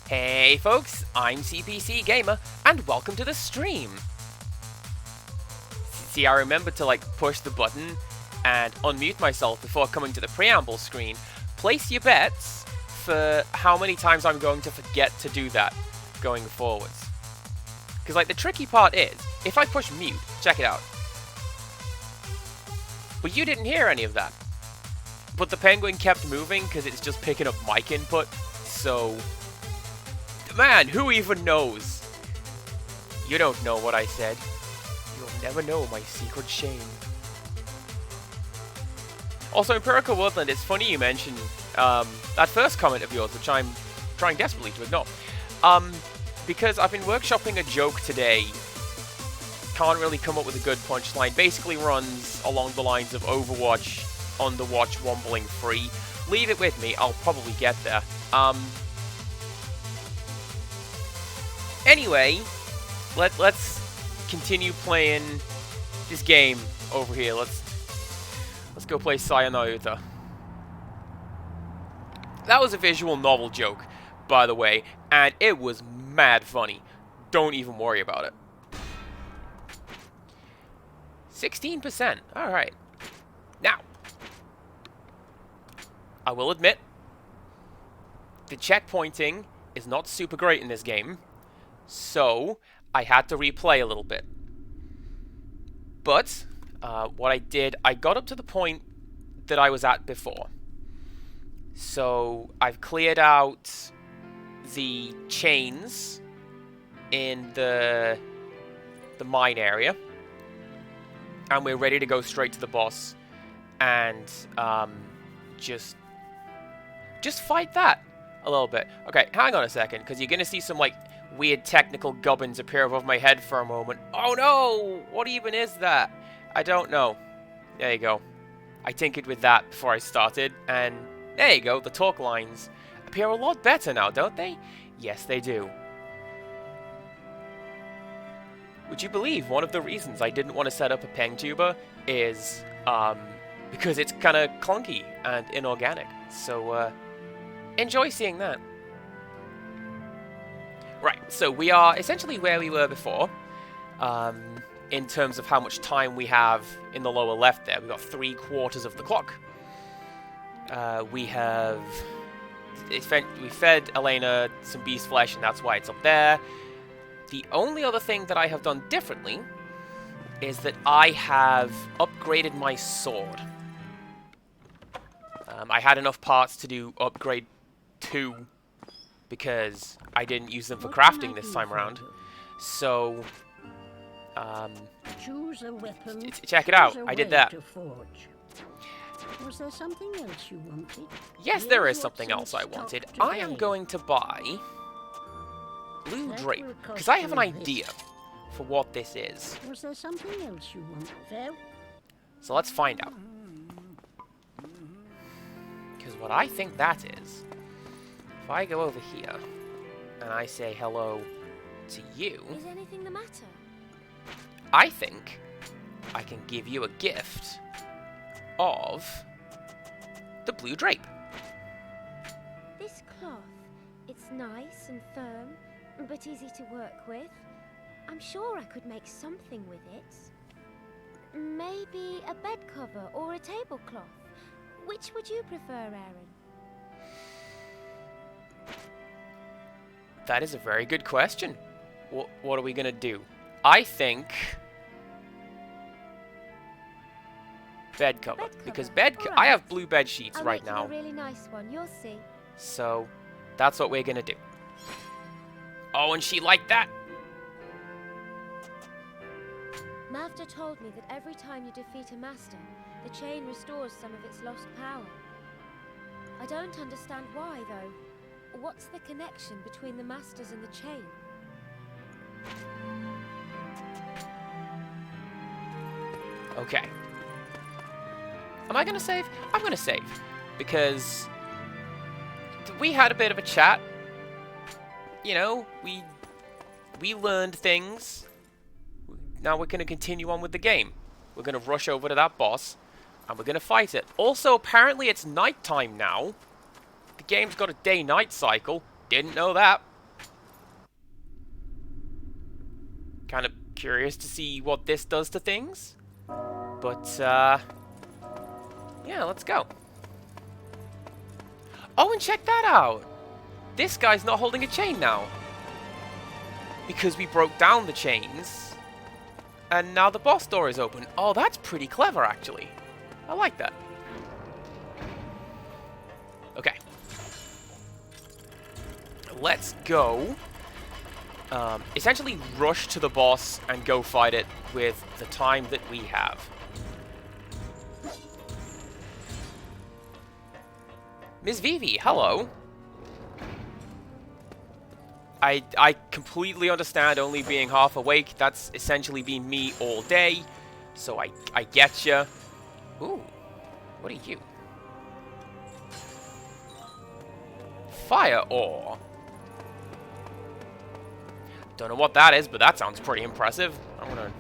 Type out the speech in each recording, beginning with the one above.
Hey folks, I'm CPC Gamer, and welcome to the stream. See, I remembered to push the button and unmute myself before coming to the preamble screen. Place your bets for how many times I'm going to forget to do that going forwards. Because the tricky part is, if I push mute, check it out. But you didn't hear any of that. But the penguin kept moving because it's just picking up mic input, so... Man, who even knows? You don't know what I said. You'll never know my secret shame. Also, Empirical Woodland, it's funny you mentioned that first comment of yours, which I'm trying desperately to ignore. Because I've been workshopping a joke today. Can't really come up with a good punchline. Basically runs along the lines of Overwatch, Underwatch, Wombling free. Leave it with me, I'll probably get there. Anyway, let's continue playing this game over here. Let's go play Sayonara. That was a visual novel joke, by the way, and it was mad funny. Don't even worry about it. 16%. Alright. Now, I will admit, the checkpointing is not super great in this game, so I had to replay a little bit. But, what I did, I got up to the point that I was at before. So, I've cleared out the chains in the mine area. And we're ready to go straight to the boss and just fight that a little bit. Okay, hang on a second, because you're going to see some weird technical gubbins appear above my head for a moment. Oh no! What even is that? I don't know. There you go. I tinkered with that before I started, and there you go, the talk lines appear a lot better now, don't they? Yes, they do. Would you believe one of the reasons I didn't want to set up a peng tuber is because it's kind of clunky and inorganic. So enjoy seeing that. Right, so we are essentially where we were before in terms of how much time we have in the lower left there. We've got 3/4 of the clock. We fed Elena some beast flesh, and that's why it's up there. The only other thing that I have done differently is that I have upgraded my sword. I had enough parts to do upgrade 2 because I didn't use them for crafting this time around. So, choose a weapon. Check it out. I did that. Was there something else you wanted? Yes, there is something else I wanted. I am going to buy blue drape, because I have an idea for what this is. Was there something else you wanted? So let's find out. Because what I think that is, if I go over here and I say hello to you, is anything the matter? I think I can give you a gift of the blue drape. This cloth, it's nice and firm, but easy to work with. I'm sure I could make something with it. Maybe a bed cover or a tablecloth. Which would you prefer, Aaron? That is a very good question. What are we going to do? I think bed cover. Because I have blue bed sheets right now. A really nice one, you'll see. So that's what we're going to do. Oh, and she liked that. Mavda told me that every time you defeat a master, the chain restores some of its lost power. I don't understand why, though. What's the connection between the masters and the chain? Okay. Am I going to save? I'm going to save. Because we had a bit of a chat. You know, we learned things. Now we're going to continue on with the game. We're going to rush over to that boss, and we're going to fight it. Also, apparently it's nighttime now. The game's got a day-night cycle. Didn't know that. Kind of curious to see what this does to things. But, yeah, let's go. Oh, and check that out! This guy's not holding a chain now. Because we broke down the chains. And now the boss door is open. Oh, that's pretty clever, actually. I like that. Okay. Let's go. Essentially rush to the boss and go fight it with the time that we have. Miss Vivi, hello. I completely understand only being half awake. That's essentially been me all day. So I get ya. Ooh, what are you? Fire ore. Don't know what that is, but that sounds pretty impressive. I'm gonna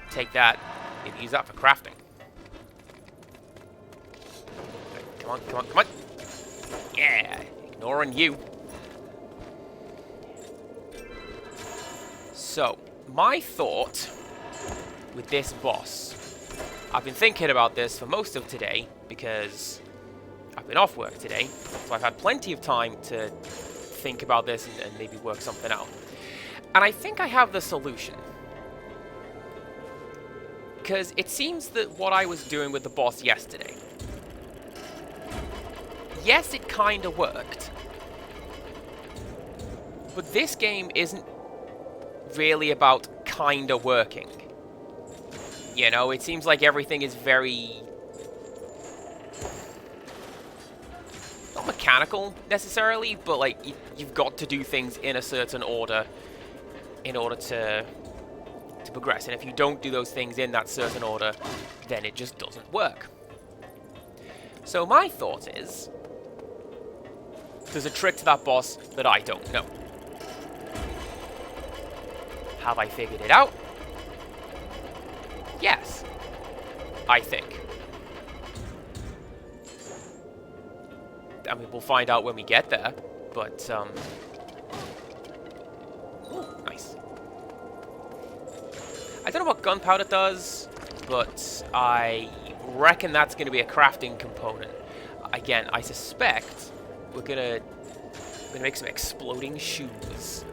take that and use that for crafting. Okay, come on, come on, come on. Yeah, ignoring you. So, my thought with this boss, I've been thinking about this for most of today because I've been off work today, so I've had plenty of time to think about this and maybe work something out. And I think I have the solution. Because it seems that what I was doing with the boss yesterday, yes, it kind of worked. But this game isn't really about kind of working. You know, it seems like everything is very... not mechanical, necessarily, but, like, you've got to do things in a certain order in order to progress. And if you don't do those things in that certain order, then it just doesn't work. So my thought is, there's a trick to that boss that I don't know. Have I figured it out? Yes. I think. I mean, we'll find out when we get there, but, ooh, nice. I don't know what gunpowder does, but I reckon that's going to be a crafting component. Again, I suspect we're gonna make some exploding shoes,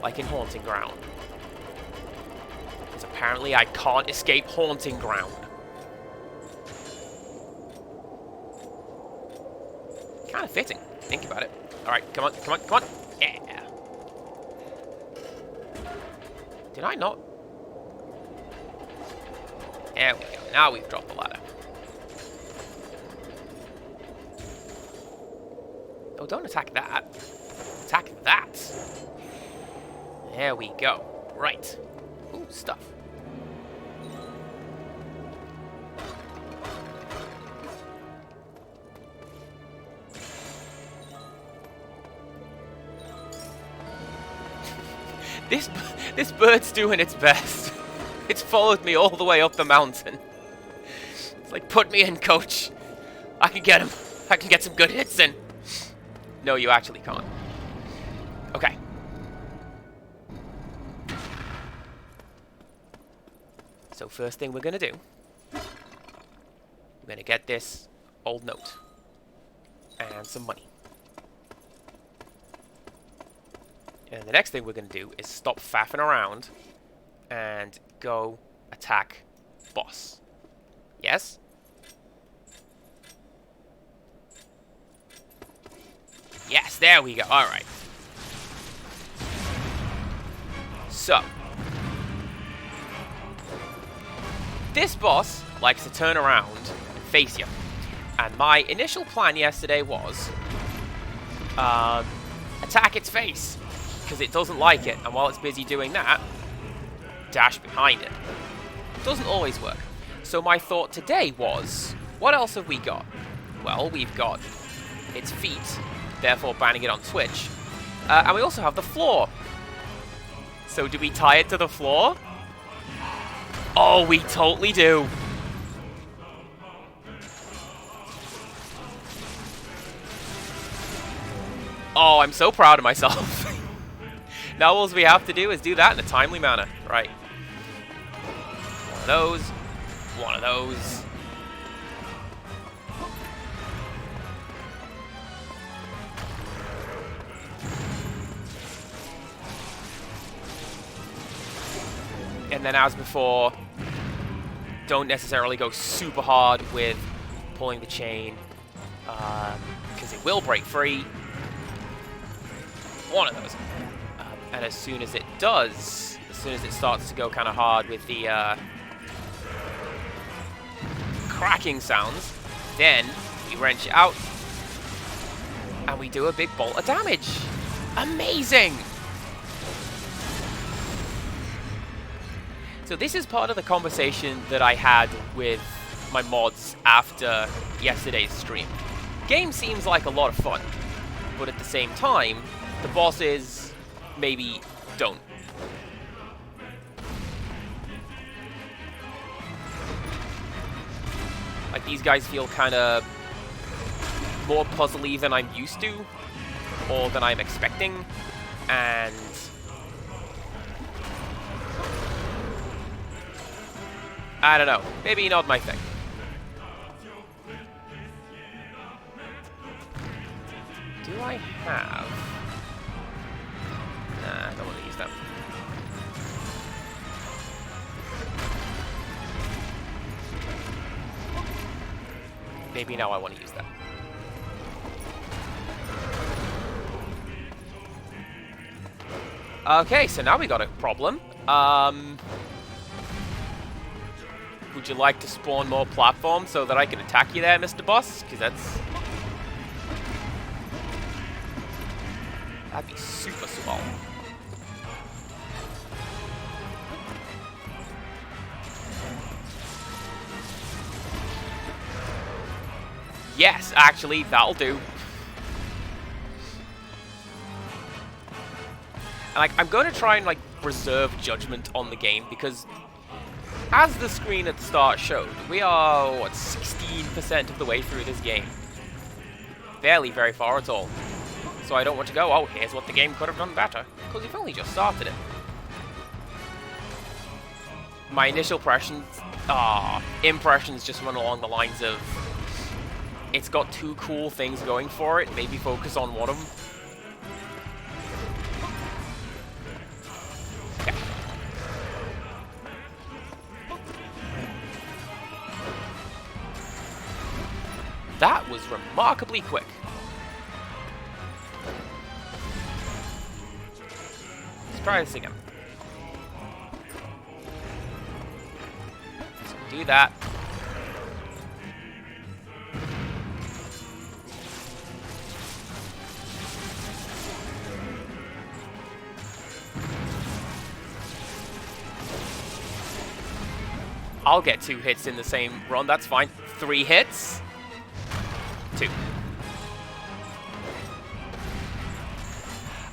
like in Haunting Ground. Because apparently I can't escape Haunting Ground. Kind of fitting. Think about it. Alright, come on, come on, come on. Yeah. Did I not? There we go. Now we've dropped the ladder. Oh, don't attack that. Attack that. There we go. Right. Ooh, stuff. This bird's doing its best. It's followed me all the way up the mountain. It's like, put me in, coach. I can get him. I can get some good hits in. No, you actually can't. Okay. So first thing we're going to do, we're going to get this old note and some money. And the next thing we're going to do is stop faffing around and go attack boss. Yes? Yes, there we go. Alright. So. This boss likes to turn around and face you. And my initial plan yesterday was attack its face, because it doesn't like it. And while it's busy doing that, dash behind it. Doesn't always work. So my thought today was, what else have we got? Well, we've got its feet, therefore banning it on Twitch. And we also have the floor. So do we tie it to the floor? Oh, we totally do. Oh, I'm so proud of myself. Now all we have to do is do that in a timely manner. Right. One of those. One of those. And then as before, don't necessarily go super hard with pulling the chain, because it will break free. One of those. And as soon as it does, as soon as it starts to go kind of hard with the cracking sounds, then we wrench it out and we do a big bolt of damage. Amazing! So this is part of the conversation that I had with my mods after yesterday's stream. Game seems like a lot of fun, but at the same time, the bosses maybe don't. Like, these guys feel kind of more puzzly than I'm used to, or than I'm expecting, and I don't know. Maybe not my thing. Do I have? Nah, I don't want to use them. Maybe now I want to use them. Okay, so now we got a problem. Would you like to spawn more platforms so that I can attack you there, Mr. Boss? Because that'd be super swell. Yes, actually, that'll do. And, like, I'm going to try and, like, reserve judgment on the game, because as the screen at the start showed, we are, what, 16% of the way through this game. Barely very far at all. So I don't want to go, oh, here's what the game could have done better, because we've only just started it. My initial impressions just run along the lines of, it's got two cool things going for it, maybe focus on one of them. Okay. That was remarkably quick. Let's try this again. So do that. I'll get 2 hits in the same run, that's fine. 3 hits. 2.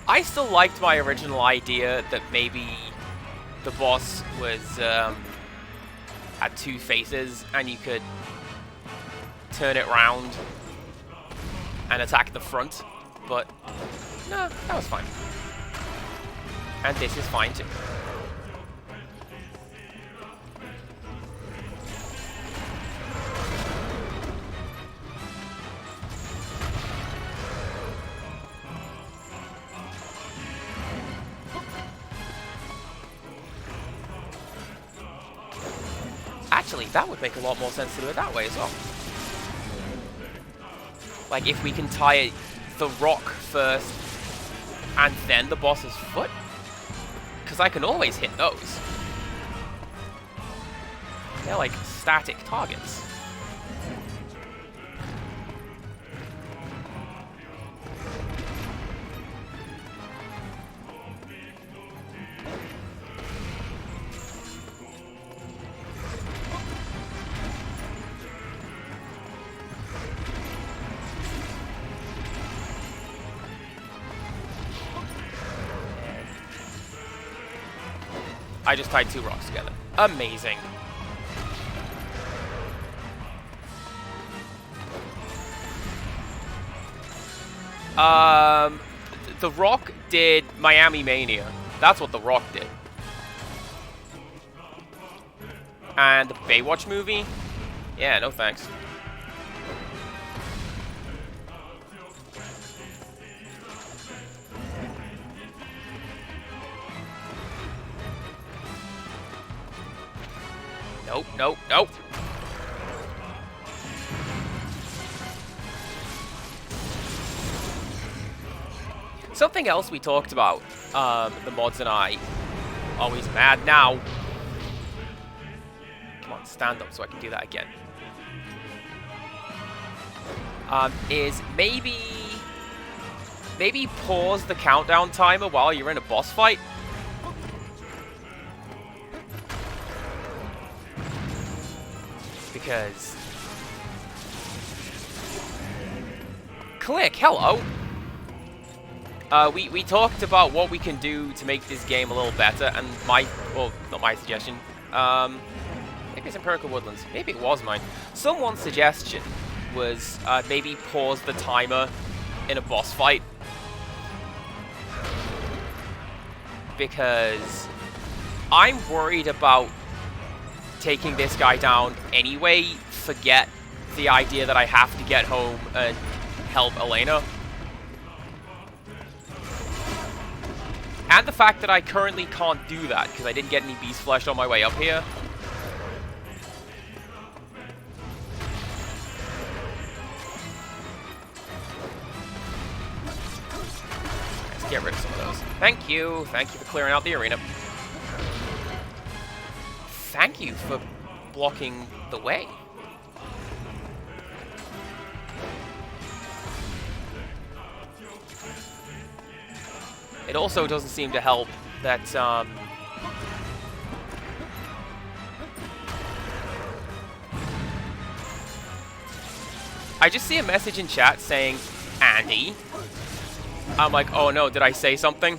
I still liked my original idea that maybe the boss was had 2 faces and you could turn it round and attack the front, but no, that was fine. And this is fine too. Actually, that would make a lot more sense to do it that way as well. Like, if we can tie the rock first and then the boss's foot? Because I can always hit those. They're like static targets. I just tied 2 rocks together. Amazing. The Rock did Miami Mania. That's what The Rock did. And the Baywatch movie? Yeah, no thanks. Nope, nope, nope. Something else we talked about, the mods and I, always mad now. Come on, stand up so I can do that again. Is maybe pause the countdown timer while you're in a boss fight. Because Click, hello. We talked about what we can do to make this game a little better, and well, not my suggestion. Maybe it's Empirical Woodlands. Maybe it was mine. Someone's suggestion was maybe pause the timer in a boss fight. Because I'm worried about taking this guy down anyway. Forget the idea that I have to get home and help Elena. And the fact that I currently can't do that because I didn't get any beast flesh on my way up here. Let's get rid of some of those. Thank you. Thank you for clearing out the arena. Thank you for blocking the way. It also doesn't seem to help that, I just see a message in chat saying, Andy. I'm like, oh no, did I say something?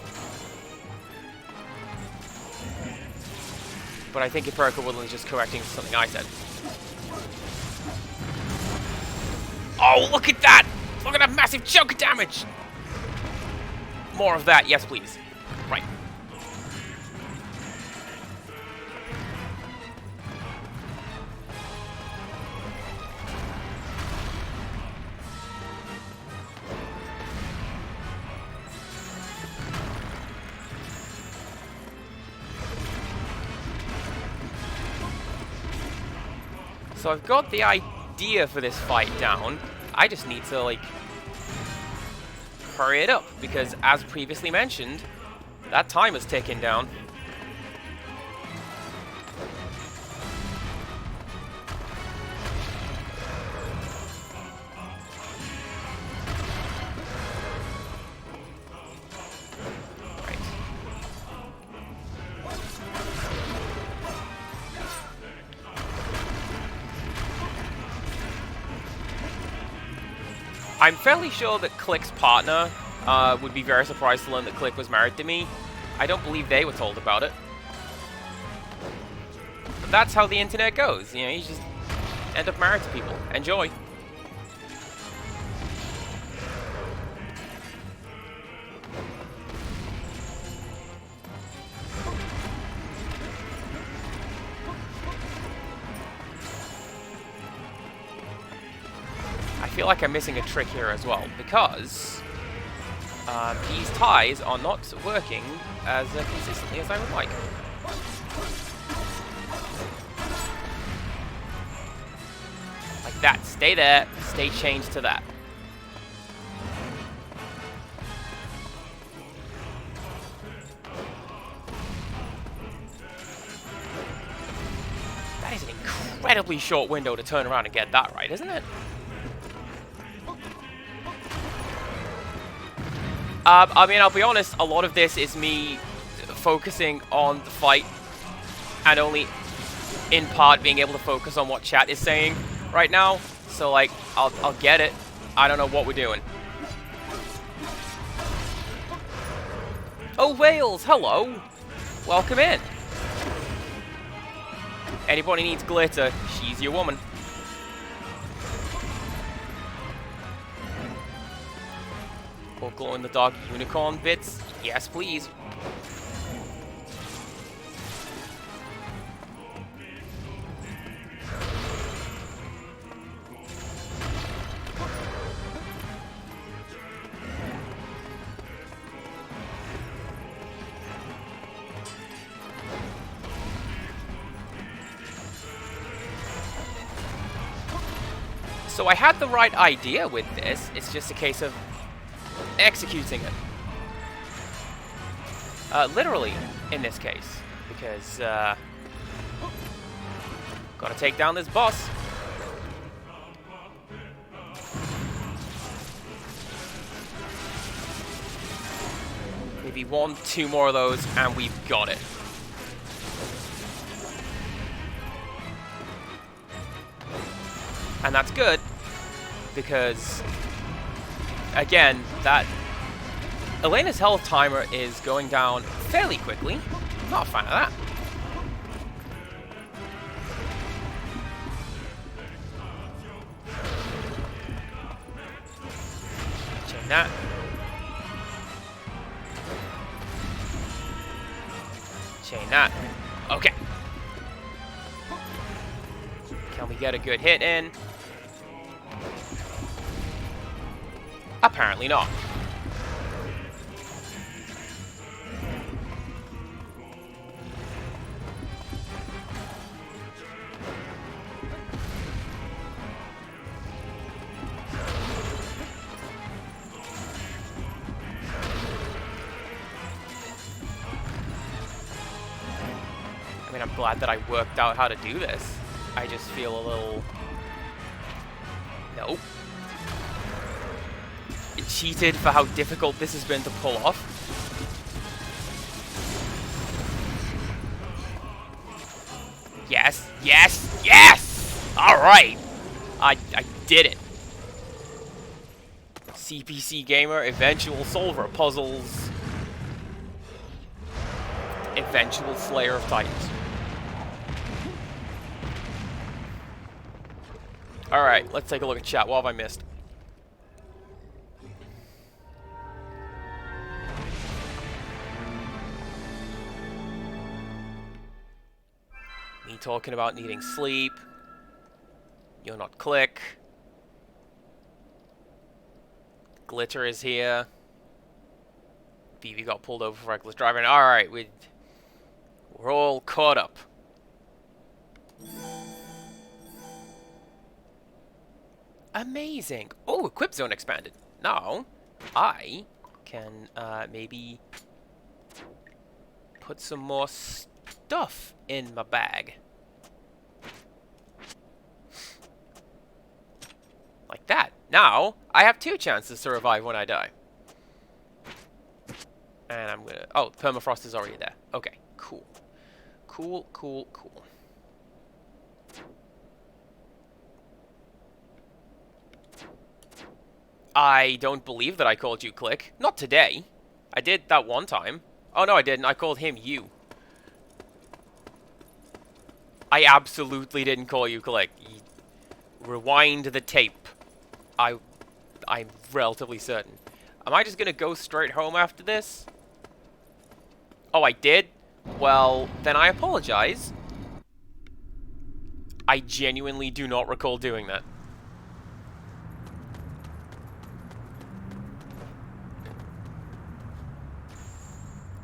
But I think Empirical Woodland is just correcting something I said. Oh, look at that! Look at that massive chunk of damage! More of that, yes please. Right. So I've got the idea for this fight down. I just need to, like, hurry it up, because as previously mentioned, that time is ticking down. I'm fairly sure that Click's partner would be very surprised to learn that Click was married to me. I don't believe they were told about it. But that's how the internet goes. You know, you just end up married to people. Enjoy. I feel like I'm missing a trick here as well, because these ties are not working as consistently as I would like. Like that. Stay there. Stay chained to that. That is an incredibly short window to turn around and get that right, isn't it? I mean, I'll be honest, a lot of this is me focusing on the fight and only in part being able to focus on what chat is saying right now. So, like, I'll get it. I don't know what we're doing. Oh, Wales, hello. Welcome in. Anybody needs glitter, she's your woman. Or glow-in-the-dark unicorn bits? Yes, please. So I had the right idea with this. It's just a case of executing it. Literally, in this case. Because, gotta take down this boss. Maybe 1, 2 more of those, and we've got it. And that's good, because, again, that Elena's health timer is going down fairly quickly. I'm not a fan of that. Chain that. Chain that. Okay. Can we get a good hit in? Apparently not. I mean, I'm glad that I worked out how to do this. I just feel a little... Nope. Cheated for how difficult this has been to pull off. Yes, yes, yes! Alright! I did it. CPC gamer, eventual solver of puzzles. Eventual slayer of titans. Alright, let's take a look at chat. What have I missed? Me talking about needing sleep. You're not Click. Glitter is here. BB got pulled over for reckless driving. Alright, we're all caught up. Amazing. Oh, equip zone expanded. Now, I can maybe put some more stuff in my bag. Like that. Now, I have 2 chances to revive when I die. And I'm gonna... Oh, permafrost is already there. Okay, cool. Cool, cool, cool. I don't believe that I called you Click. Not today. I did that one time. Oh, no, I didn't. I called him you. I absolutely didn't call you Click. Rewind the tape. I'm relatively certain. Am I just gonna go straight home after this? Oh, I did? Well, then I apologize. I genuinely do not recall doing that.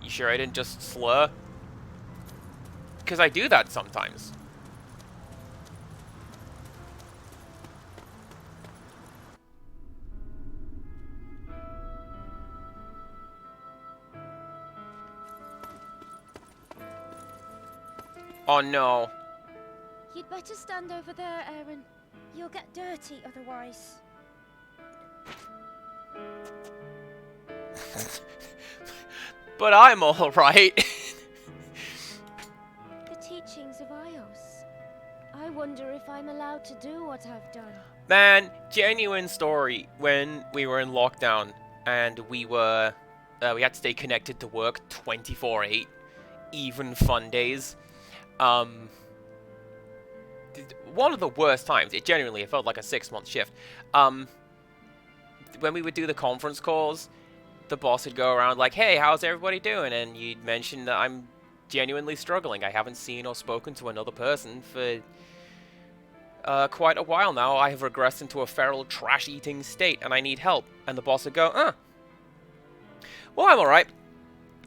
You sure I didn't just slur? Because I do that sometimes. Oh no. You'd better stand over there, Aaron. You'll get dirty otherwise. But I'm alright. The teachings of Ios. I wonder if I'm allowed to do what I've done. Man, genuine story. When we were in lockdown and we had to stay connected to work 24/8, even fun days. One of the worst times. It felt like a 6-month shift. When we would do the conference calls, the boss would go around like, hey, how's everybody doing? And you'd mention that I'm genuinely struggling. I haven't seen or spoken to another person for quite a while now. I have regressed into a feral, trash-eating state, and I need help. And the boss would go, well, I'm alright.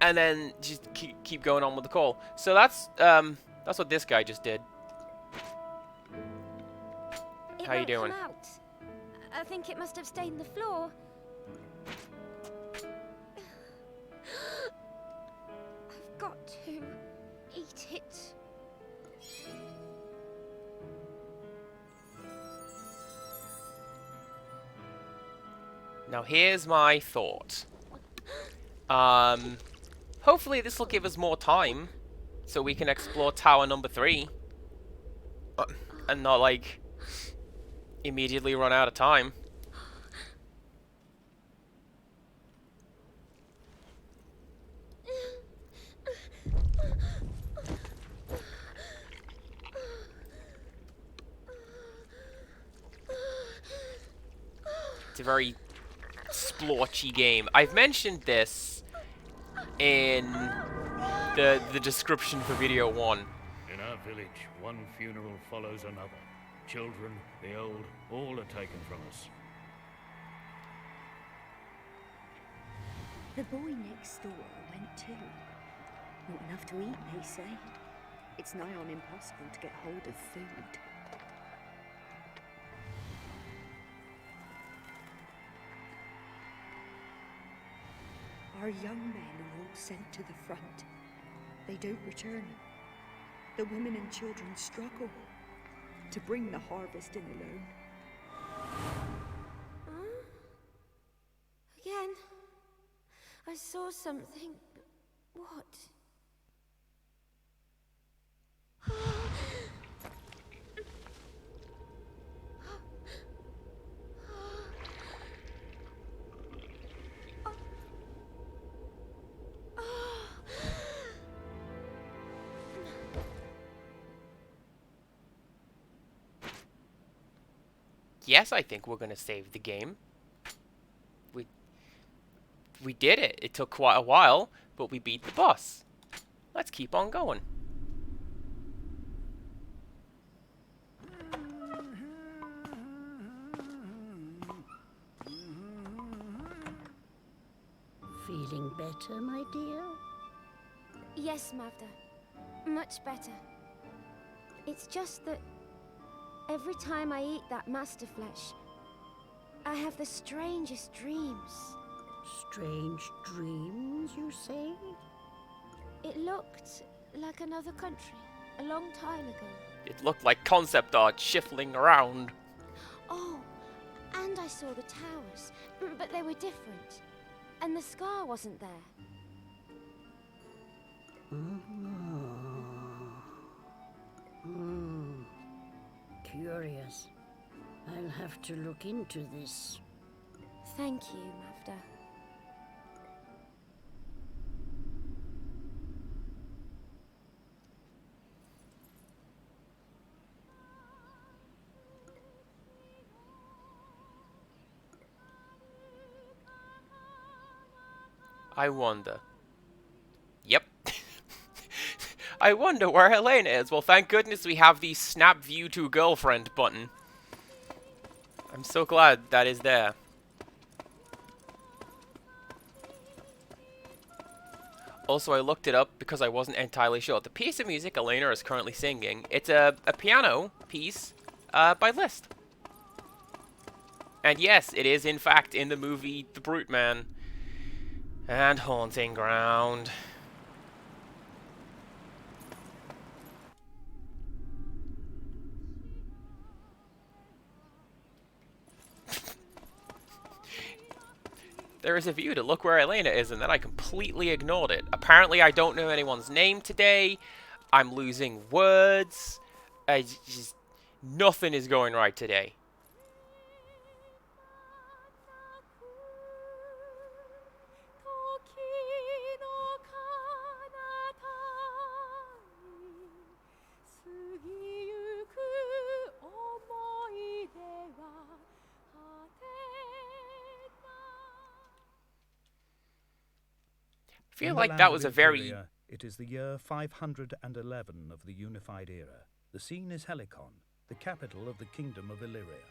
And then just keep going on with the call. So that's what this guy just did. How you doing? Come out. I think it must have stained the floor. I've got to eat it. Now here's my thought. Hopefully this will give us more time so we can explore tower number 3. And not, like, immediately run out of time. It's a very splotchy game. I've mentioned this in the description for video 1. In our village, one funeral follows another. Children, the old, all are taken from us. The boy next door went too. Not enough to eat, they say. It's nigh on impossible to get hold of food. Our young men are all sent to the front. They don't return. The women and children struggle to bring the harvest in alone. Again? I saw something. What? Yes, I think we're gonna save the game. We did it. It took quite a while, but we beat the boss. Let's keep on going. Feeling better, my dear? Yes, Mavda. Much better. It's just that every time I eat that master flesh, I have the strangest dreams. Strange dreams, you say? It looked like another country, a long time ago. It looked like concept art shuffling around. Oh, and I saw the towers, but they were different. And the scar wasn't there. Curious. I'll have to look into this. Thank you, Mavda. I wonder. Yep. I wonder where Helena is. Well, thank goodness we have the snap view to girlfriend button. I'm so glad that is there. Also, I looked it up because I wasn't entirely sure. The piece of music Elena is currently singing, it's a piano piece by Liszt. And yes, it is in fact in the movie The Brute Man. And Haunting Ground. There is a view to look where Elena is, and then I completely ignored it. Apparently, I don't know anyone's name today. I'm losing words. Nothing is going right today. feel In the like land that of was a very... Illyria, it is the year 511 of the Unified Era. The scene is Helicon, the capital of the Kingdom of Illyria.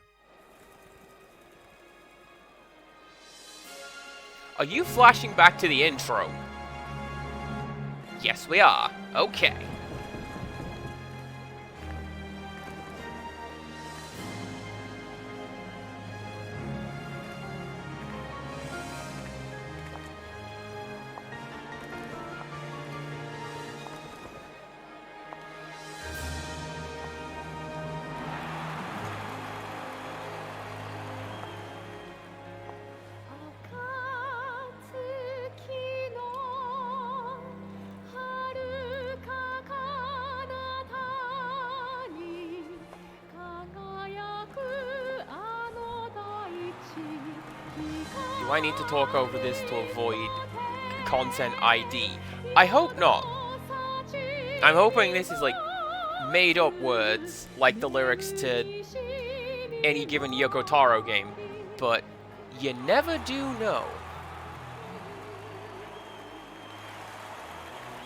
Are you flashing back to the intro? Yes, we are. Okay. Do I need to talk over this to avoid content ID? I hope not. I'm hoping this is like made up words like the lyrics to any given Yoko Taro game, but you never do know.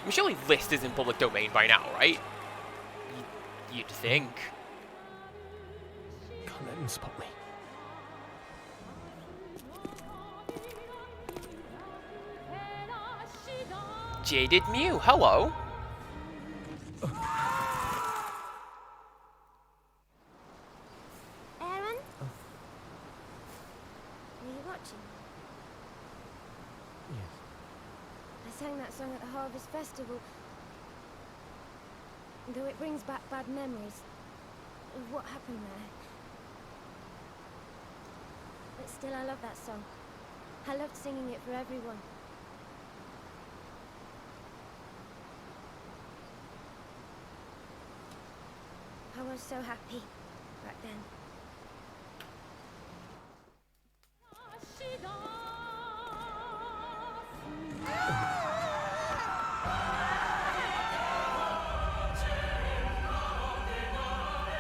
I mean, surely List is in public domain by now, right? You'd think. Can't let them spot me. Jaded Mew, hello. Aaron? Were you watching? Yes. I sang that song at the Harvest Festival. Though it brings back bad memories of what happened there. But still, I love that song. I loved singing it for everyone. I was so happy back then.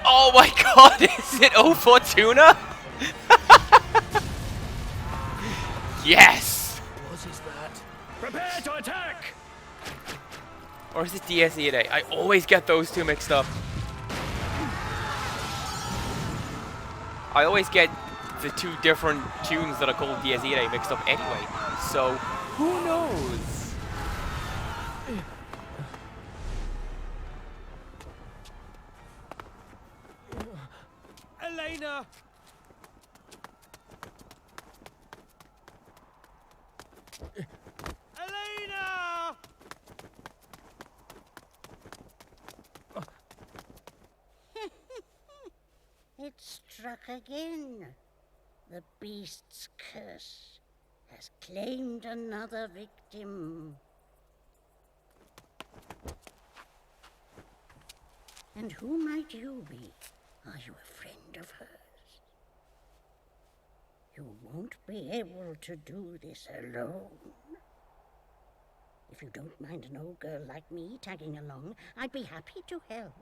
Oh my god, is it O Fortuna? Yes! What is that? Prepare to attack! Or is it DSEA? I always get those two mixed up. I always get the two different tunes that are called DSEA mixed up anyway. So, who knows? Elena! Elena! It struck again. The beast's curse has claimed another victim. And who might you be? Are you a friend of hers? You won't be able to do this alone. If you don't mind an old girl like me tagging along, I'd be happy to help.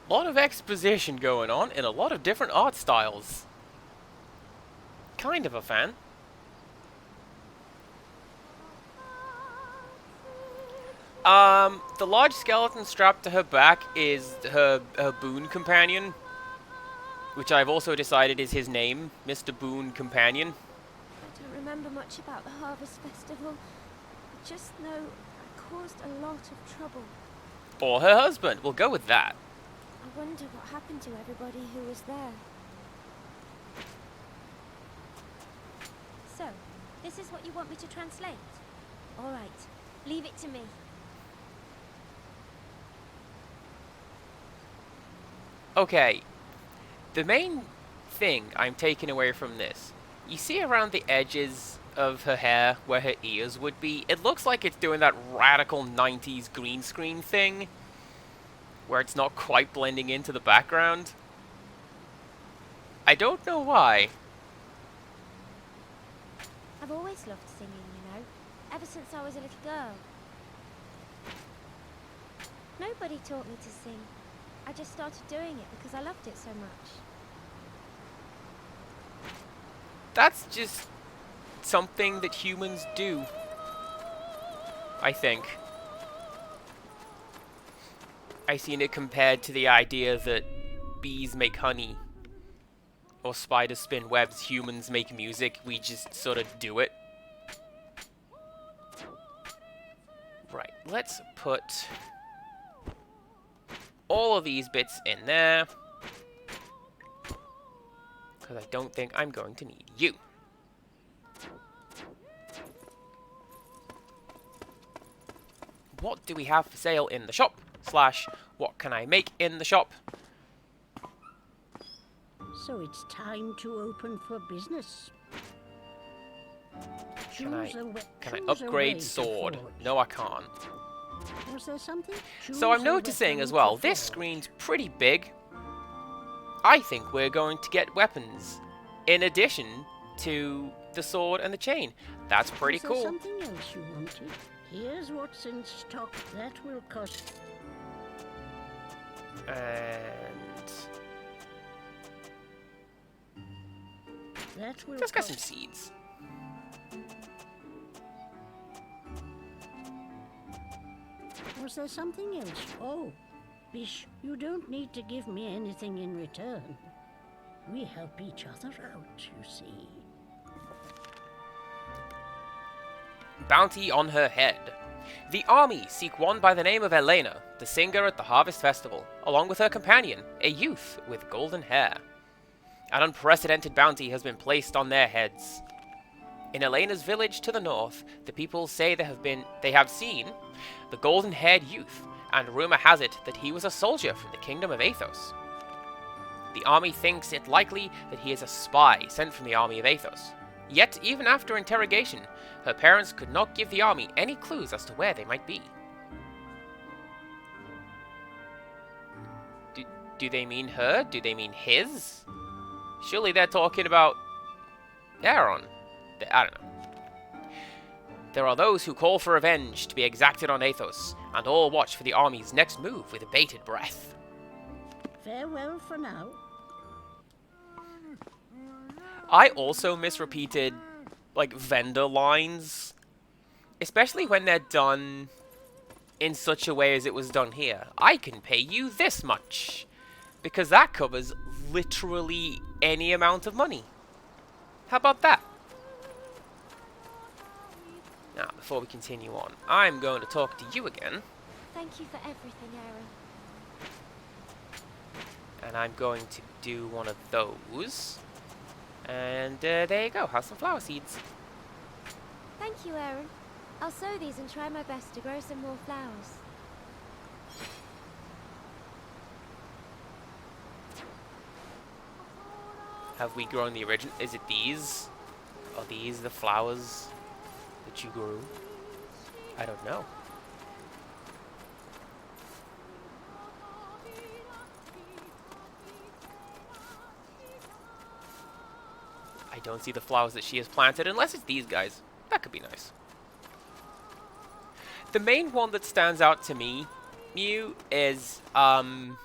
A lot of exposition going on in a lot of different art styles. Kind of a fan. The large skeleton strapped to her back is her boon companion, which I've also decided is his name, Mr. Boon Companion. I don't remember much about the Harvest Festival. I just know I caused a lot of trouble. Or her husband, we'll go with that. I wonder what happened to everybody who was there. So, this is what you want me to translate? All right, leave it to me. Okay, the main thing I'm taking away from this, you see around the edges of her hair where her ears would be, it looks like it's doing that radical 90s green screen thing, where it's not quite blending into the background. I don't know why. I've always loved singing, you know, ever since I was a little girl. Nobody taught me to sing. I just started doing it because I loved it so much. That's just something that humans do, I think. I've seen it compared to the idea that bees make honey or spiders spin webs. Humans make music. We just sort of do it. Right, let's put all of these bits in there, because I don't think I'm going to need you. What do we have for sale in the shop? Slash, what can I make in the shop? So it's time to open for business. Can I Choose upgrade a sword? way to forge. No, I can't. Was there something? So I'm Choose a noticing weapon as well, to this forge. screen's pretty big. I think we're going to get weapons in addition to the sword and the chain. That's pretty Was there cool. something else you wanted? Here's what's in stock. That will cost. And That will let's get some cost. seeds. Was there something else? Oh, Bish, you don't need to give me anything in return. We help each other out, you see. Bounty on her head. The army seek one by the name of Elena, the singer at the Harvest Festival, along with her companion, a youth with golden hair. An unprecedented bounty has been placed on their heads. In Elena's village to the north, the people say they have seen the golden-haired youth, and rumor has it that he was a soldier from the kingdom of Athos. The army thinks it likely that he is a spy sent from the army of Athos. Yet, even after interrogation, her parents could not give the army any clues as to where they might be. Do they mean her? Do they mean his? Surely they're talking about Aaron. I don't know. There are those who call for revenge to be exacted on Athos, and all watch for the army's next move with bated breath. Farewell for now. I also misrepeated, like, vendor lines, especially when they're done in such a way as it was done here. I can pay you this much, because that covers literally any amount of money. How about that? Now, before we continue on, I'm going to talk to you again, Thank you for everything, Aaron. and I'm going to do one of those. And there you go, have some flower seeds. Thank you, Aaron. I'll sow these and try my best to grow some more flowers. Have we grown the original? Is it these? Are these the flowers that you grew? I don't know. I don't see the flowers that she has planted, unless it's these guys. That could be nice. The main one that stands out to me, Mew, is, I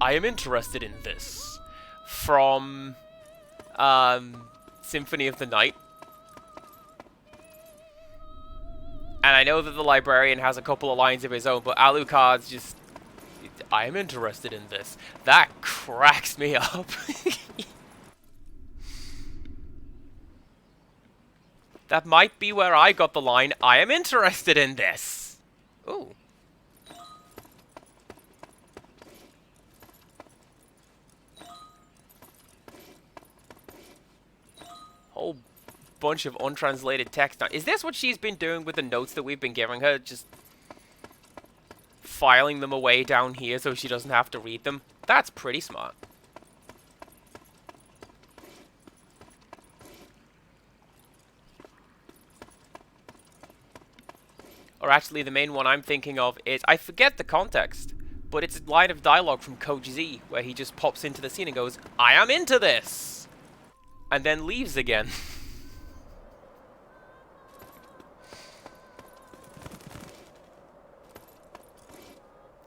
am interested in this. From, Symphony of the Night. And I know that the librarian has a couple of lines of his own, but Alucard's just, I am interested in this. That cracks me up. That might be where I got the line, I am interested in this. Ooh. Whole bunch of untranslated text. Now, is this what she's been doing with the notes that we've been giving her? Just filing them away down here so she doesn't have to read them? That's pretty smart. Or actually, the main one I'm thinking of is, I forget the context, but it's a line of dialogue from Coach Z, where he just pops into the scene and goes, I am into this! And then leaves again.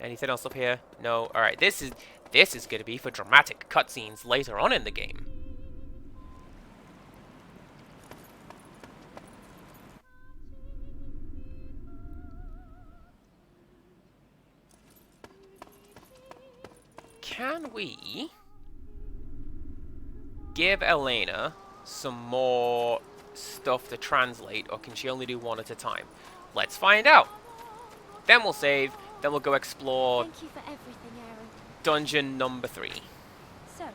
Anything else up here? No. Alright, this is going to be for dramatic cutscenes later on in the game. Can we give Elena some more stuff to translate, or can she only do one at a time? Let's find out. Then we'll save, then we'll go explore Thank you for everything, Aaron. dungeon number 3. So,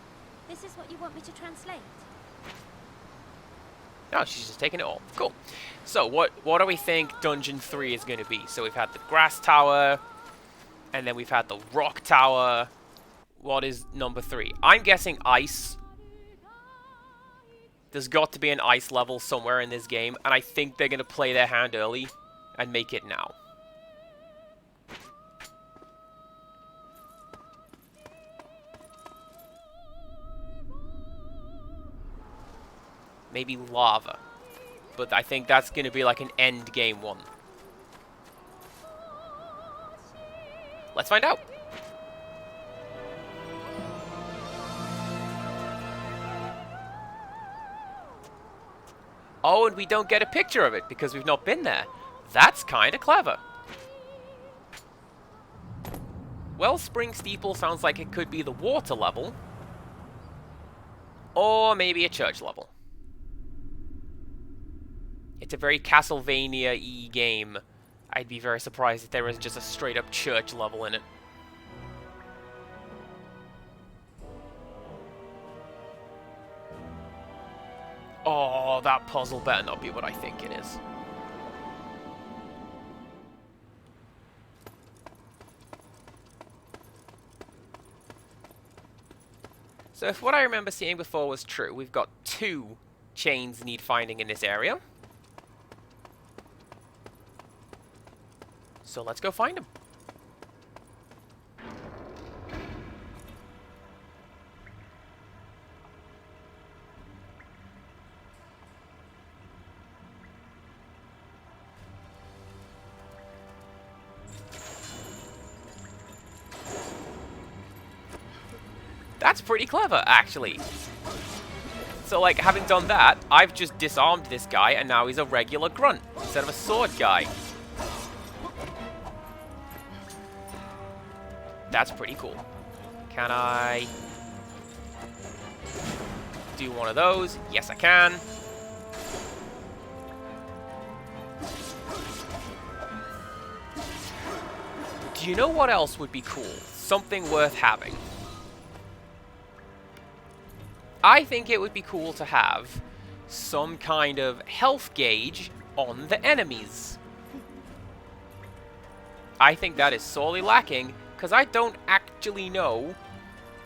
this is what you want me to translate? Oh, she's just taking it all. Cool. So, what do we think dungeon 3 is going to be? So we've had the grass tower, and then we've had the rock tower. What is number 3? I'm guessing ice. There's got to be an ice level somewhere in this game, and I think they're going to play their hand early and make it now. Maybe lava. But I think that's going to be like an end game one. Let's find out. Oh, and we don't get a picture of it because we've not been there. That's kind of clever. Wellspring Steeple sounds like it could be the water level. Or maybe a church level. It's a very Castlevania-y game. I'd be very surprised if there was just a straight-up church level in it. Oh, that puzzle better not be what I think it is. So if what I remember seeing before was true, we've got 2 chains need finding in this area. So let's go find them. That's pretty clever, actually. So, like, having done that, I've just disarmed this guy, and now he's a regular grunt, instead of a sword guy. That's pretty cool. Can I do one of those? Yes, I can. Do you know what else would be cool? Something worth having. I think it would be cool to have some kind of health gauge on the enemies. I think that is sorely lacking, because I don't actually know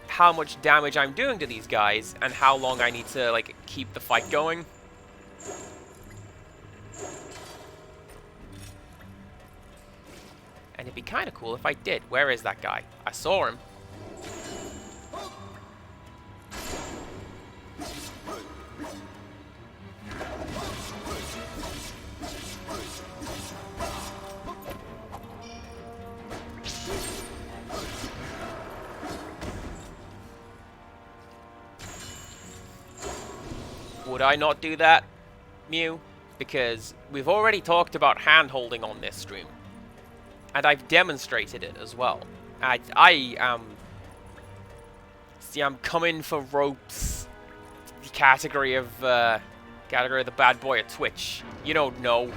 how much damage I'm doing to these guys and how long I need to, like, keep the fight going. And it'd be kind of cool if I did. Where is that guy? I saw him. Would I not do that, Mew? Because we've already talked about hand-holding on this stream. And I've demonstrated it as well. I am... See, I'm coming for ropes. The category of the bad boy at Twitch. You don't know.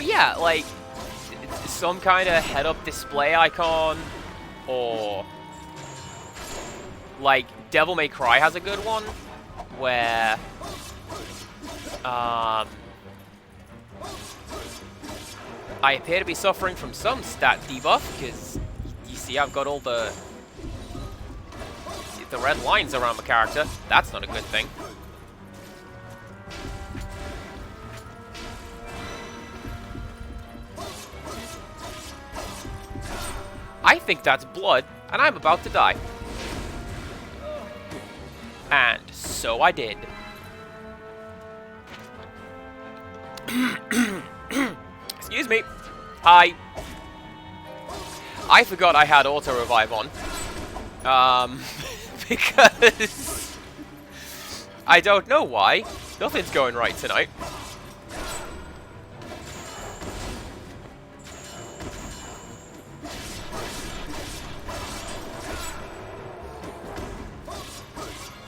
Yeah, like, some kind of head-up display icon, or, like, Devil May Cry has a good one, where, I appear to be suffering from some stat debuff, because, you see, I've got all the red lines around my character. That's not a good thing. I think that's blood, and I'm about to die. And so I did. Excuse me. Hi. I forgot I had auto revive on. Because I don't know why. Nothing's going right tonight.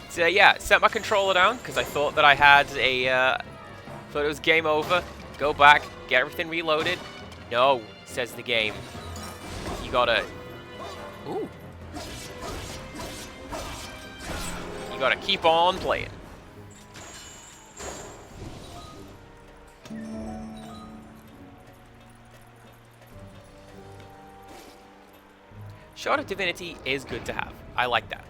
So yeah, set my controller down because I thought that I had a thought it was game over. Go back, get everything reloaded. No, says the game. You gotta... Ooh. You gotta keep on playing. Shard of Divinity is good to have. I like that.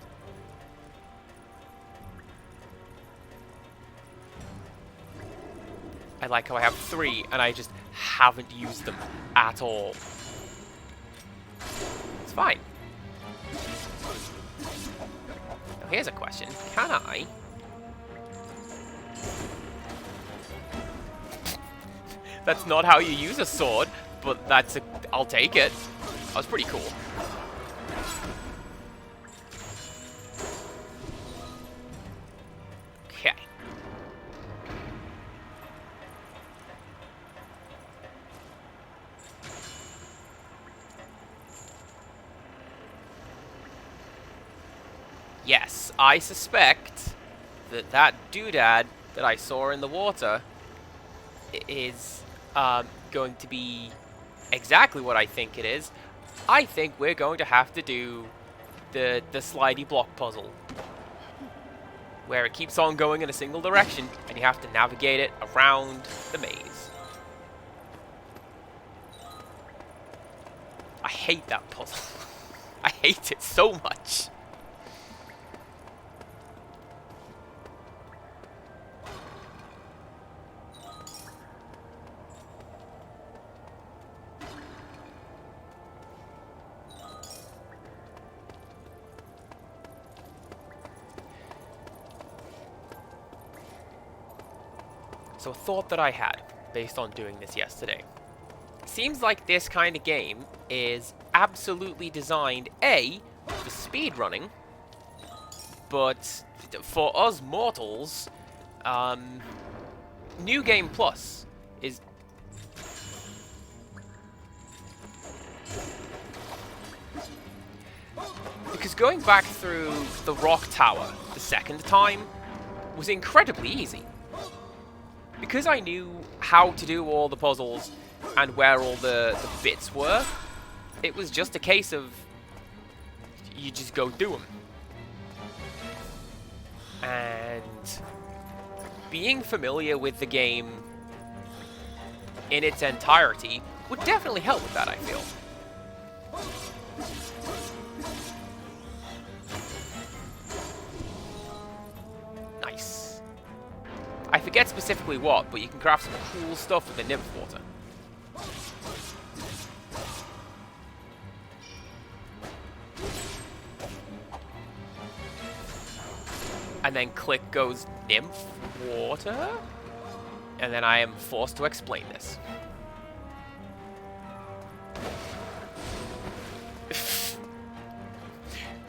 I like how I have 3 and I just haven't used them at all. It's fine. Now here's a question. Can I... That's not how you use a sword, but that's a... I'll take it. That was pretty cool. Okay. Yes, I suspect that that doodad that I saw in the water is going to be exactly what I think it is. I think we're going to have to do the slidey block puzzle, where it keeps on going in a single direction, and you have to navigate it around the maze. I hate that puzzle. I hate it so much. So a thought that I had, based on doing this yesterday. Seems like this kind of game is absolutely designed, A, for speedrunning, but for us mortals, New Game Plus is... Because going back through the Rock Tower the second time was incredibly easy. Because I knew how to do all the puzzles and where all the bits were, it was just a case of you just go do them. And being familiar with the game in its entirety would definitely help with that, I feel. Nice. I forget specifically what, but you can craft some cool stuff with the nymph water. And then click goes nymph water? And then I am forced to explain this.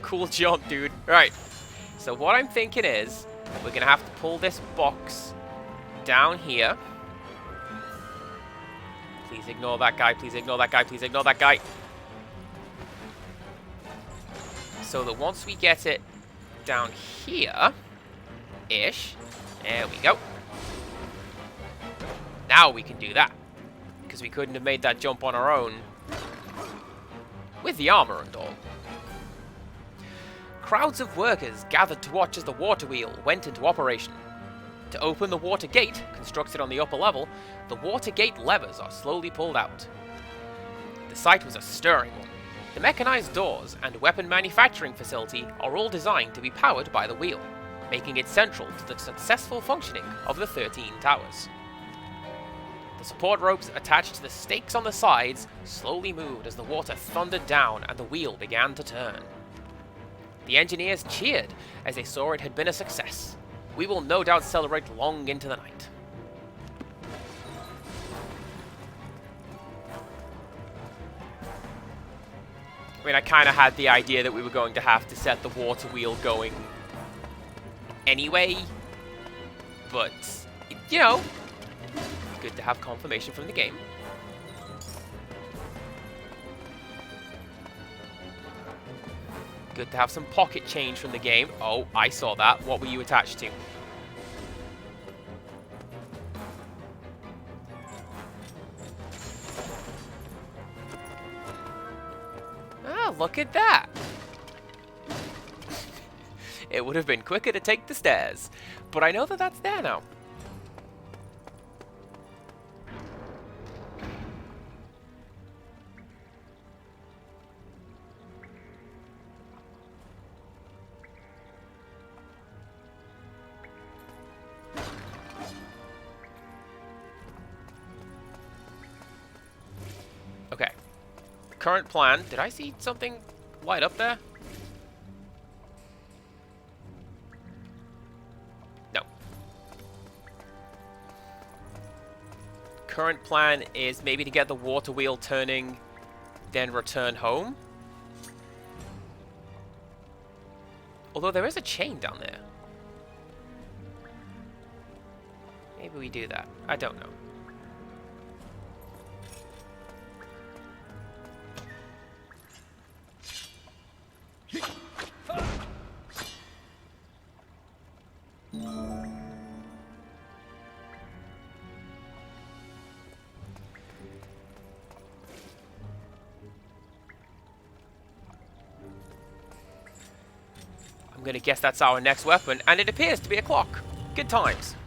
Cool jump, dude. Right. So what I'm thinking is, we're going to have to pull this box down here. Please ignore that guy, please ignore that guy, please ignore that guy. So that once we get it down here-ish, there we go. Now we can do that. Because we couldn't have made that jump on our own with the armor and all. Crowds of workers gathered to watch as the water wheel went into operation. To open the water gate, constructed on the upper level, the water gate levers are slowly pulled out. The sight was a stirring one. The mechanized doors and weapon manufacturing facility are all designed to be powered by the wheel, making it central to the successful functioning of the 13 towers. The support ropes attached to the stakes on the sides slowly moved as the water thundered down and the wheel began to turn. The engineers cheered as they saw it had been a success. We will no doubt celebrate long into the night. I mean, I kind of had the idea that we were going to have to set the water wheel going anyway, but, you know, good to have confirmation from the game. Good to have some pocket change from the game. Oh, I saw that. What were you attached to? Ah, look at that. It would have been quicker to take the stairs, but I know that that's there now. Okay. Current plan. Did I see something light up there? No. Current plan is maybe to get the water wheel turning, then return home. Although there is a chain down there. Maybe we do that. I don't know. I'm gonna guess that's our next weapon, and it appears to be a clock. Good times.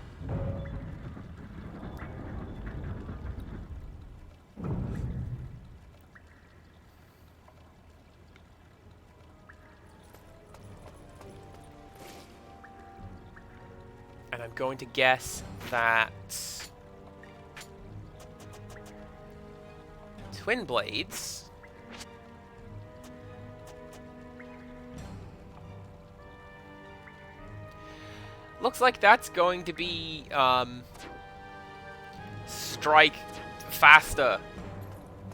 And I'm going to guess that twin blades looks like that's going to be strike faster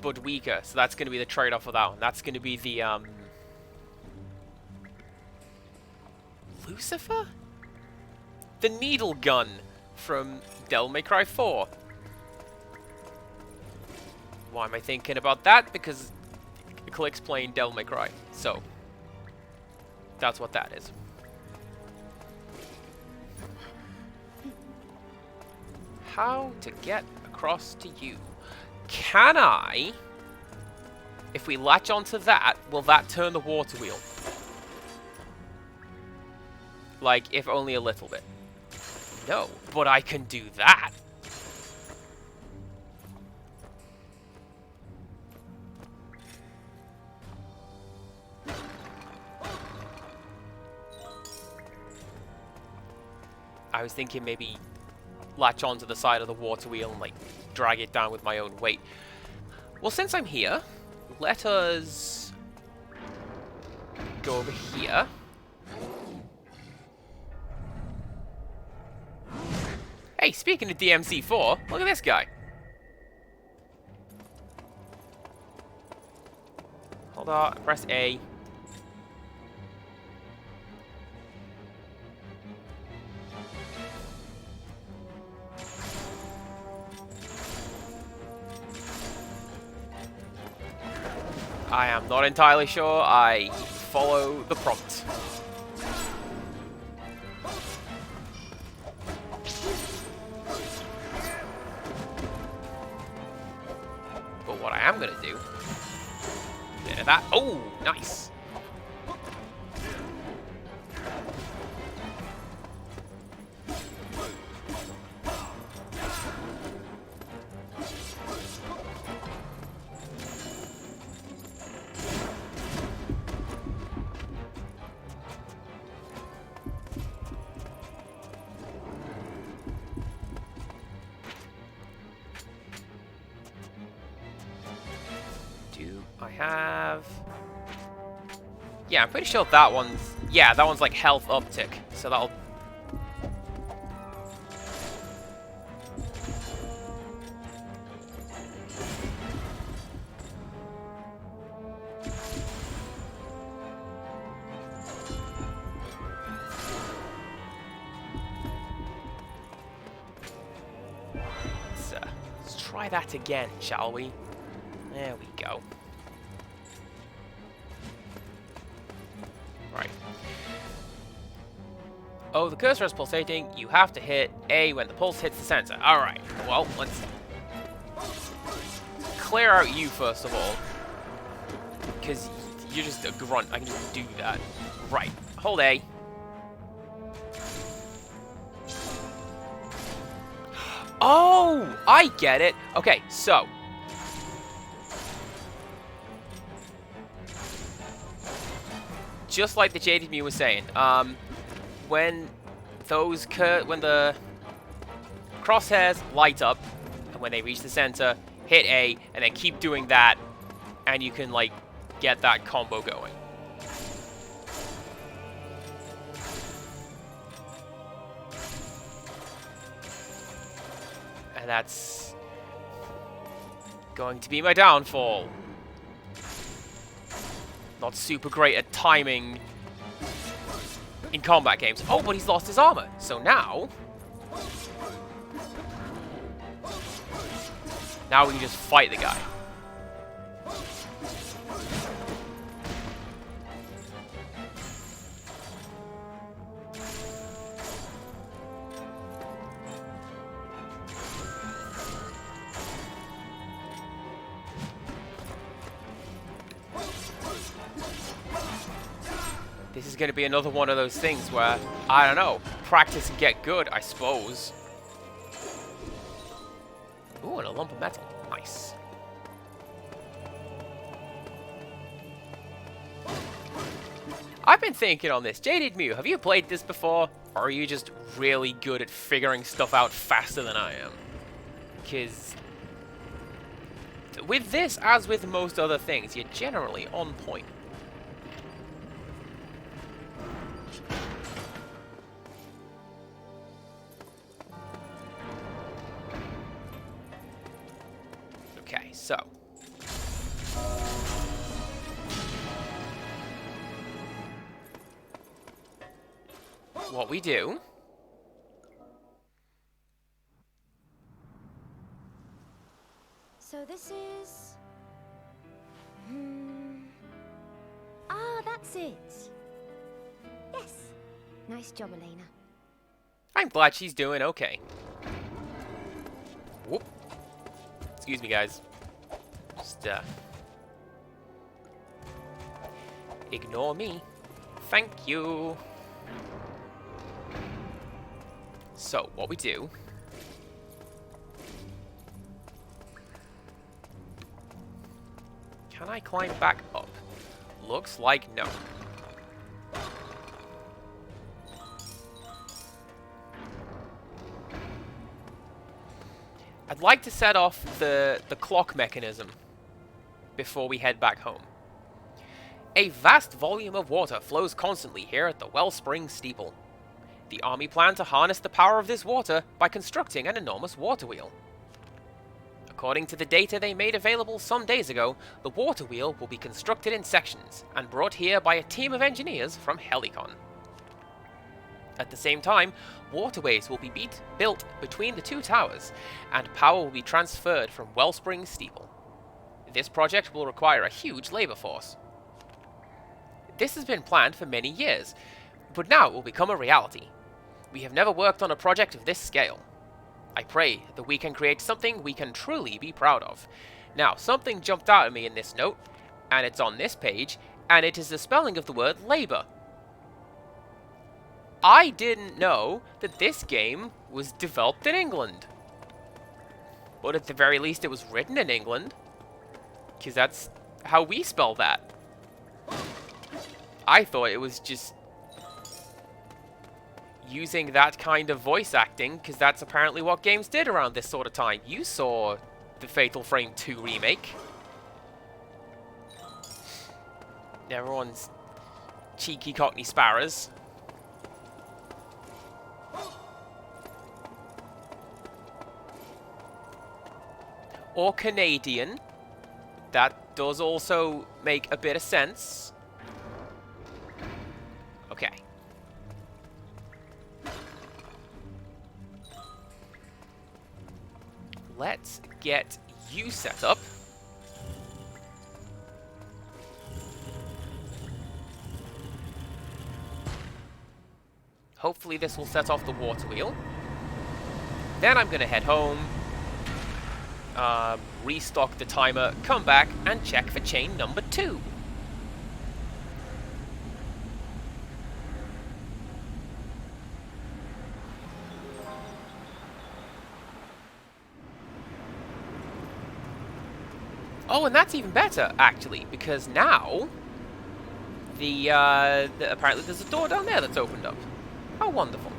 but weaker, so that's going to be the trade-off for that one. That's going to be the Lucifer? The needle gun from Devil May Cry 4. Why am I thinking about that? Because Click's playing Devil May Cry, so that's what that is. How to get across to you? Can I? If we latch onto that, will that turn the water wheel? Like, if only a little bit. No, but I can do that. I was thinking maybe latch onto the side of the water wheel and like drag it down with my own weight. Well, since I'm here, let us go over here. Hey, speaking of DMC4, look at this guy. Hold on, press A. I am not entirely sure. I follow the prompt. But what I am going to do... Bit of that. Oh, nice. have... Yeah, I'm pretty sure that one's... Yeah, that one's like health uptick. So that'll... Let's try that again, shall we? There we go. Right. Oh, the cursor is pulsating. You have to hit A when the pulse hits the center. Alright, well, let's clear out you first of all. Because you're just a grunt. I can just do that. Right. Hold A. Oh, I get it. Okay, so. Just like the Jaded Mew was saying, when the crosshairs light up, and when they reach the center, hit A, and then keep doing that, and you can, like, get that combo going. And that's going to be my downfall. Not super great at timing in combat games. Oh, but he's lost his armor. So now... Now we can just fight the guy. This is going to be another one of those things where, I don't know, practice and get good, I suppose. Ooh, and a lump of metal. Nice. I've been thinking on this. Jaded Mew, have you played this before? Or are you just really good at figuring stuff out faster than I am? Because with this, as with most other things, you're generally on point. Okay, so. What we do... So this is... Ah, that's it. Yes. Nice job, Elena. I'm glad she's doing okay. Whoop. Excuse me, guys. Just, ignore me. Thank you. So, what we do... Can I climb back up? Looks like no. I'd like to set off the clock mechanism before we head back home. A vast volume of water flows constantly here at the Wellspring Steeple. The army plan to harness the power of this water by constructing an enormous water wheel. According to the data they made available some days ago, the water wheel will be constructed in sections and brought here by a team of engineers from Helicon. At the same time, waterways will be built between the two towers, and power will be transferred from Wellspring Steeple. This project will require a huge labor force. This has been planned for many years, but now it will become a reality. We have never worked on a project of this scale. I pray that we can create something we can truly be proud of. Now, something jumped out at me in this note, and it's on this page, and it is the spelling of the word labor. I didn't know that this game was developed in England. But at the very least it was written in England, because that's how we spell that. I thought it was just using that kind of voice acting, because that's apparently what games did around this sort of time. You saw the Fatal Frame 2 remake. Everyone's cheeky Cockney sparrows. Or Canadian. That does also make a bit of sense. Okay. Let's get you set up. Hopefully this will set off the water wheel. Then I'm going to head home, restock the timer, come back, and check for chain number 2. Oh, and that's even better, actually, because now apparently there's a door down there that's opened up. How wonderful.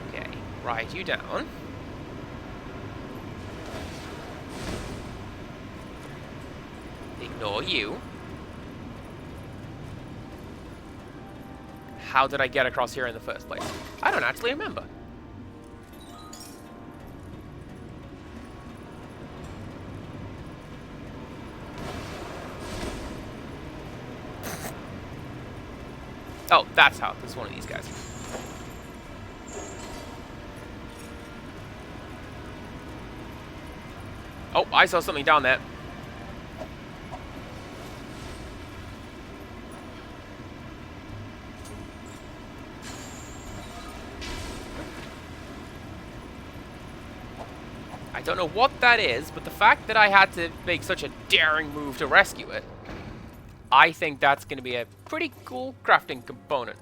Okay, write you down. Ignore you. How did I get across here in the first place? I don't actually remember. Oh, that's how. There's one of these guys. Oh, I saw something down there. I don't know what that is, but the fact that I had to make such a daring move to rescue it, I think that's going to be a pretty cool crafting component.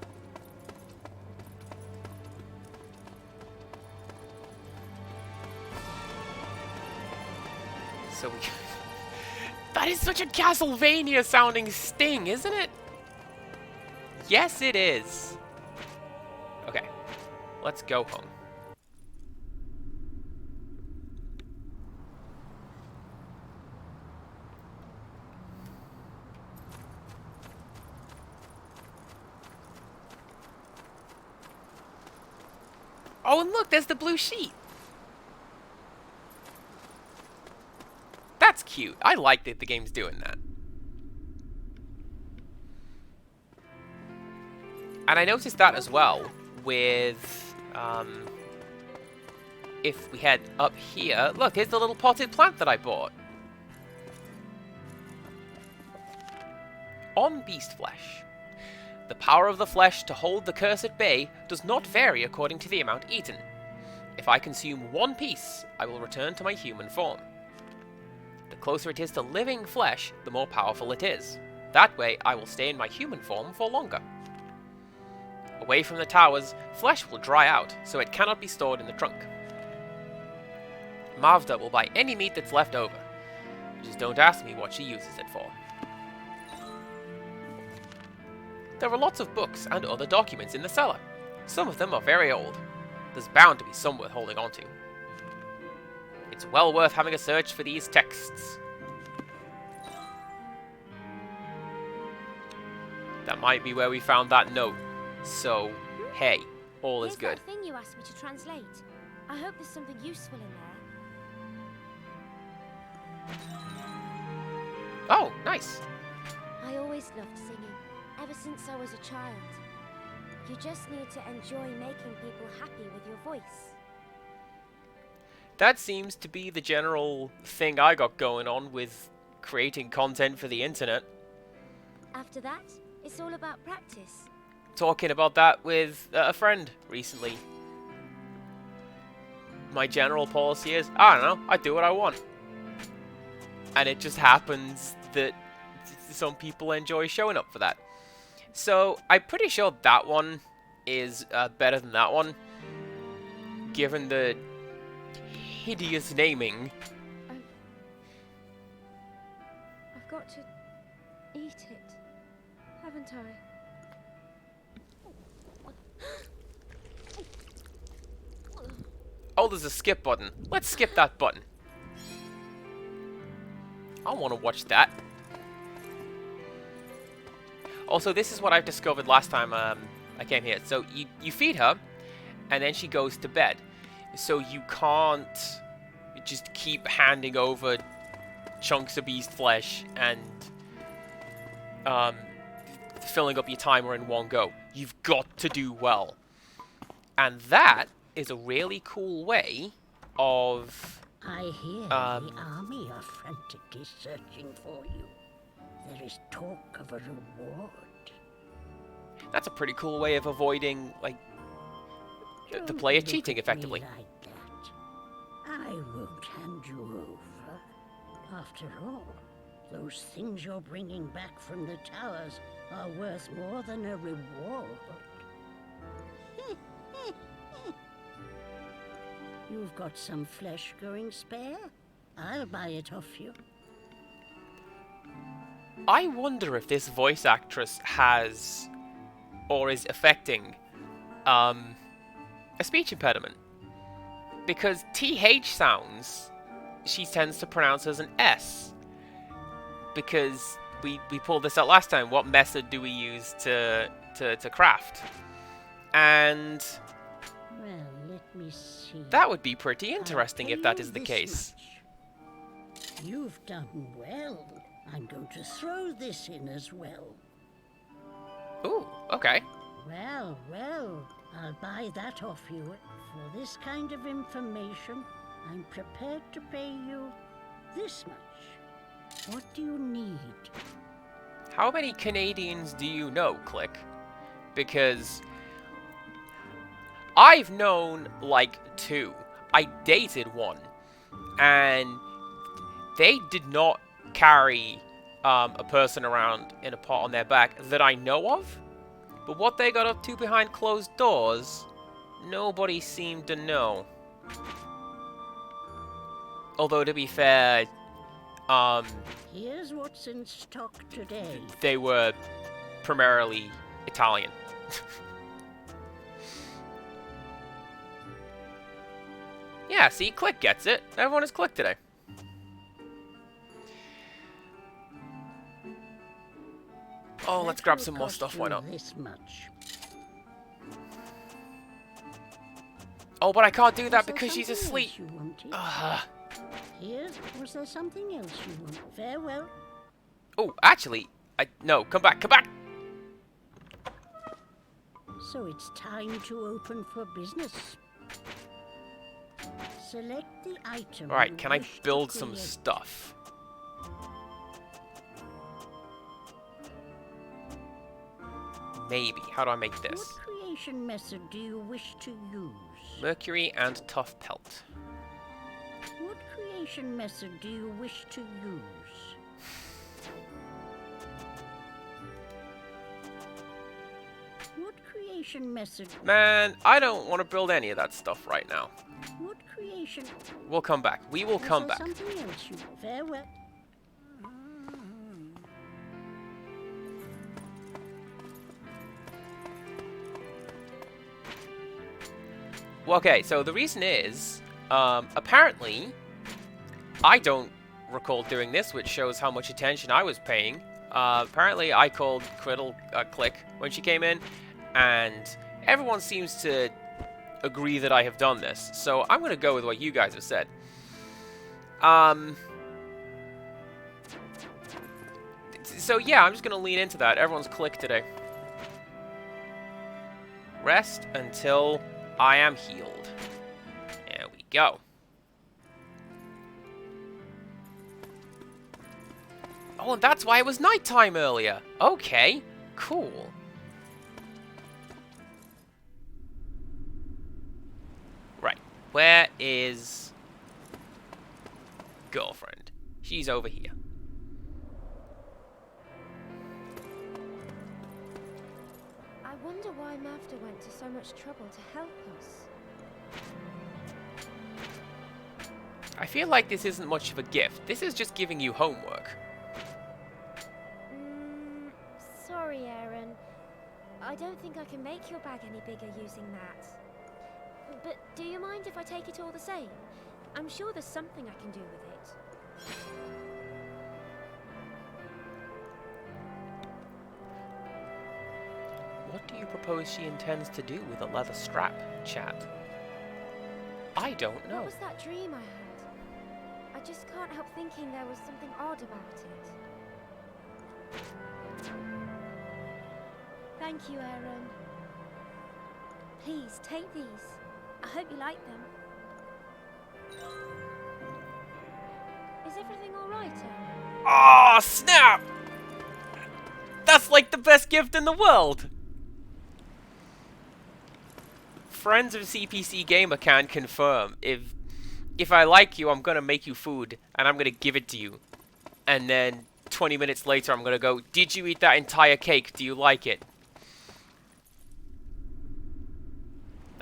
So we... That is such a Castlevania-sounding sting, isn't it? Yes, it is. Okay, let's go home. Oh, and look, there's the blue sheet. That's cute. I like that the game's doing that. And I noticed that as well with, if we head up here, look, here's the little potted plant that I bought. On beast flesh. The power of the flesh to hold the curse at bay does not vary according to the amount eaten. If I consume 1 piece, I will return to my human form. The closer it is to living flesh, the more powerful it is. That way, I will stay in my human form for longer. Away from the towers, flesh will dry out, so it cannot be stored in the trunk. Mavda will buy any meat that's left over. Just don't ask me what she uses it for. There are lots of books and other documents in the cellar. Some of them are very old. There's bound to be some worth holding on to. It's well worth having a search for these texts. That might be where we found that note. So, hey, all is good. Here's that thing you asked me to translate. I hope there's something useful in there. Oh, nice. I always loved singing, ever since I was a child. You just need to enjoy making people happy with your voice. That seems to be the general thing I got going on with creating content for the internet. After that, it's all about practice. Talking about that with a friend recently. My general policy is, I don't know, I do what I want. And it just happens that some people enjoy showing up for that. So, I'm pretty sure that one is better than that one, given the hideous naming. I've got to eat it, haven't I? Oh, there's a skip button. Let's skip that button. I want to watch that. Also, this is what I've discovered last time I came here. So you feed her, and then she goes to bed. So you can't just keep handing over chunks of beast flesh and filling up your timer in one go. You've got to do well. And that is a really cool way of... I hear the army are frantically searching for you. There is talk of a reward. That's a pretty cool way of avoiding, like, the player cheating effectively. Like that. I won't hand you over. After all, those things you're bringing back from the towers are worth more than a reward. You've got some flesh going spare? I'll buy it off you. I wonder if this voice actress has, or is affecting, a speech impediment. Because TH sounds, she tends to pronounce as an S. Because we pulled this out last time. What method do we use to craft? And... well, let me see. That would be pretty interesting if that is the case. Much. You've done well. I'm going to throw this in as well. Ooh, okay. Well, I'll buy that off you. For this kind of information, I'm prepared to pay you this much. What do you need? How many Canadians do you know, Click? Because I've known, like, 2. I dated one. And they did not carry a person around in a pot on their back that I know of. But what they got up to behind closed doors, nobody seemed to know. Although, to be fair, here's what's in stock today. They were primarily Italian. Yeah, see, Click gets it. Everyone is Click today. Oh, let's grab some more stuff, why not? This much. Oh, but I can't do that because she's asleep. Was there something else you want? Farewell. Oh, actually, no, come back. So it's time to open for business. Select the item. Alright, can I build some stuff? Maybe. How do I make this? What creation method do you wish to use? Mercury and tough pelt. What creation method do you wish to use? What creation method? Man, I don't want to build any of that stuff right now. What creation? We'll come back. We will come back. Something else you farewell. Okay, so the reason is, apparently, I don't recall doing this, which shows how much attention I was paying. Apparently, I called Click when she came in, and everyone seems to agree that I have done this. So I'm going to go with what you guys have said. So yeah, I'm just going to lean into that. Everyone's Click today. Rest until I am healed. There we go. Oh, and that's why it was nighttime earlier. Okay, cool. Right, where is girlfriend? She's over here. I wonder why Mavda went to so much trouble to help us. I feel like this isn't much of a gift. This is just giving you homework. Sorry, Aaron. I don't think I can make your bag any bigger using that. But do you mind if I take it all the same? I'm sure there's something I can do with it. What do you propose she intends to do with a leather strap, chat? I don't know. What was that dream I had? I just can't help thinking there was something odd about it. Thank you, Aaron. Please, take these. I hope you like them. Is everything alright, Aaron? Oh, snap! That's like the best gift in the world! Friends of CPC Gamer can confirm. If I like you, I'm gonna make you food, and I'm gonna give it to you. And then 20 minutes later, I'm gonna go, did you eat that entire cake? Do you like it?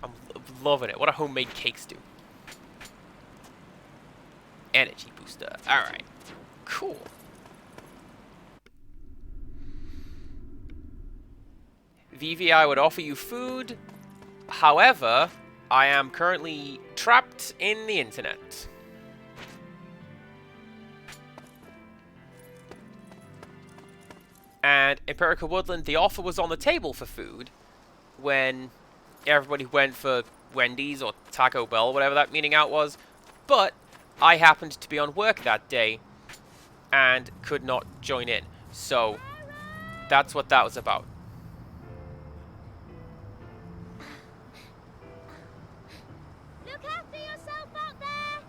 I'm loving it. What do homemade cakes do? Energy booster. Alright. Cool. Vivi, I would offer you food. However, I am currently trapped in the internet. And Empirical Woodland, the offer was on the table for food when everybody went for Wendy's or Taco Bell, whatever that meeting out was. But I happened to be on work that day and could not join in. So that's what that was about. Look after yourself out there!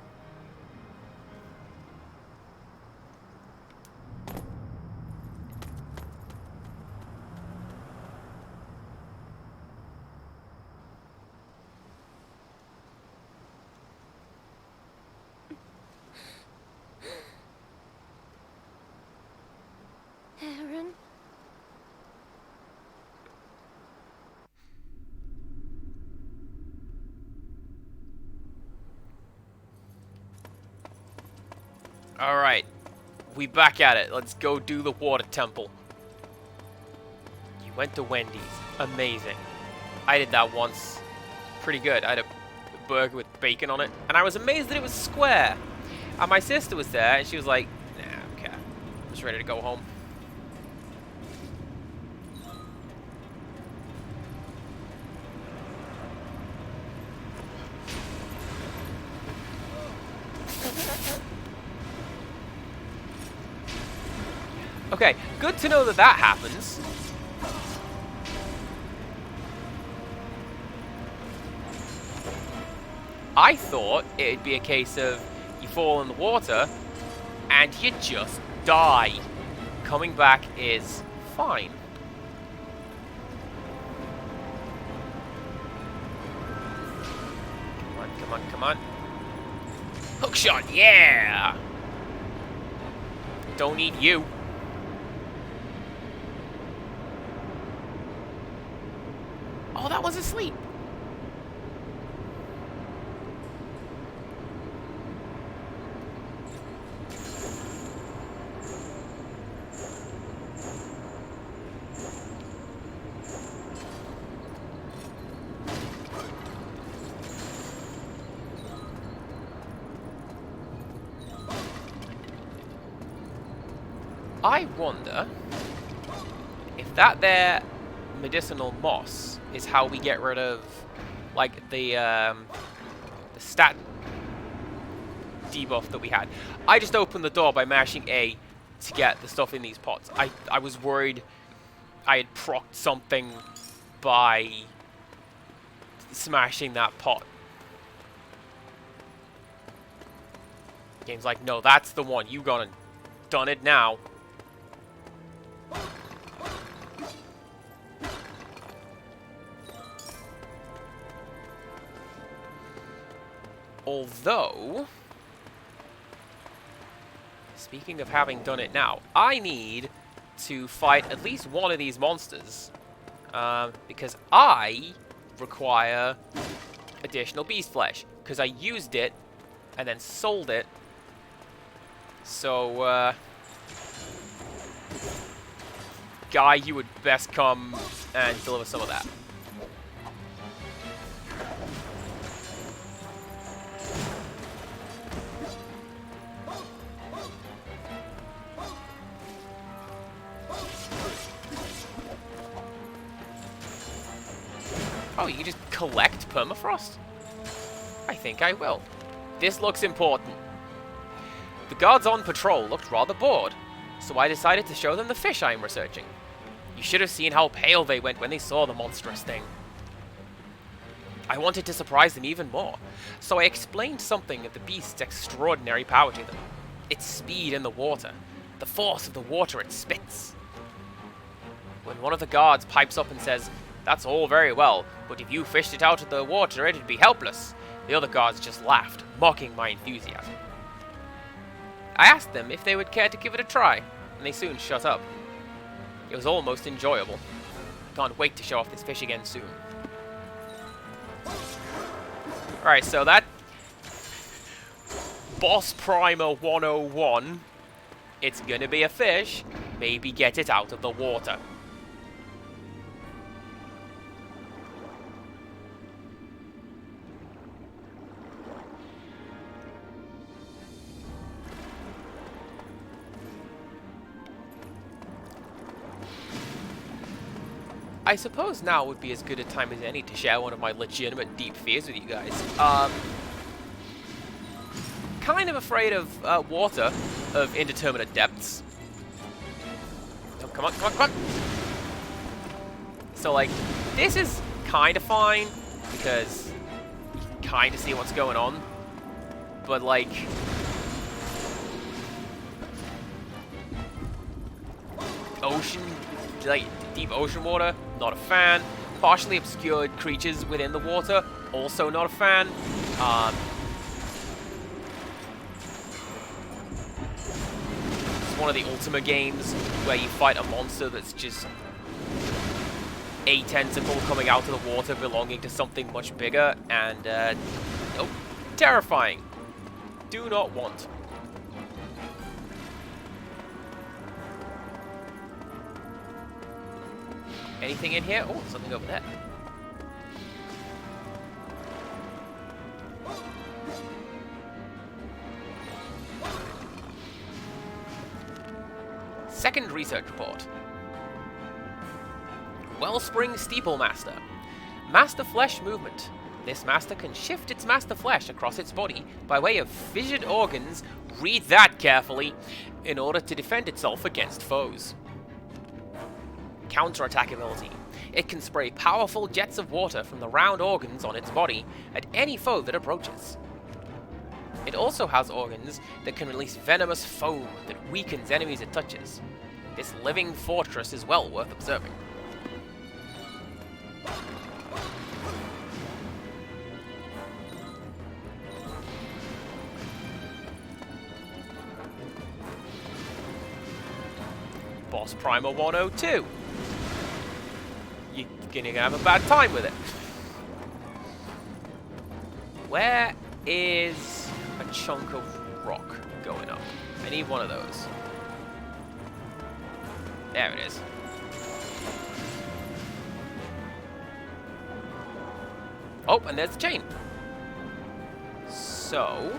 Aaron? Alright, we back at it. Let's go do the water temple. You went to Wendy's. Amazing. I did that once. Pretty good. I had a burger with bacon on it, and I was amazed that it was square. And my sister was there, and she was like, nah, okay. I'm just ready to go home. Okay, good to know that that happens. I thought it'd be a case of you fall in the water and you just die. Coming back is fine. Come on, come on, come on. Hook shot, yeah! Don't need you. Oh, that was asleep. I wonder if that there medicinal moss is how we get rid of, like, the stat debuff that we had. I just opened the door by mashing A to get the stuff in these pots. I was worried I had procced something by smashing that pot. Game's like, no, that's the one. You gone and done it now. Although, speaking of having done it now, I need to fight at least one of these monsters, because I require additional beast flesh, because I used it and then sold it. So, Guy, you would best come and deliver some of that. Oh, you can just collect permafrost? I think I will. This looks important. The guards on patrol looked rather bored, so I decided to show them the fish I am researching. You should have seen how pale they went when they saw the monstrous thing. I wanted to surprise them even more, so I explained something of the beast's extraordinary power to them. Its speed in the water, the force of the water it spits. When one of the guards pipes up and says, "That's all very well, but if you fished it out of the water, it'd be helpless," the other guards just laughed, mocking my enthusiasm. I asked them if they would care to give it a try, and they soon shut up. It was almost enjoyable. I can't wait to show off this fish again soon. Alright, so that Boss Primer 101, it's gonna be a fish, maybe get it out of the water. I suppose now would be as good a time as any to share one of my legitimate deep fears with you guys. Kind of afraid of water, of indeterminate depths. Oh, come on, come on, come on! So, like, this is kind of fine, because you can kind of see what's going on. But, like... ocean, like, deep ocean water, not a fan. Partially obscured creatures within the water, also not a fan. It's one of the Ultima games where you fight a monster that's just a tentacle coming out of the water belonging to something much bigger, and oh, terrifying. Do not want. Anything in here? Oh, something over there. Second research report. Wellspring Steeple Master. Master Flesh Movement. This master can shift its master flesh across its body by way of fissured organs, read that carefully, in order to defend itself against foes. Counterattack ability. It can spray powerful jets of water from the round organs on its body at any foe that approaches. It also has organs that can release venomous foam that weakens enemies it touches. This living fortress is well worth observing. Boss Primer 102. You're gonna have a bad time with it. Where is a chunk of rock going up? I need one of those. There it is. Oh, and there's the chain. So...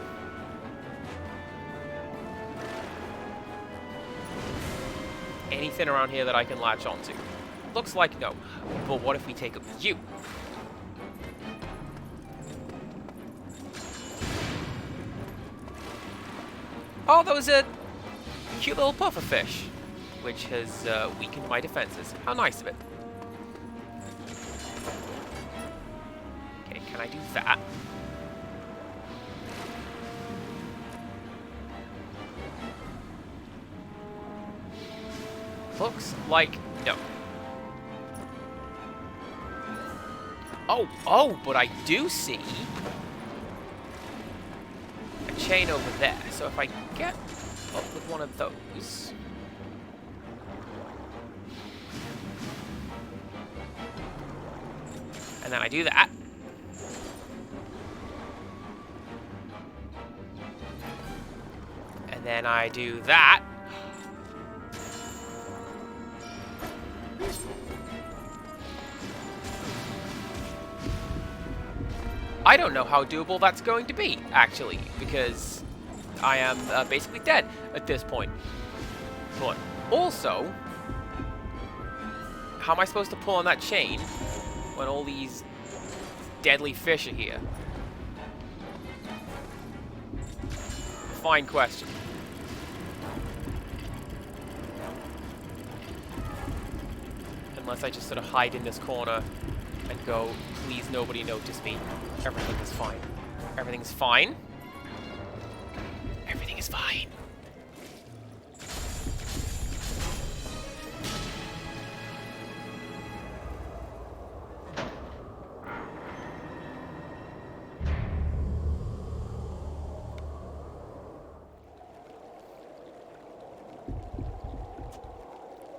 anything around here that I can latch onto? Looks like no. But what if we take up you? Oh, that was a cute little pufferfish, which has weakened my defenses. How nice of it. Okay, can I do that? Looks like no. Oh, but I do see a chain over there. So if I get up with one of those... and then I do that. And then I do that. I don't know how doable that's going to be, actually, because I am basically dead at this point. But also, how am I supposed to pull on that chain when all these deadly fish are here? Fine question. Unless I just sort of hide in this corner and go, please nobody notice me. Everything is fine. Everything's fine. Everything is fine.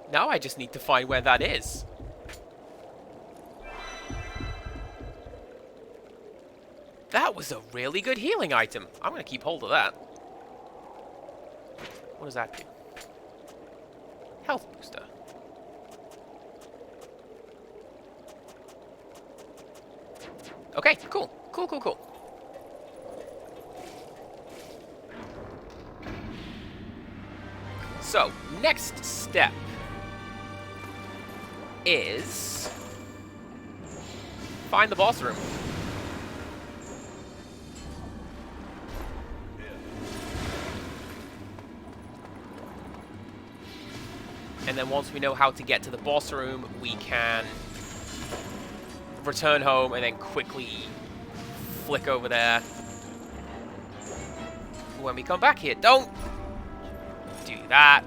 Now I just need to find where that is. That was a really good healing item. I'm going to keep hold of that. What does that do? Health booster. Okay, cool. Cool, cool, cool. So, next step is find the boss room. And then once we know how to get to the boss room, we can return home and then quickly flick over there. When we come back here, don't do that.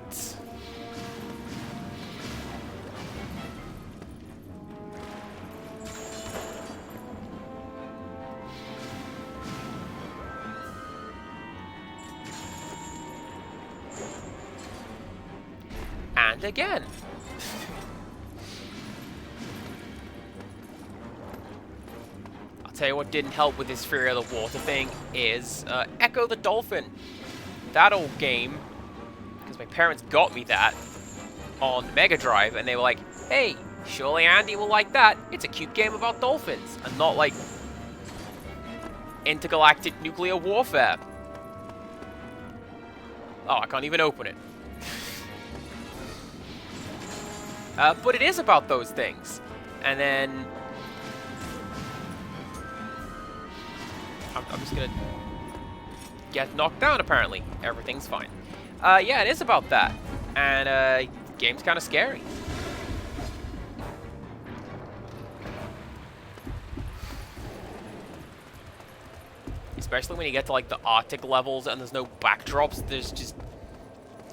And again. I'll tell you what didn't help with this Fury of the Water thing is Echo the Dolphin. That old game, because my parents got me that on Mega Drive, and they were like, hey, surely Andy will like that. It's a cute game about dolphins, and not like intergalactic nuclear warfare. Oh, I can't even open it. But it is about those things. And then I'm just gonna get knocked down, apparently. Everything's fine. Yeah, it is about that. And the game's kind of scary. Especially when you get to like the Arctic levels and there's no backdrops, there's just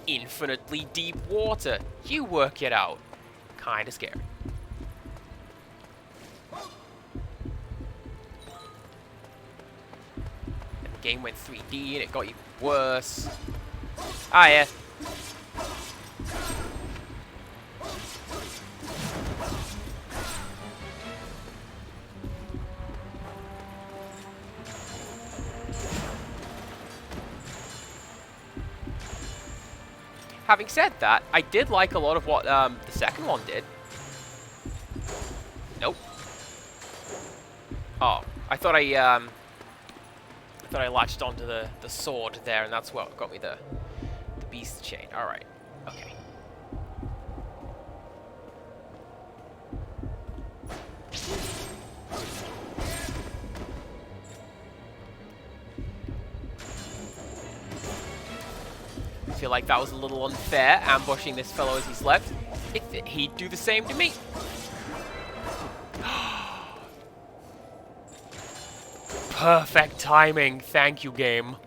infinitely deep water. You work it out. Kind of scary. And the game went 3D and it got even worse. Ah, yeah. Having said that, I did like a lot of what the second one did. Nope. Oh, I thought I latched onto the sword there, and that's what got me the beast chain. All right. Okay. I feel like that was a little unfair, ambushing this fellow as he slept. He'd do the same to me. Perfect timing. Thank you, game.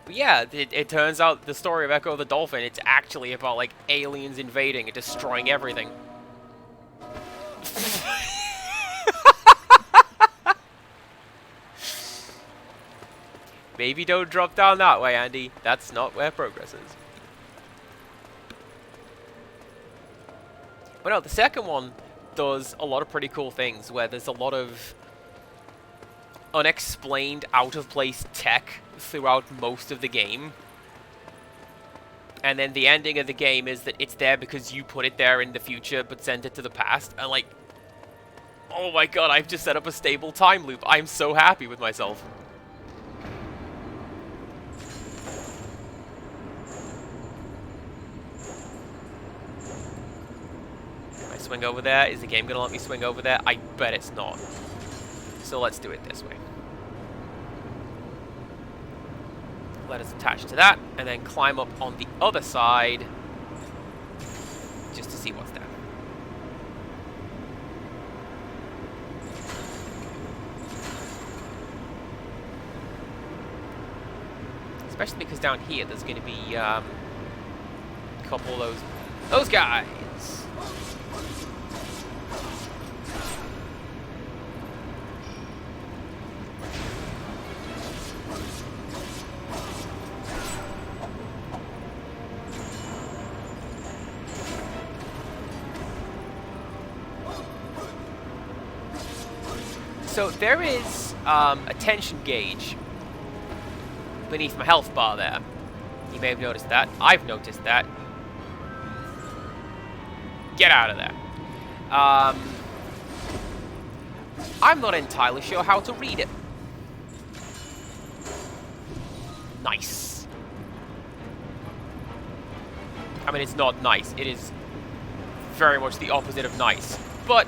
But yeah, it turns out the story of Echo the Dolphin, it's actually about, like, aliens invading and destroying everything. Maybe don't drop down that way, Andy. That's not where progress is. But no, the second one does a lot of pretty cool things, where there's a lot of unexplained, out-of-place tech throughout most of the game. And then the ending of the game is that it's there because you put it there in the future, but sent it to the past. And like, oh my god, I've just set up a stable time loop. I'm so happy with myself. swing over there? Is the game going to let me swing over there? I bet it's not. So let's do it this way. Let us attach to that, and then climb up on the other side just to see what's there. Especially because down here there's going to be a couple of those guys. So there is a tension gauge beneath my health bar there. You may have noticed that. I've noticed that. Get out of there. I'm not entirely sure how to read it. Nice. I mean, it's not nice. It is very much the opposite of nice. But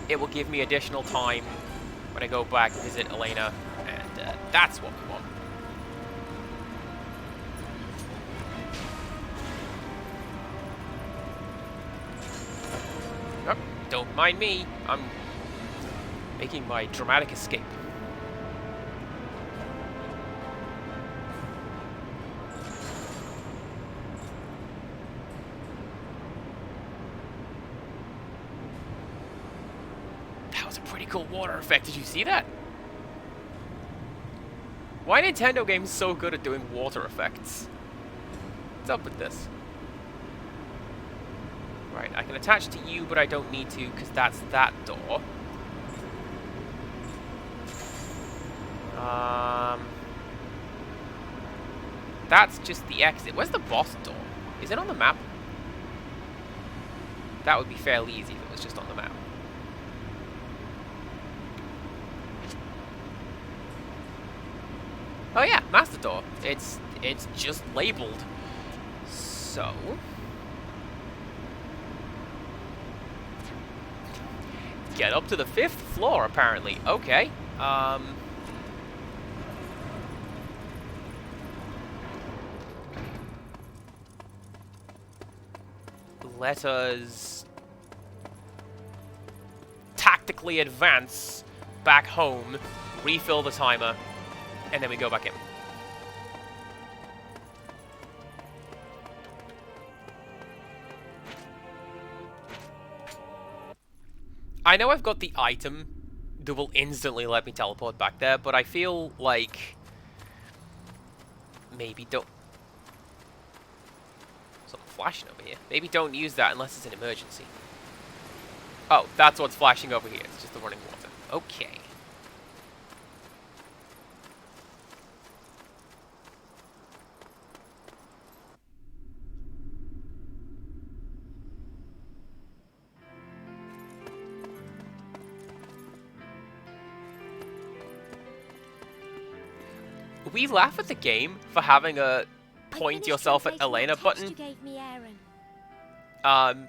it will give me additional time when I go back and visit Elena, and that's what we want. Oh, don't mind me. I'm making my dramatic escape. Cool water effect. Did you see that? Why are Nintendo games so good at doing water effects? What's up with this? Right, I can attach to you, but I don't need to because that's that door. That's just the exit. Where's the boss door? Is it on the map? That would be fairly easy if it was just on the map. Oh yeah, Master Door. It's just labeled. So get up to the 5th floor apparently. Okay. Let us tactically advance back home, refill the timer, and then we go back in. I know I've got the item that will instantly let me teleport back there, but I feel like maybe don't... Something flashing over here. Maybe don't use that unless it's an emergency. Oh, that's what's flashing over here. It's just the running water. Okay. We laugh at the game for having a point yourself at Elena button. You gave me, Aaron.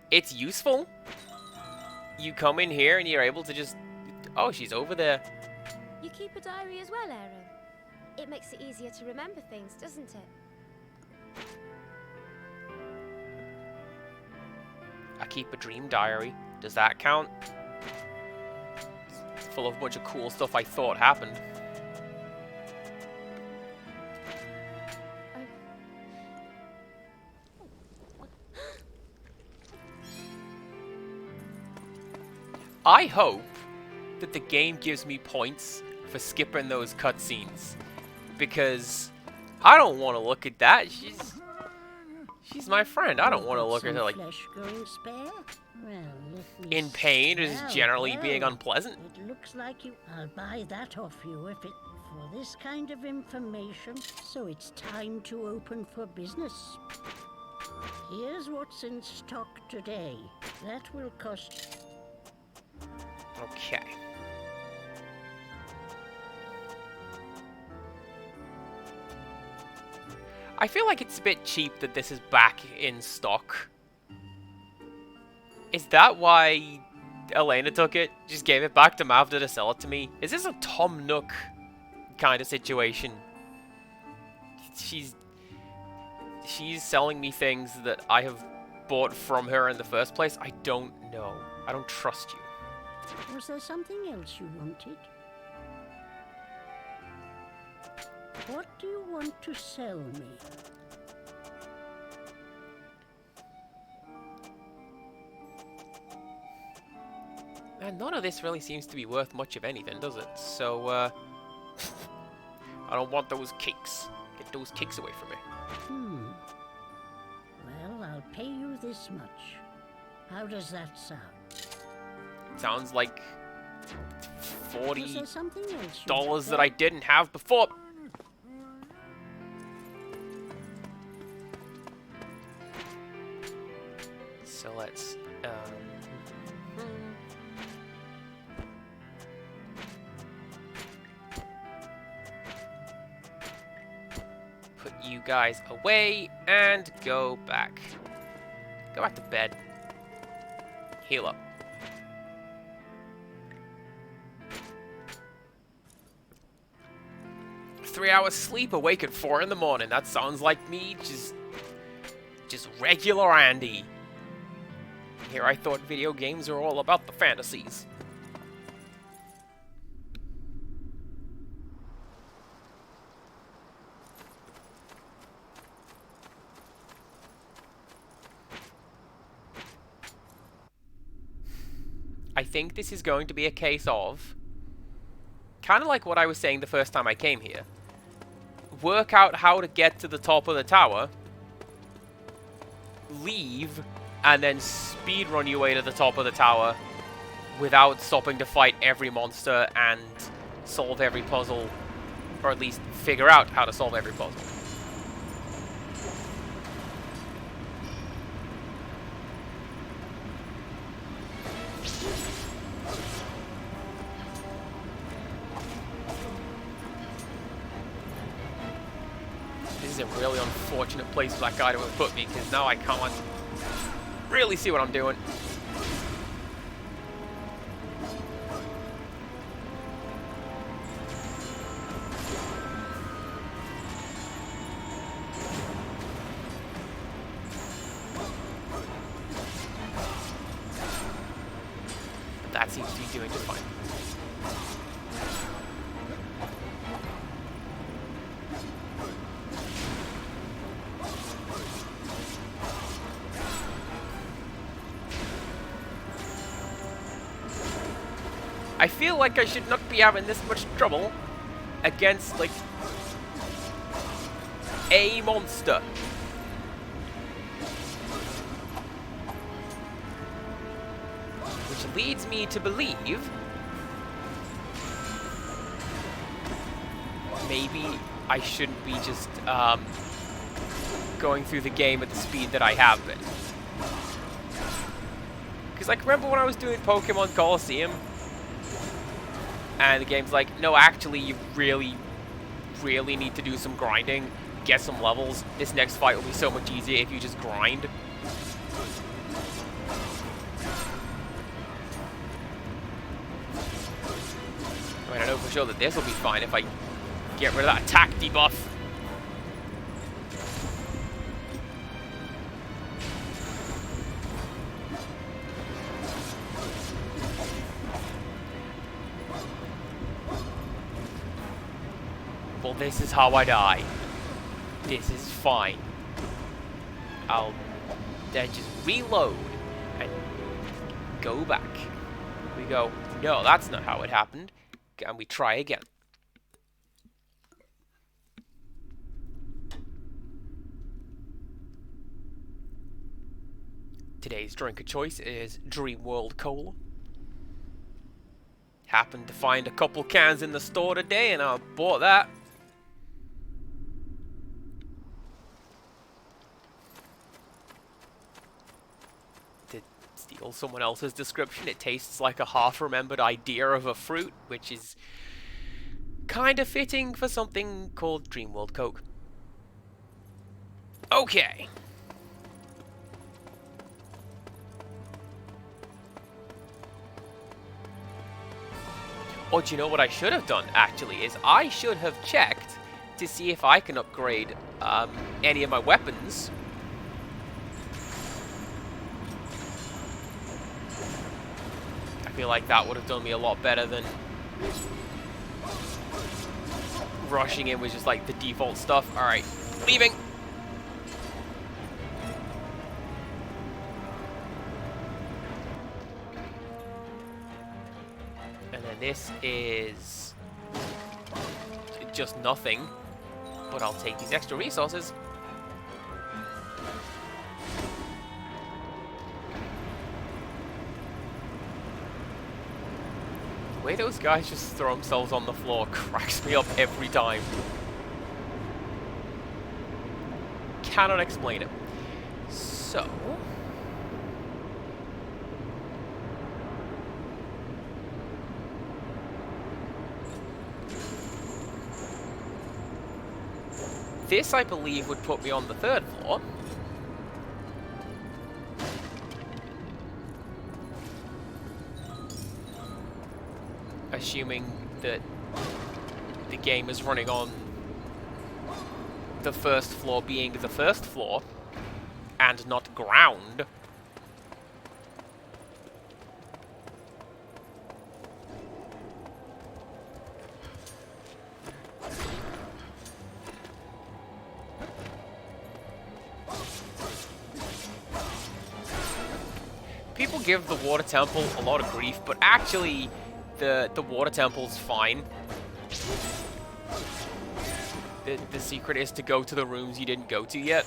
It's useful. You come in here and you're able to just... Oh, she's over there. You keep a diary as well, Aaron. It makes it easier to remember things, doesn't it? I keep a dream diary. Does that count? It's full of a bunch of cool stuff I thought happened. I hope that the game gives me points for skipping those cutscenes, because I don't want to look at that. She's my friend. I don't want to look at her like in pain or just generally being unpleasant. It looks like you. I'll buy that off you if it for this kind of information. So it's time to open for business. Here's what's in stock today. That will cost. Okay. I feel like it's a bit cheap that this is back in stock. Is that why Elena took it? Just gave it back to Mavda to sell it to me? Is this a Tom Nook kind of situation? She's selling me things that I have bought from her in the first place? I don't know. I don't trust you. Was there something else you wanted? What do you want to sell me? And none of this really seems to be worth much of anything, does it? So, I don't want those cakes. Get those cakes away from me. Well, I'll pay you this much. How does that sound? Sounds like Was there something else you $40 that wanted? I didn't have before. So let's, put you guys away and go back. Go back to bed. Heal up. Three hours sleep, awake at 4 in the morning. That sounds like me, just regular Andy. Here I thought video games are all about the fantasies. I think this is going to be a case of, kind of like what I was saying the first time I came here. Work out how to get to the top of the tower, leave, and then speedrun your way to the top of the tower without stopping to fight every monster and solve every puzzle, or at least figure out how to solve every puzzle. This is a really unfortunate place for that guy to have put me, because now I can't really see what I'm doing. That seems to be doing just fine. I feel like I should not be having this much trouble against, like, a monster. Which leads me to believe maybe I shouldn't be just going through the game at the speed that I have been. Because, like, remember when I was doing Pokemon Coliseum? And the game's like, no, actually, you really need to do some grinding, get some levels. This next fight will be so much easier if you just grind. I mean, I know for sure that this will be fine if I get rid of that attack debuff. Well, this is how I die. This is fine. I'll then just reload and go back. We go, no, that's not how it happened. And we try again. Today's drink of choice is Dream World Cola. Happened to find a couple cans in the store today and I bought that. To steal someone else's description, it tastes like a half-remembered idea of a fruit, which is kind of fitting for something called Dream World Coke. Okay. Or do you know what I should have done, actually, is I should have checked to see if I can upgrade any of my weapons. I feel like that would have done me a lot better than rushing in with just like the default stuff. Alright, leaving! And then this is just nothing, but I'll take these extra resources. The way those guys just throw themselves on the floor cracks me up every time. Cannot explain it. So... this, I believe, would put me on the 3rd floor. Assuming that the game is running on the 1st floor being the 1st floor and not ground. People give the water temple a lot of grief, but actually the water temple's fine. The secret is to go to the rooms you didn't go to yet.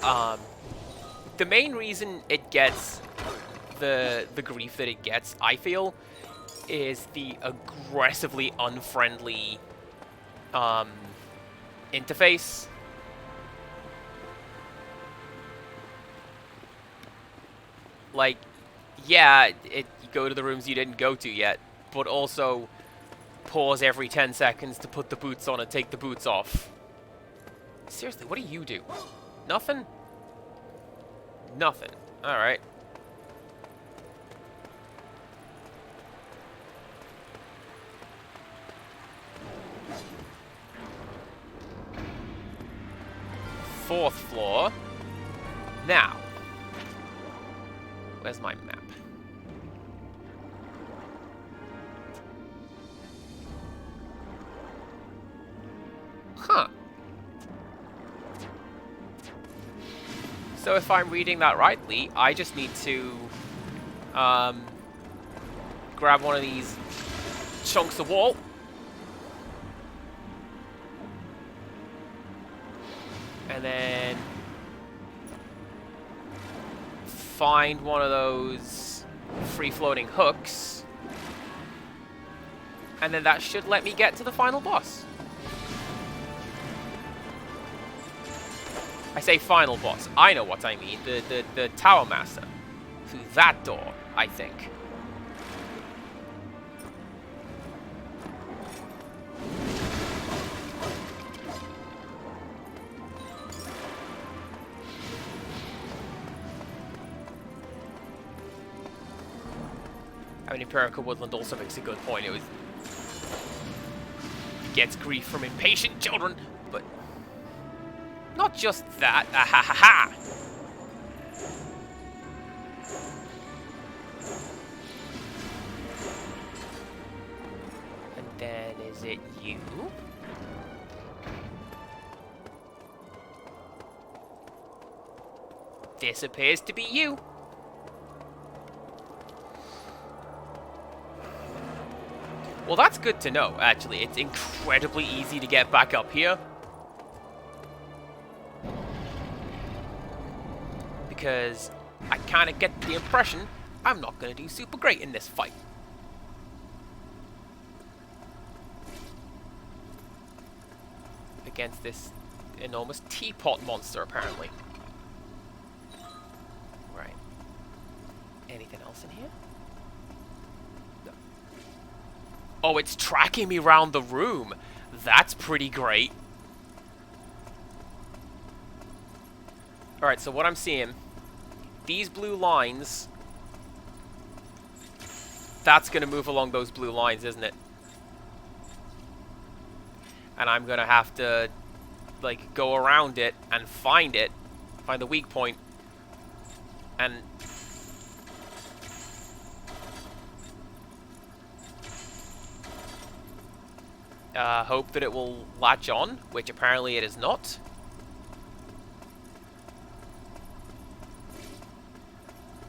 The main reason it gets the grief that it gets, I feel, is the aggressively unfriendly interface. Like, yeah, you go to the rooms you didn't go to yet, but also pause every 10 seconds to put the boots on and take the boots off. Seriously, what do you do? Nothing? Nothing. Alright. Fourth floor. Now. Where's my map? Huh. So if I'm reading that rightly, I just need to grab one of these chunks of wall. And then find one of those free-floating hooks. And then that should let me get to the final boss. I say final boss. I know what I mean. The Tower Master. Through that door, I think. I mean, Empirical Woodland also makes a good point. It gets grief from impatient children, but not just that. Ahahaha. And then is it you? This appears to be you. Well, that's good to know, actually. It's incredibly easy to get back up here. Because I kind of get the impression I'm not going to do super great in this fight. Against this enormous teapot monster, apparently. Right. Anything else in here? No. Oh, it's tracking me around the room. That's pretty great. Alright, so what I'm seeing, these blue lines, that's going to move along those blue lines, isn't it? And I'm gonna have to, like, go around it and find the weak point, and hope that it will latch on, which apparently it is not.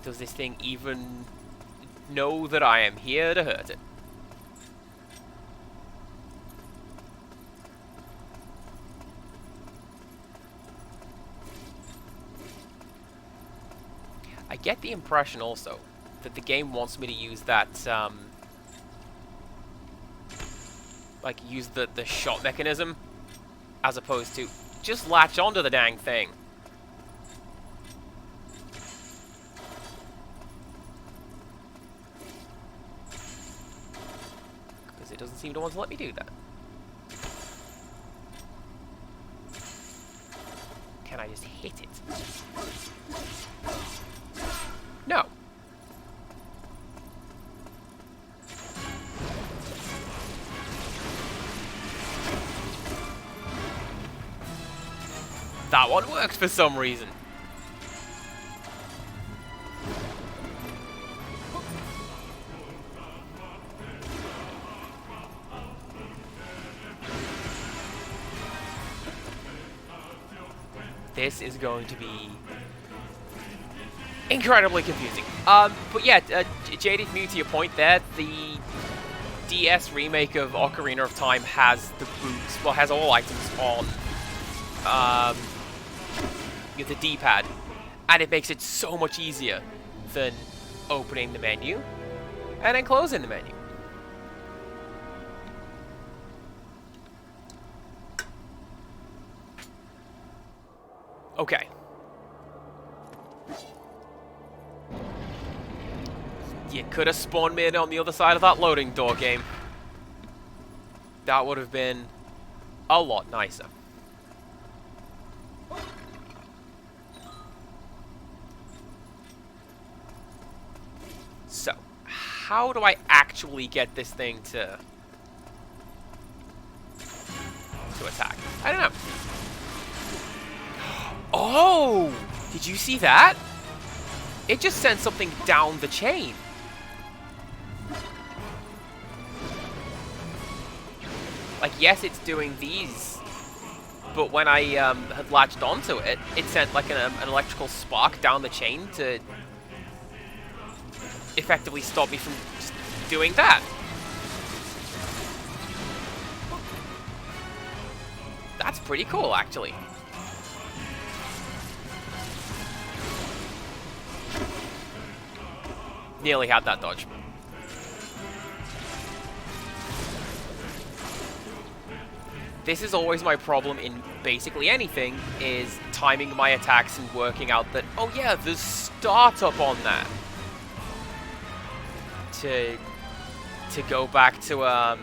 Does this thing even know that I am here to hurt it? I get the impression also that the game wants me to use that, like, use the shot mechanism, as opposed to just latch onto the dang thing. Because it doesn't seem to want to let me do that. Can I just hit it? No. That one works for some reason. This is going to be incredibly confusing. But yeah, Jaded, new to your point there, the DS remake of Ocarina of Time has the boots, well, has all items on the D-pad, and it makes it so much easier than opening the menu and then closing the menu. Okay. You could have spawned me in on the other side of that loading door, game. That would have been a lot nicer. So, how do I actually get this thing to attack? I don't know. Oh! Did you see that? It just sent something down the chain. Like, yes, it's doing these, but when I had latched onto it, it sent like an electrical spark down the chain to effectively stop me from just doing that. That's pretty cool, actually. Nearly had that dodge. This is always my problem in basically anything, is timing my attacks and working out that, oh yeah, there's startup on that. To go back to a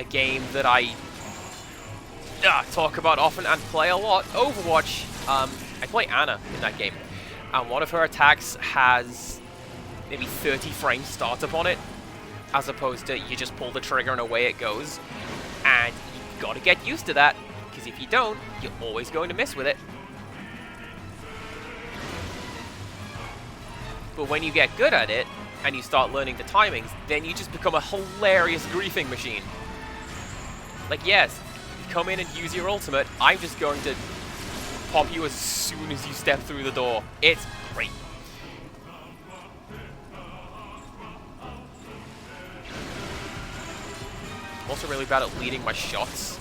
game that I talk about often and play a lot, Overwatch. I play Anna in that game, and one of her attacks has maybe 30 frame startup on it, as opposed to you just pull the trigger and away it goes. And you gotta get used to that, because if you don't, you're always going to miss with it. But when you get good at it, and you start learning the timings, then you just become a hilarious griefing machine. Like, yes, you come in and use your ultimate, I'm just going to pop you as soon as you step through the door. It's great. I'm also really bad at leading my shots.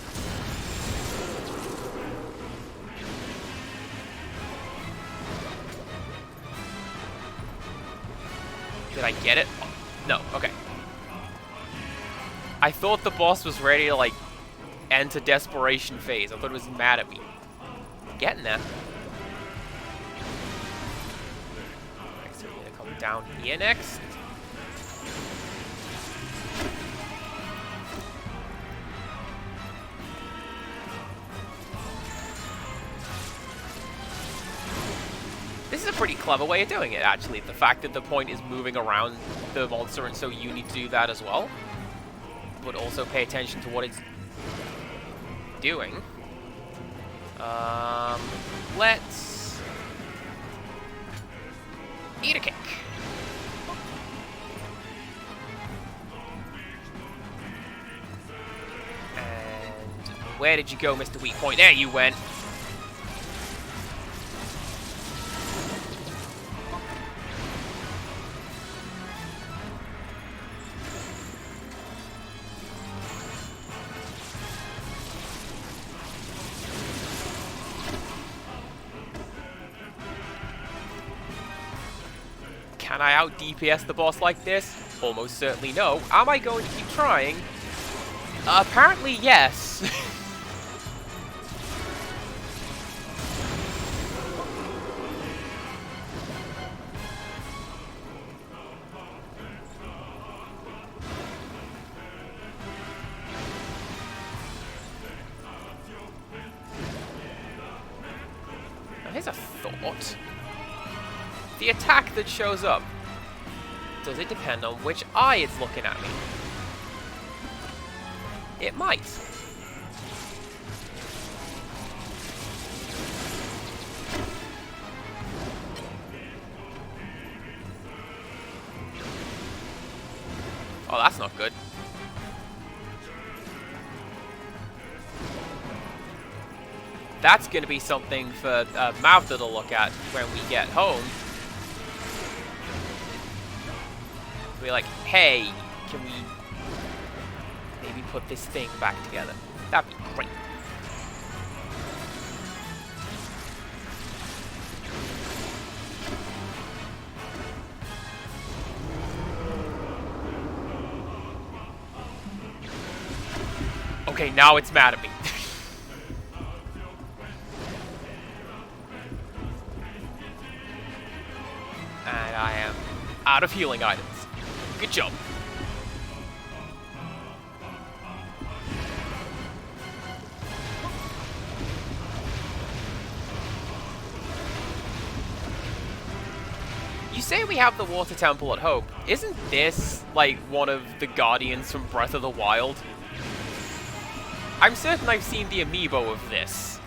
Did I get it? Oh, no, okay. I thought the boss was ready to, like, enter desperation phase. I thought it was mad at me. Getting there. So we're gonna come down here next. This is a pretty clever way of doing it, actually. The fact that the point is moving around the monster, and so you need to do that as well. But also pay attention to what it's doing. Let's eat a cake. And where did you go, Mr. Weak Point? There you went. Can I out DPS the boss like this? Almost certainly no. Am I going to keep trying? Apparently yes. Now here's a thought. The attack that shows up, does it depend on which eye it's looking at me? It might. Oh, that's not good. That's going to be something for Mouth to look at when we get home. Be like, hey, can we maybe put this thing back together? That'd be great. Okay, now it's mad at me. And I am out of healing items. Good job. You say we have the water temple at home. Isn't this, like, one of the guardians from Breath of the Wild? I'm certain I've seen the amiibo of this.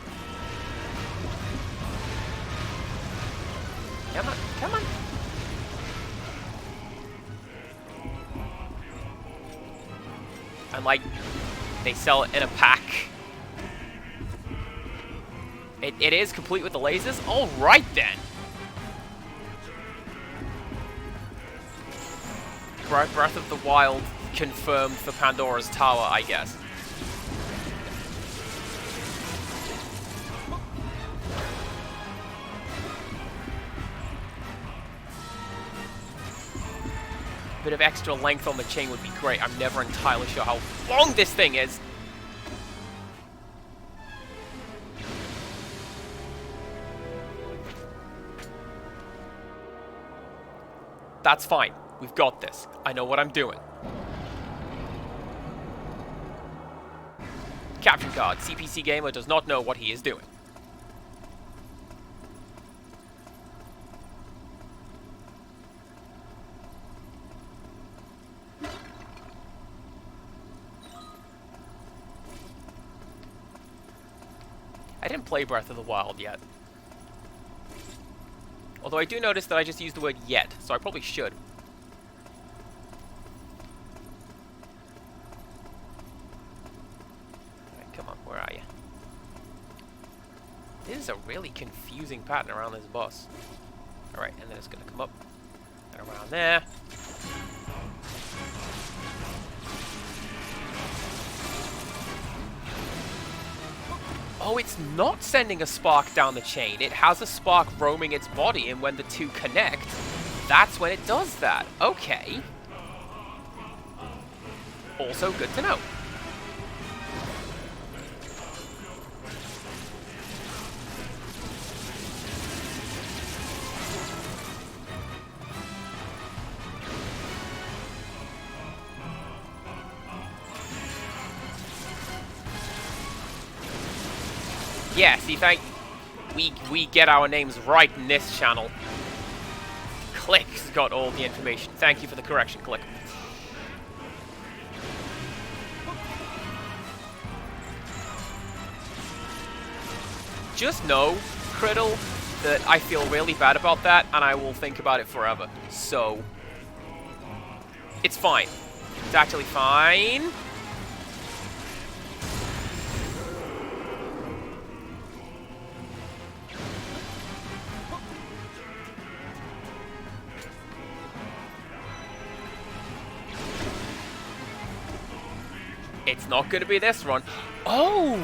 Come on, come on. And, like, they sell it in a pack. It is complete with the lasers? Alright then. Breath of the Wild confirmed for Pandora's Tower, I guess. A bit of extra length on the chain would be great. I'm never entirely sure how long this thing is. That's fine. We've got this. I know what I'm doing. Capture card. CPC gamer does not know what he is doing. I didn't play Breath of the Wild yet. Although I do notice that I just used the word yet, so I probably should. Alright, come on, where are you? This is a really confusing pattern around this boss. Alright, and then it's gonna come up and around there. Oh, it's not sending a spark down the chain. It has a spark roaming its body, and when the two connect, that's when it does that. Okay. Also good to know. Yeah, see, we get our names right in this channel. Click's got all the information. Thank you for the correction, Click. just know, Criddle, that I feel really bad about that, and I will think about it forever. So, it's fine. It's actually fine. It's not going to be this run. Oh!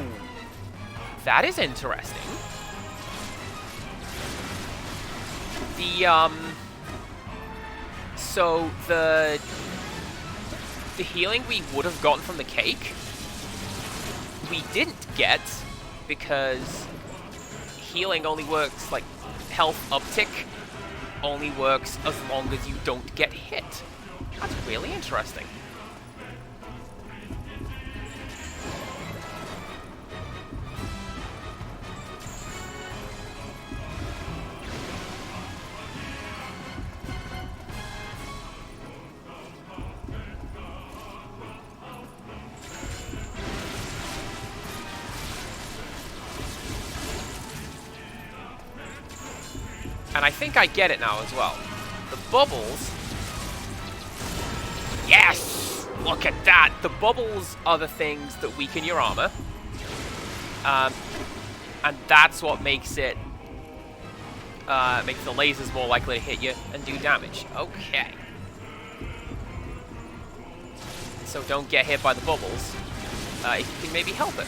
That is interesting. So the healing we would have gotten from the cake, we didn't get, because healing only works, like, health uptick only works as long as you don't get hit. That's really interesting. And I think I get it now as well. The bubbles... Yes! Look at that! The bubbles are the things that weaken your armor. And that's what makes it... makes the lasers more likely to hit you and do damage. Okay. So don't get hit by the bubbles. If you can maybe help it.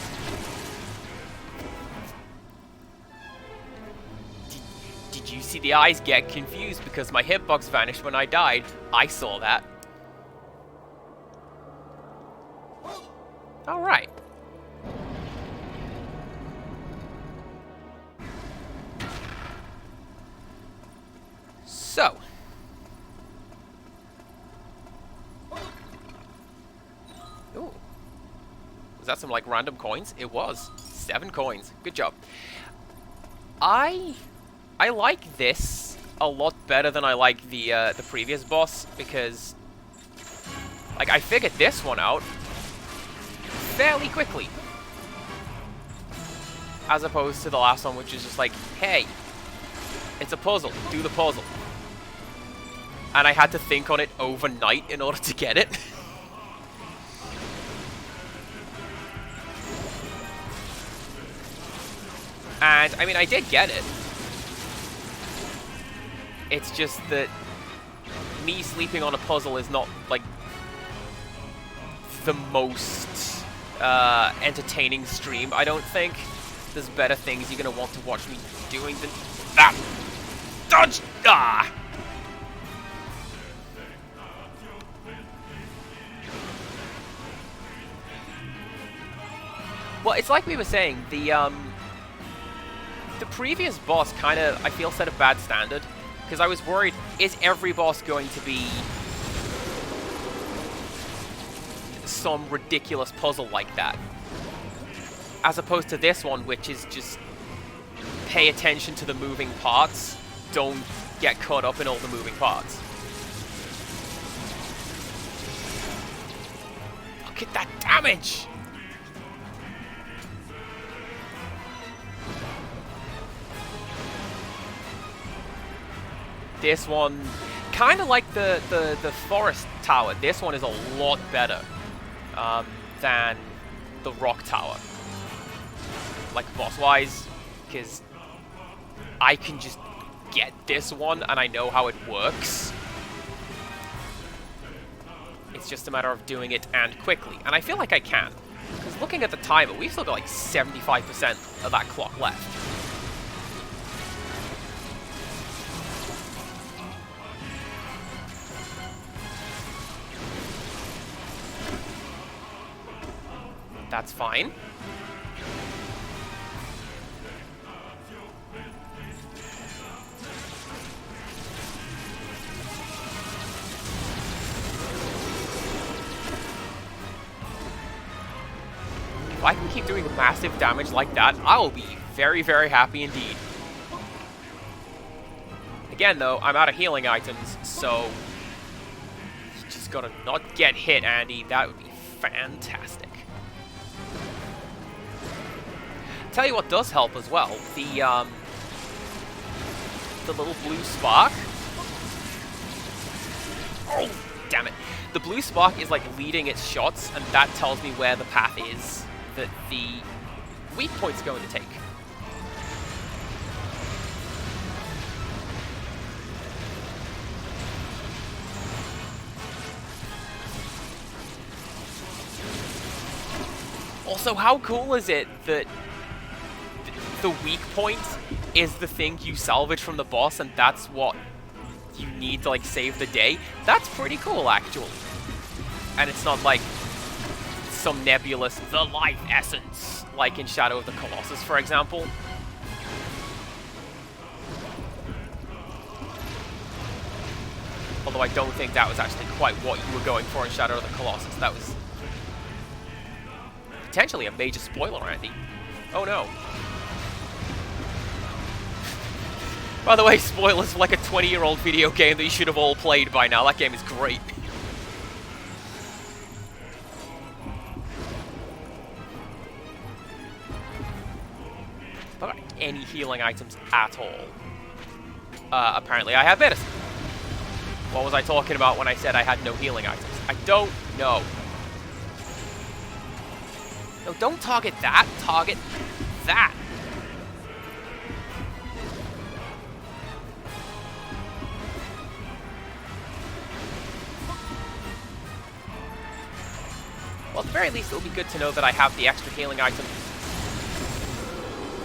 Did you see the eyes get confused because my hitbox vanished when I died? I saw that. Alright. So. Ooh. Was that some, like, random coins? It was. 7 coins. Good job. I like this a lot better than I like the previous boss, because, like, I figured this one out fairly quickly, as opposed to the last one, which is just like, hey, it's a puzzle, do the puzzle. And I had to think on it overnight in order to get it. And, I mean, I did get it. It's just that me sleeping on a puzzle is not, like, the most entertaining stream, I don't think. There's better things you're going to want to watch me doing than that. Dodge! Ah! Well, it's like we were saying, the previous boss kind of, I feel, set a bad standard. Because I was worried, is every boss going to be some ridiculous puzzle like that? As opposed to this one, which is just pay attention to the moving parts, don't get caught up in all the moving parts. Look at that damage! This one, kind of like the forest tower, this one is a lot better than the rock tower. Like, boss-wise, because I can just get this one and I know how it works. It's just a matter of doing it and quickly. And I feel like I can. Because looking at the timer, we've still got like 75% of that clock left. That's fine. If I can keep doing massive damage like that, I will be very, very happy indeed. Again, though, I'm out of healing items, so you just gotta not get hit, Andy. That would be fantastic. Tell you what does help as well. The little blue spark. Oh, damn it. The blue spark is like leading its shots, and that tells me where the path is that the weak point's going to take. Also, how cool is it that the weak point is the thing you salvage from the boss, and that's what you need to, like, save the day? That's pretty cool, actually. And it's not like some nebulous, the life essence, like in Shadow of the Colossus, for example. Although I don't think that was actually quite what you were going for in Shadow of the Colossus. That was potentially a major spoiler, Andy. Oh no. By the way, spoilers for like a 20-year-old video game that you should have all played by now. That game is great. Not got any healing items at all. Apparently I have medicine. What was I talking about when I said I had no healing items? I don't know. No, don't target that. Target that. Well, at the very least, it'll be good to know that I have the extra healing item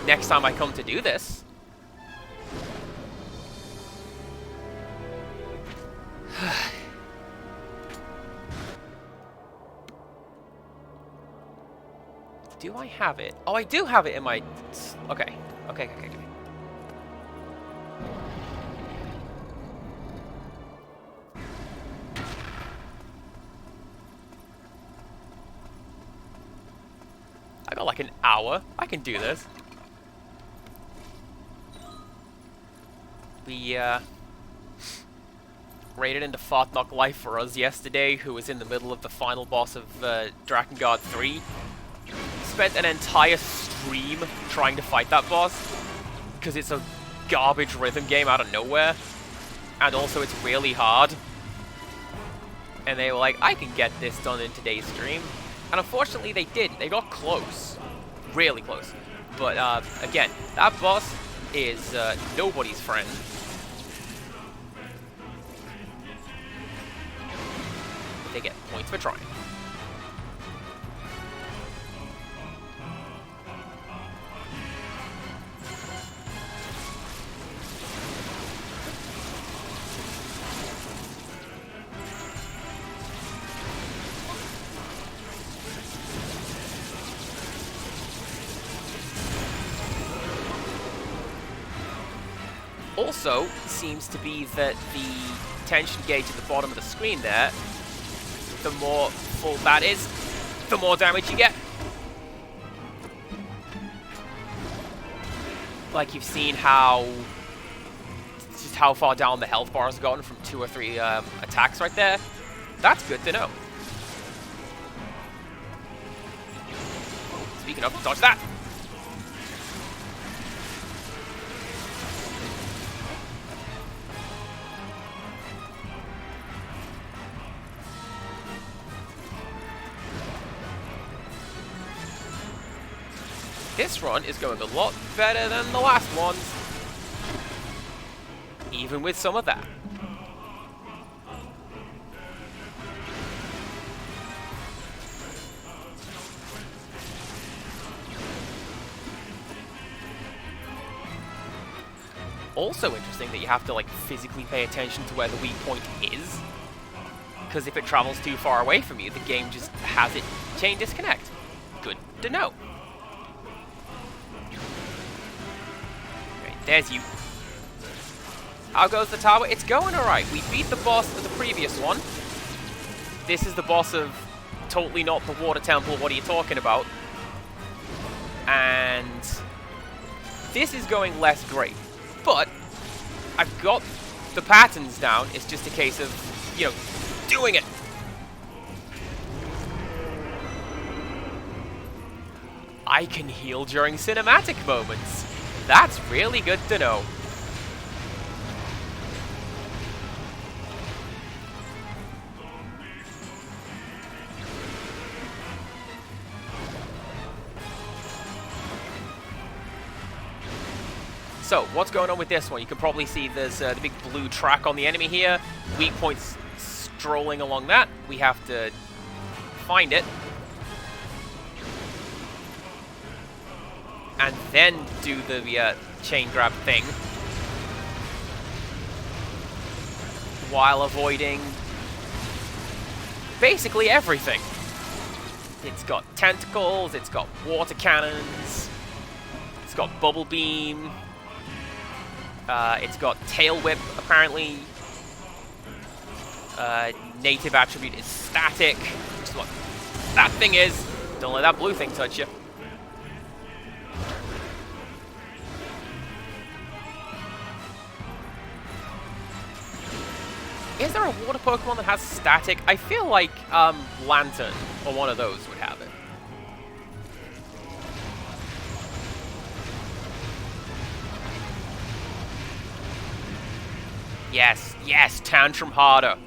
next time I come to do this. Do I have it? Oh, I do have it in my... Okay. Okay. I got like an hour. I can do this. We, raided into Fartnock Life for us yesterday, who was in the middle of the final boss of Drakengard 3. Spent an entire stream trying to fight that boss, because it's a garbage rhythm game out of nowhere, and also it's really hard. And they were like, I can get this done in today's stream. And unfortunately they didn't. They got close. Really close. But again, that boss is nobody's friend. But they get points for trying. Also, seems to be that the tension gauge at the bottom of the screen there, the more full that is, the more damage you get. Like you've seen how, just how far down the health bar has gone from 2 or 3 attacks right there. That's good to know. Speaking of, dodge that! This run is going a lot better than the last ones, even with some of that. Also interesting that you have to like physically pay attention to where the weak point is, because if it travels too far away from you, the game just has it chain disconnect. Good to know. There's you. How goes the tower? It's going alright. We beat the boss of the previous one. This is the boss of totally not the water temple. What are you talking about? And this is going less great. But I've got the patterns down. It's just a case of, you know, doing it. I can heal during cinematic moments. That's really good to know. So, what's going on with this one? You can probably see there's the big blue track on the enemy here. Weak points strolling along that. We have to find it. And then do the chain grab thing. While avoiding basically everything. It's got tentacles, it's got water cannons, it's got bubble beam. It's got tail whip, apparently. Native attribute is static, which is what that thing is. Don't let that blue thing touch you. Is there a water Pokemon that has static? I feel like Lantern or one of those would have it. Yes, yes, Tantrum harder.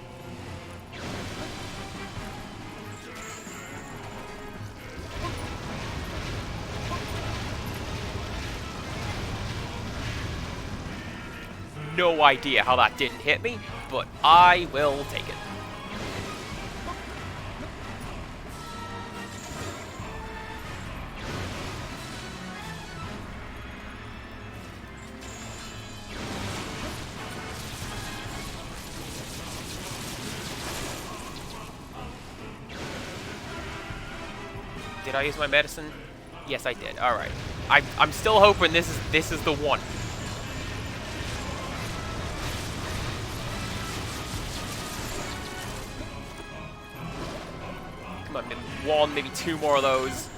No idea how that didn't hit me, but I will take it. Did I use my medicine? Yes, I did. All right. I'm still hoping this is the one. Come on, maybe one, maybe two more of those.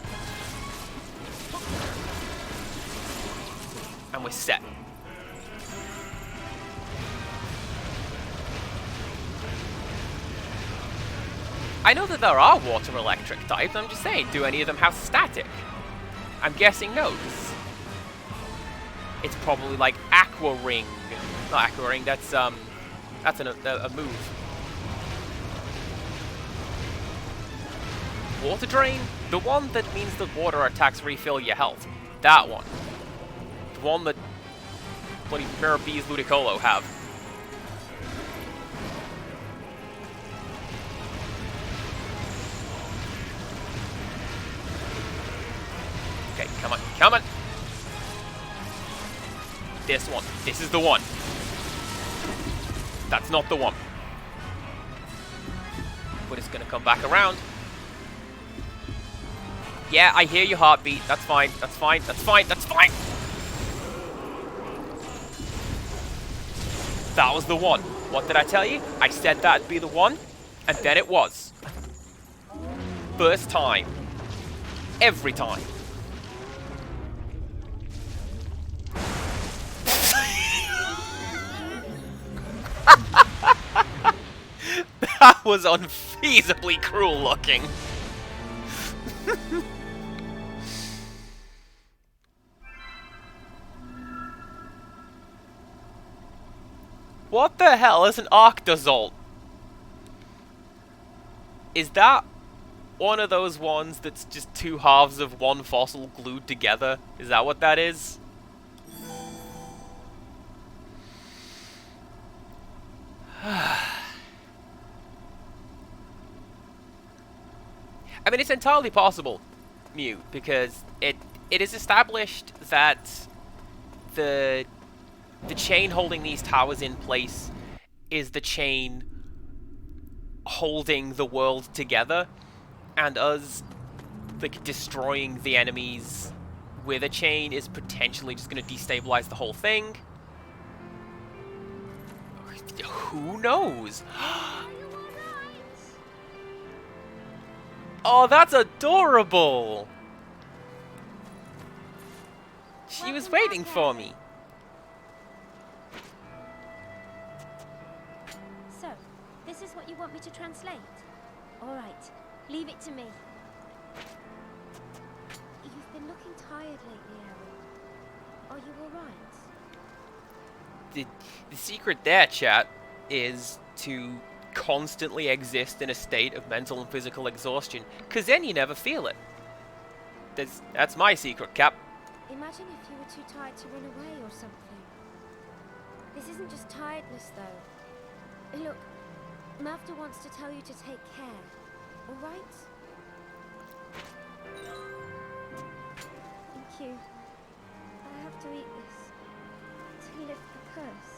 And we're set. I know that there are water electric types, I'm just saying, do any of them have static? I'm guessing no, 'cause it's probably like Aqua Ring. Not Aqua Ring, that's a move. Water Drain? The one that means the water attacks refill your health. That one. The one that bloody Mirror Bees Ludicolo have. Okay, come on, come on! This one. This is the one. That's not the one. But it's gonna come back around. Yeah, I hear your heartbeat. That's fine. That's fine. That's fine. That's fine. That was the one. What did I tell you? I said that'd be the one, and then it was. First time. Every time. That was unfeasibly cruel looking. What the hell is an Arctozolt? Is that one of those ones that's just two halves of one fossil glued together? Is that what that is? I mean, it's entirely possible, Mew, because it is established that the chain holding these towers in place is the chain holding the world together, and us like destroying the enemies with a chain is potentially just going to destabilize the whole thing. Who knows? Oh, that's adorable! She was waiting for me. So, this is what you want me to translate? All right, leave it to me. You've been looking looking tired lately, Aaron. Are you alright? The secret there, chat, is to constantly exist in a state of mental and physical exhaustion, because then you never feel it. That's my secret, Cap. Imagine if you were too tired to run away or something. This isn't just tiredness, though. Look, Mavda wants to tell you to take care, alright? Thank you. I have to eat this to lift the curse.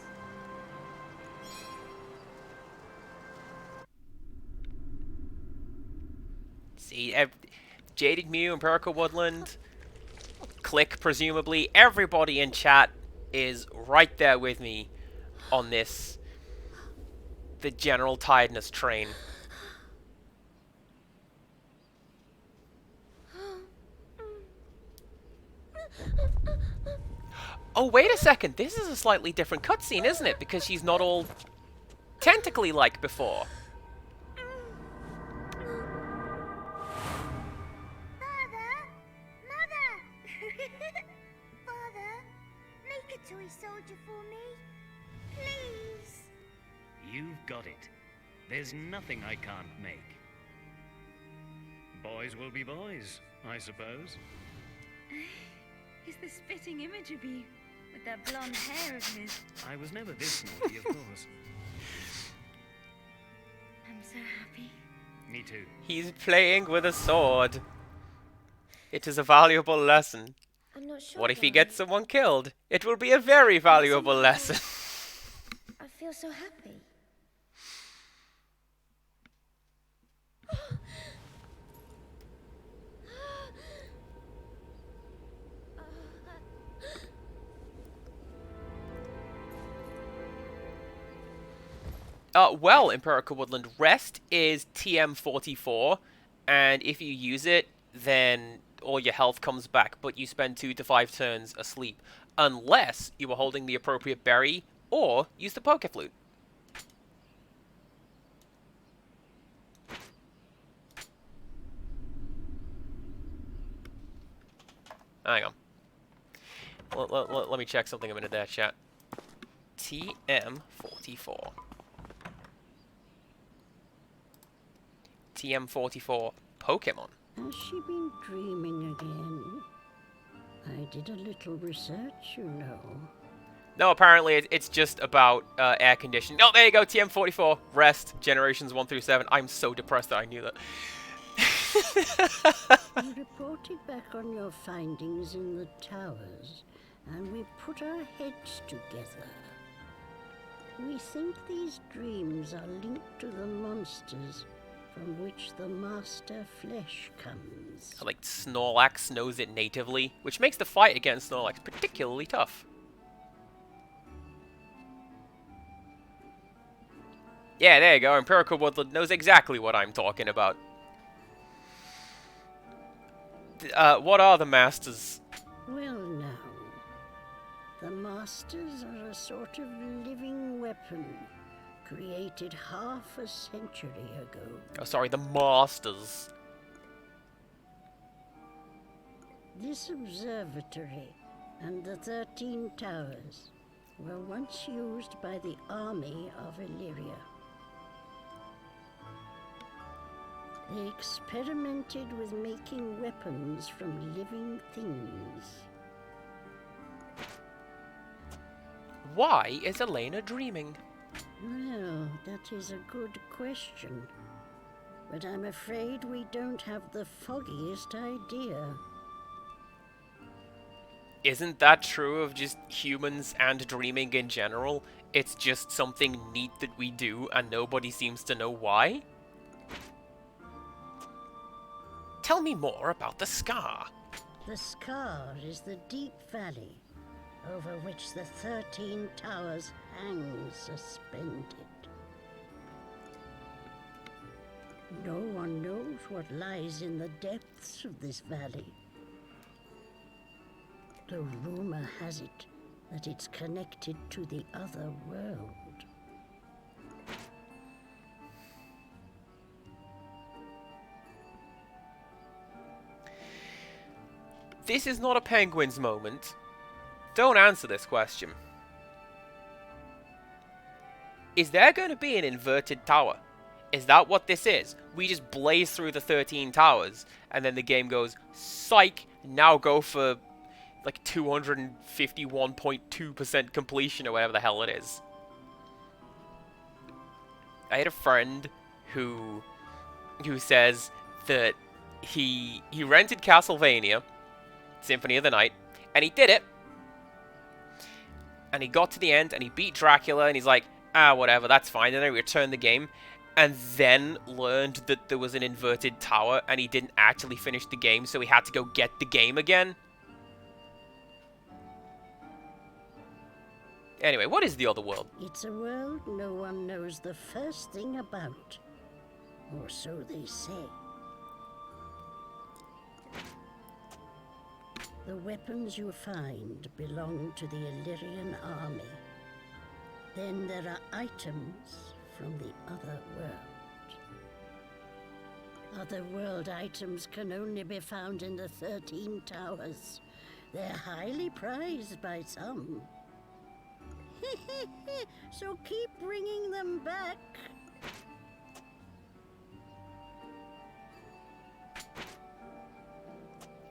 See, Jaded Mew, Empirical Woodland, Click, presumably, everybody in chat is right there with me on this, the general tiredness train. Oh, wait a second, this is a slightly different cutscene, isn't it? Because she's not all tentacly like before. Toy soldier for me, please. You've got it. There's nothing I can't make. Boys will be boys, I suppose. He's the spitting image of you, with that blonde hair of his. I was never this naughty, of course. I'm so happy. Me too. He's playing with a sword. It is a valuable lesson. I'm not sure. What if he why. gets someone killed? It will be a very valuable lesson. I feel so happy. Well, Empirical Woodland, rest is TM44, and if you use it, then all your health comes back, but you spend 2 to 5 turns asleep, unless you are holding the appropriate berry, or use the Poke Flute. Hang on. Let me check something a minute there, chat. TM44. TM44 Pokemon. Has she been dreaming again? I did a little research, you know. No, apparently it's just about air conditioning. Oh, there you go, TM44. Rest, generations 1 through 7. I'm so depressed that I knew that. You reported back on your findings in the towers, and we put our heads together. We think these dreams are linked to the monsters from which the master flesh comes. Like, Snorlax knows it natively, which makes the fight against Snorlax particularly tough. Yeah, there you go. Empirical Woodland knows exactly what I'm talking about. What are the masters? Well now, the masters are a sort of living weapon created half a century ago. Oh, sorry, the masters. This observatory and the 13 towers were once used by the army of Illyria. They experimented with making weapons from living things. Why is Elena dreaming? Well, that is a good question. But I'm afraid we don't have the foggiest idea. Isn't that true of just humans and dreaming in general? It's just something neat that we do and nobody seems to know why? Tell me more about the scar. The scar is the deep valley over which the 13 towers hang suspended. No one knows what lies in the depths of this valley. The rumor has it that it's connected to the other world. This is not a penguin's moment. Don't answer this question. Is there going to be an inverted tower? Is that what this is? We just blaze through the 13 towers, and then the game goes, psych, now go for like 251.2% completion or whatever the hell it is. I had a friend who says that he rented Castlevania Symphony of the Night, and he did it, and he got to the end, and he beat Dracula, and he's like, whatever, that's fine. Then he returned the game, and then learned that there was an inverted tower, and he didn't actually finish the game, so he had to go get the game again. Anyway, what is the other world? It's a world no one knows the first thing about. Or so they say. The weapons you find belong to the Illyrian army. Then there are items from the other world. Otherworld items can only be found in the 13 towers. They're highly prized by some. So keep bringing them back.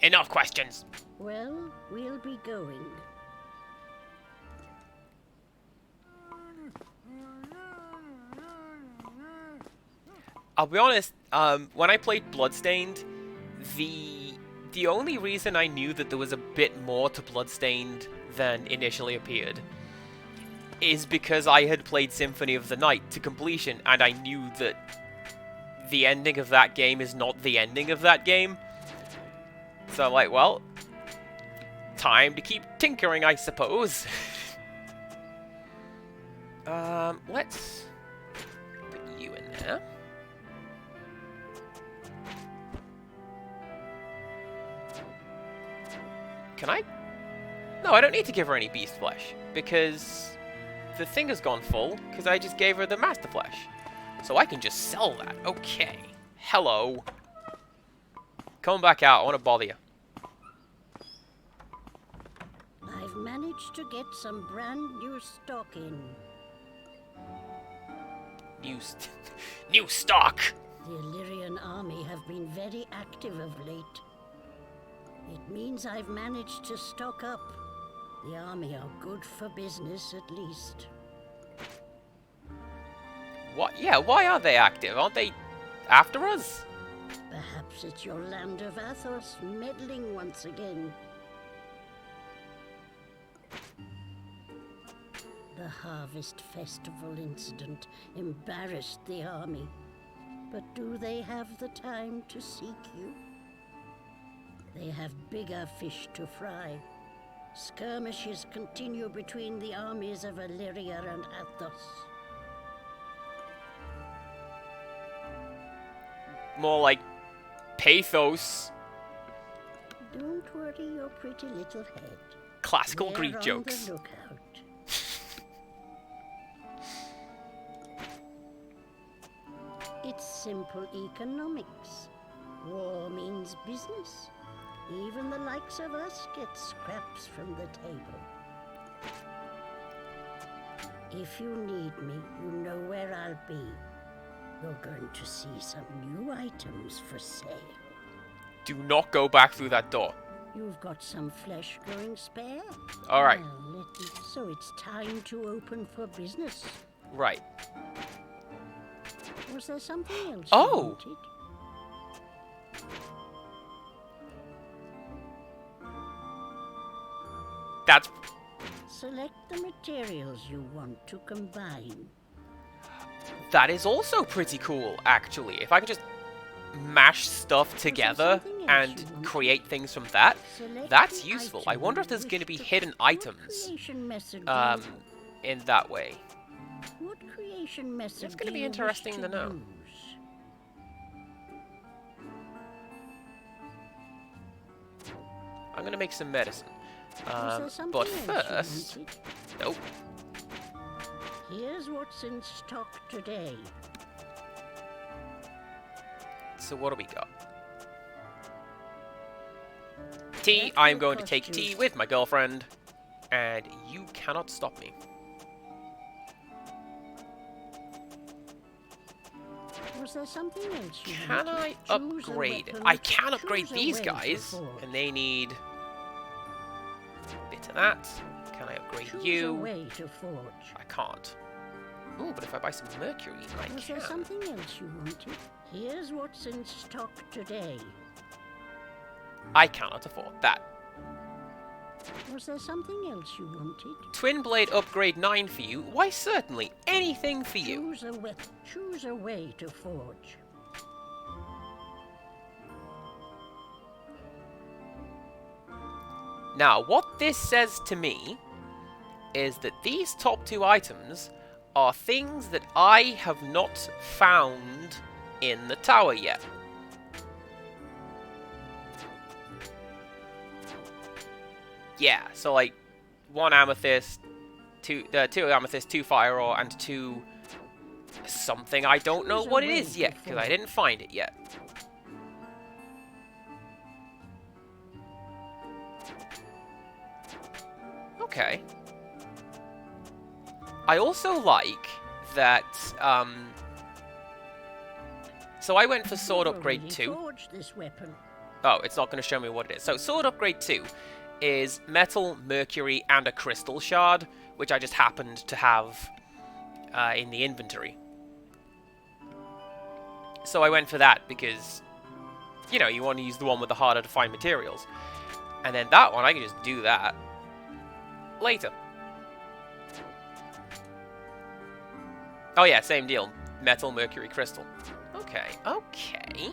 Enough questions. Well, we'll be going. I'll be honest, when I played Bloodstained, the only reason I knew that there was a bit more to Bloodstained than initially appeared is because I had played Symphony of the Night to completion, and I knew that the ending of that game is not the ending of that game. So I'm like, well, time to keep tinkering, I suppose. Let's put you in there. Can I? No, I don't need to give her any beast flesh, because the thing has gone full, because I just gave her the master flesh. So I can just sell that. Okay. Hello. Come back out. I want to bother you. I've managed to get some brand new stock in. New stock! The Illyrian army have been very active of late. It means I've managed to stock up. The army are good for business, at least. What? Yeah, why are they active? Aren't they after us? Perhaps it's your land of Athos meddling once again. The Harvest Festival incident embarrassed the army. But do they have the time to seek you? They have bigger fish to fry. Skirmishes continue between the armies of Illyria and Athos. More like pathos. Don't worry your pretty little head. Classical They're Greek on jokes. the lookout. It's simple economics. War means business. Even the likes of us get scraps from the table. If you need me, you know where I'll be. You're going to see some new items for sale. Do not go back through that door. You've got some flesh going spare? Alright. Well, so it's time to open for business. Right. Was there something else you Oh! wanted? That's... Select the materials you want to combine. That is also pretty cool, actually. If I could just mash stuff together something else and you want? create things from that, Select that's the useful. item I wonder if you there's wish going to be to hidden what items creation method do you- in that way. What creation method It's gonna do be you wish interesting to know. use? I'm going to make some medicine. Was there something But else first... you wanted? Nope. Here's what's in stock today. So what do we got? tea. I'm going to take tea with my girlfriend, and you cannot stop me. Was there something else you Can wanted? I Choose a upgrade? weapon. I can upgrade Choose a these way to guys, forge. and they need a bit of that. Can I upgrade Choose you? a way to forge. I can't. Ooh, but if I buy some mercury, I Was can. there something else you wanted? Here's what's in stock today. I cannot afford that. Was there something else you wanted? Twin blade upgrade 9 for you. Why, certainly. Anything for you. Choose a weapon. Choose a way to forge. Now, what this says to me is that these top 2 items are things that I have not found in the tower yet. Yeah, so like 1 amethyst, 2 amethyst, 2 fire ore, and 2 something. I don't know what it is yet because I didn't find it yet. Okay. I also like that, so I went for sword upgrade 2. Forge this weapon. Oh, it's not going to show me what it is. So sword upgrade 2 is metal, mercury, and a crystal shard, which I just happened to have in the inventory. So I went for that because, you know, you want to use the one with the harder to find materials. And then that one, I can just do that later. Oh yeah, same deal. Metal, mercury, crystal. Okay, okay.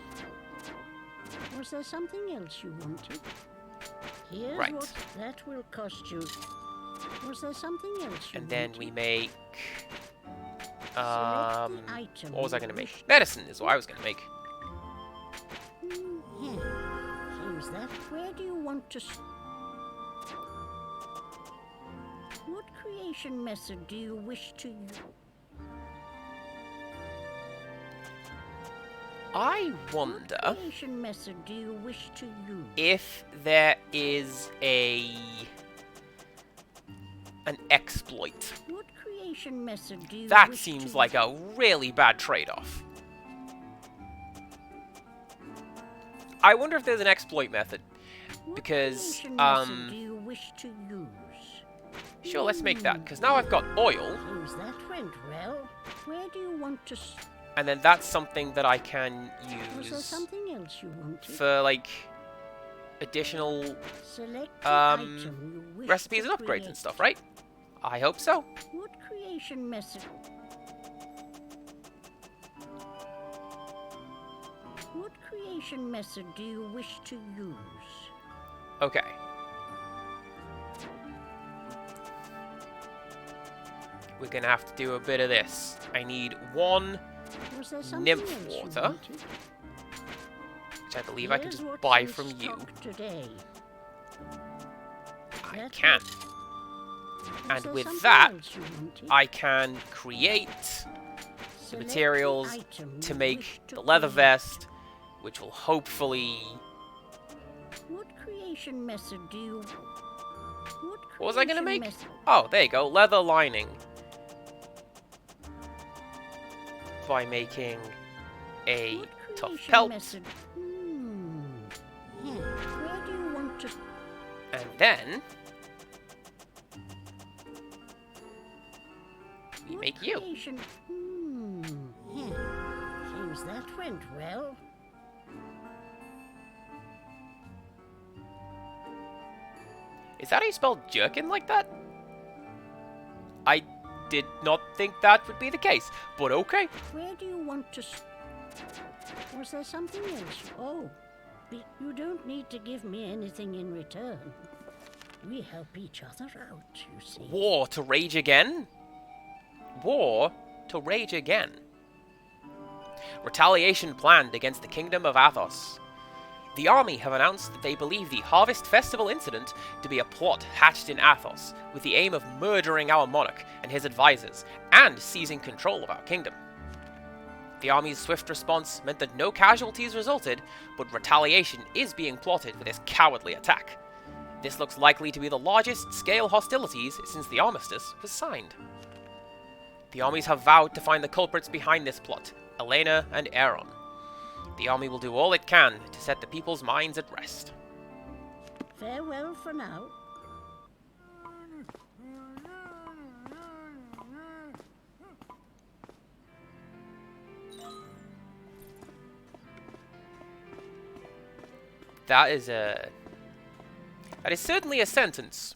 Was there something else you wanted? Here's Right. what that will cost you. Was there something else you And then wanted? we make... Select the item what was I you going to make? wish- Medicine is what I was going to make. Here's that. Where do you want to... What creation method do you wish to use? I wonder What creation method do you wish to use? if there is an exploit. What creation method do you That wish seems to like a really bad trade-off. I wonder if there's an exploit method. What Because, creation method do you wish to use? Sure, let's make that, because now I've got oil, Seems that went well. Where do you want to... and then that's something that I can Was there use something else you wanted? for, like, additional Select the item you wish recipes to and upgrades create. and stuff, right? I hope so. What creation method? What creation method do you wish to use? Okay. We're gonna have to do a bit of this. I need 1 Was there something nymph else you water, wanted? which I believe I can Here's just what's buy in from you. stock today. I That can. Was And there with something that, else you wanted? I can create the Select materials item to you make wish to the leather create. vest, which will hopefully... What creation method do you... What was I gonna creation make? method- Oh, there you go. Leather lining. By making a What tough creation pelt. method- Where do you want to... And then... we What make you. creation- Seems that went well. Is that how you spell jerkin like that? I did not think that would be the case, but okay. Where do you want to... Was there something else? Oh, you don't need to give me anything in return. We help each other out, you see. War to rage again? War to rage again. Retaliation planned against the kingdom of Athos. The army have announced that they believe the Harvest Festival incident to be a plot hatched in Athos, with the aim of murdering our monarch and his advisors, and seizing control of our kingdom. The army's swift response meant that no casualties resulted, but retaliation is being plotted for this cowardly attack. This looks likely to be the largest scale hostilities since the armistice was signed. The armies have vowed to find the culprits behind this plot, Elena and Aaron. The army will do all it can to set the people's minds at rest. Farewell for now. That is certainly a sentence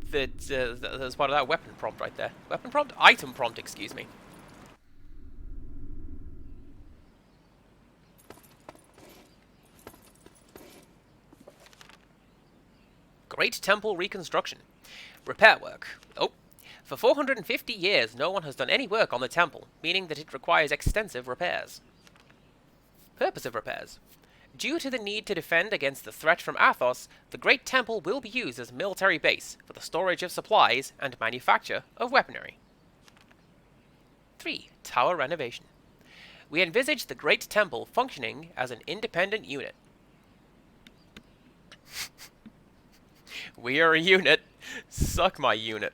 that's part of that weapon prompt right there. Weapon prompt? Item prompt, excuse me. Great Temple reconstruction. Repair work. Oh. For 450 years, no one has done any work on the temple, meaning that it requires extensive repairs. Purpose of repairs. Due to the need to defend against the threat from Athos, the Great Temple will be used as a military base for the storage of supplies and manufacture of weaponry. 3. Tower renovation. We envisage the Great Temple functioning as an independent unit. We are a unit. Suck my unit.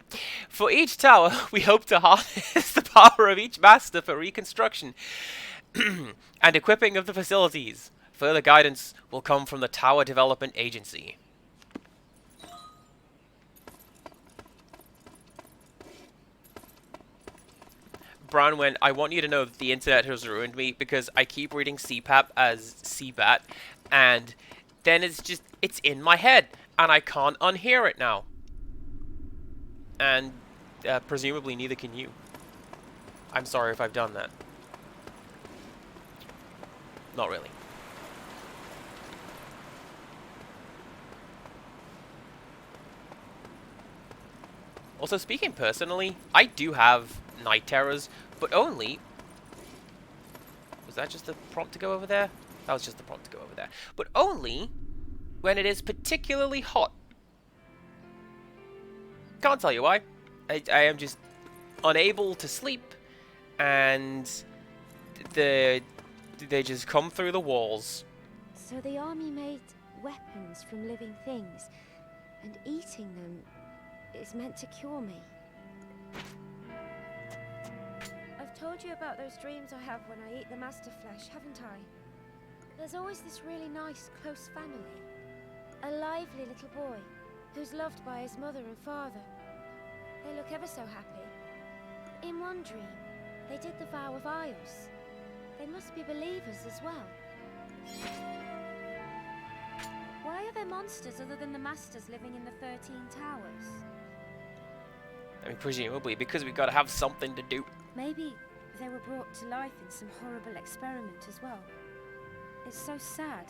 For each tower, we hope to harness the power of each master for reconstruction and equipping of the facilities. Further guidance will come from the Tower Development Agency. Brown went, I want you to know that the internet has ruined me because I keep reading CPAP as CBAT, and then it's in my head, and I can't unhear it now. And presumably neither can you. I'm sorry if I've done that. Not really. Also, speaking personally, I do have night terrors, but only... Was that just the prompt to go over there? That was just the prompt to go over there. But only when it is particularly hot. Can't tell you why. I am just unable to sleep, and they just come through the walls. So the army made weapons from living things, and eating them is meant to cure me. I've told you about those dreams I have when I eat the master flesh, haven't I? There's always this really nice, close family. A lively little boy who's loved by his mother and father. They look ever so happy. In one dream, they did the vow of Isles. They must be believers as well. Why are there monsters other than the masters living in the 13 towers? I mean, presumably because we've got to have something to do. Maybe they were brought to life in some horrible experiment as well. It's so sad.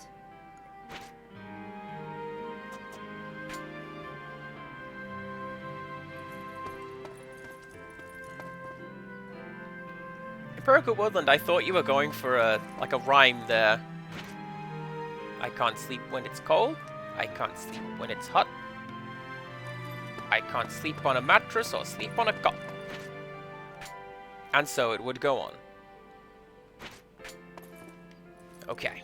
Empirical Woodland, I thought you were going for a rhyme there. I can't sleep when it's cold. I can't sleep when it's hot. I can't sleep on a mattress or sleep on a cot. And so it would go on. Okay.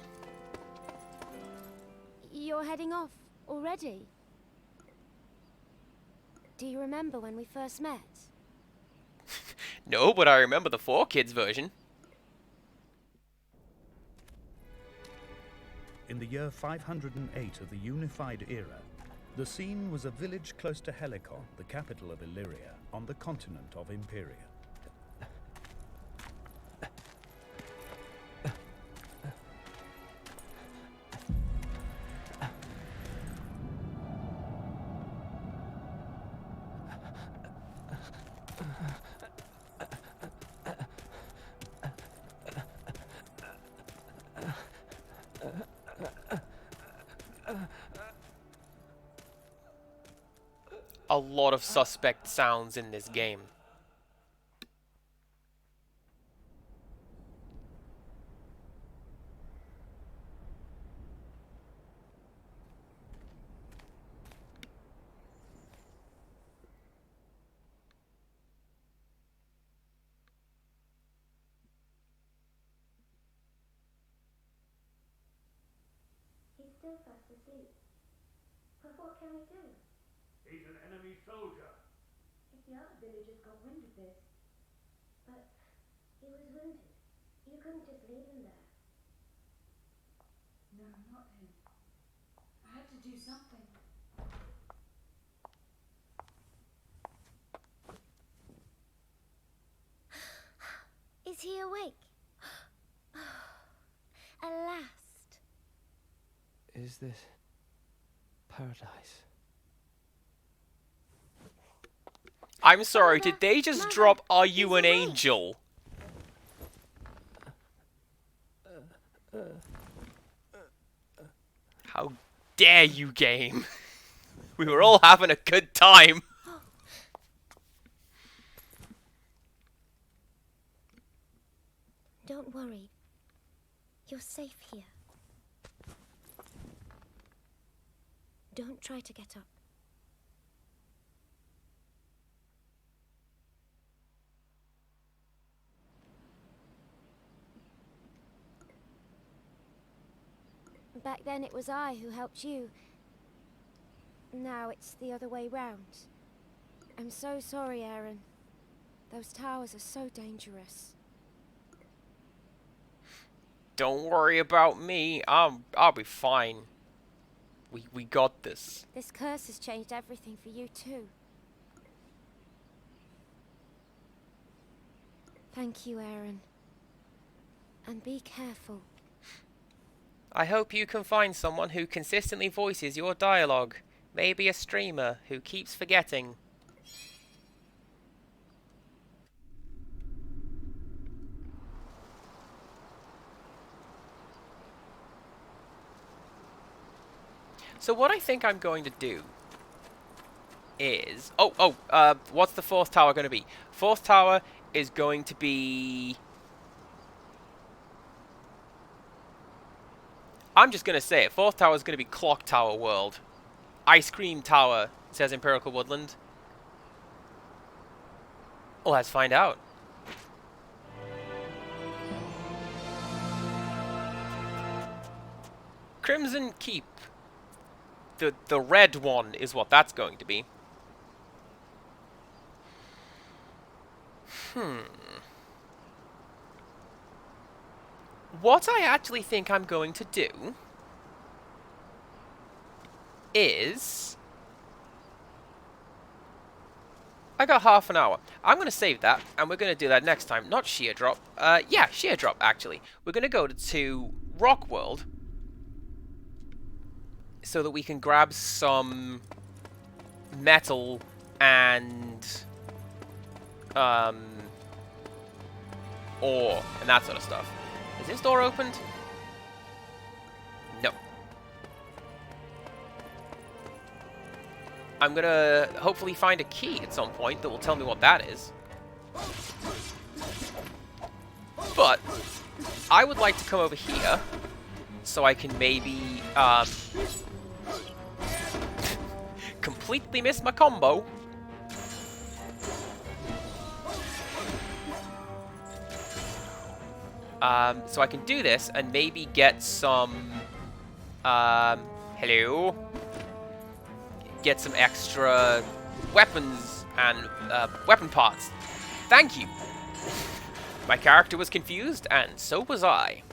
You're heading off already? Do you remember when we first met? No, but I remember the 4Kids version. In the year 508 of the Unified Era, the scene was a village close to Helicon, the capital of Illyria, on the continent of Imperia. A lot of suspect sounds in this game. still fast asleep. But what can we do? He's an enemy soldier. If the other villagers got wind of this. But he was wounded. You couldn't just leave him there. No, not him. I had to do something. Is he awake? At last. Is this paradise? I'm sorry, Mother, did they just Mother, drop Are You he's an awake. Angel? How dare you, game? We were all having a good time. Don't worry. You're safe here. Don't try to get up. Back then it was I who helped you. Now it's the other way round. I'm so sorry, Aaron. Those towers are so dangerous. Don't worry about me. I'll be fine. We got this. This curse has changed everything for you too. Thank you, Aaron. And be careful. I hope you can find someone who consistently voices your dialogue. Maybe a streamer who keeps forgetting. So what I think I'm going to do is... what's the fourth tower going to be? Fourth tower is going to be... I'm just going to say it. Fourth tower is going to be Clock Tower World. Ice Cream Tower, says Empirical Woodland. Let's find out. Crimson Keep. The red one is what that's going to be. What I actually think I'm going to do is... I got half an hour. I'm going to save that, and we're going to do that next time. Not Sheer Drop. Yeah, Sheer Drop, actually. We're going to go to Rock World so that we can grab some metal and ore and that sort of stuff. Is this door opened? No. I'm gonna hopefully find a key at some point that will tell me what that is. But I would like to come over here so I can maybe completely miss my combo. So I can do this and maybe get some hello, get some extra weapons and weapon parts. Thank you. My character was confused, and so was I.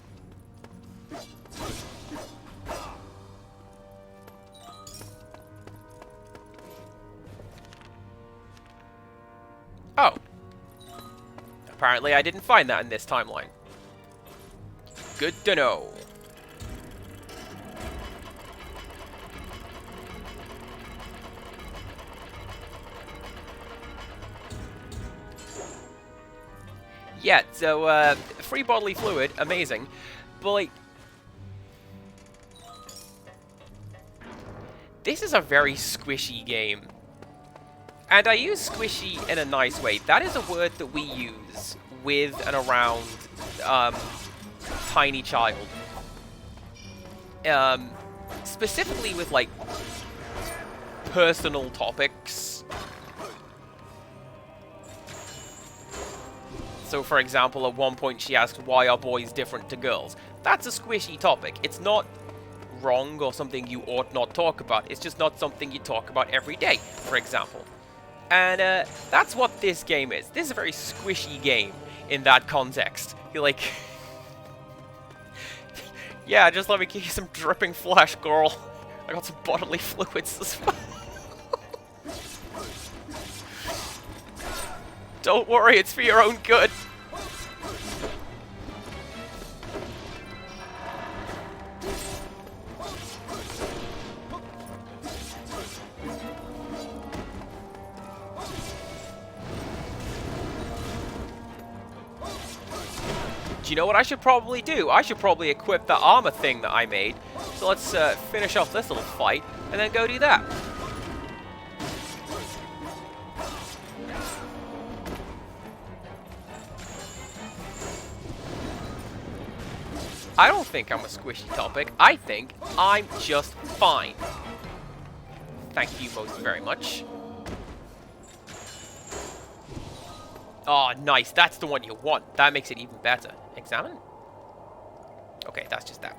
Oh. Apparently I didn't find that in this timeline. Good to know. Yeah, so, free bodily fluid, amazing. But, like... this is a very squishy game. And I use squishy in a nice way. That is a word that we use with and around, Tiny Child. Specifically with, like, personal topics. So, for example, at one point she asked, why are boys different to girls? That's a squishy topic. It's not wrong or something you ought not talk about. It's just not something you talk about every day, for example. And that's what this game is. This is a very squishy game in that context. You're like, yeah, just let me give you some dripping flesh, girl. I got some bodily fluids as well. Don't worry, it's for your own good. Do you know what I should probably do? I should probably equip the armor thing that I made. So let's finish off this little fight and then go do that. I don't think I'm a squishy topic. I think I'm just fine. Thank you most very much. Oh, nice. That's the one you want. That makes it even better. Examine? Okay, that's just that.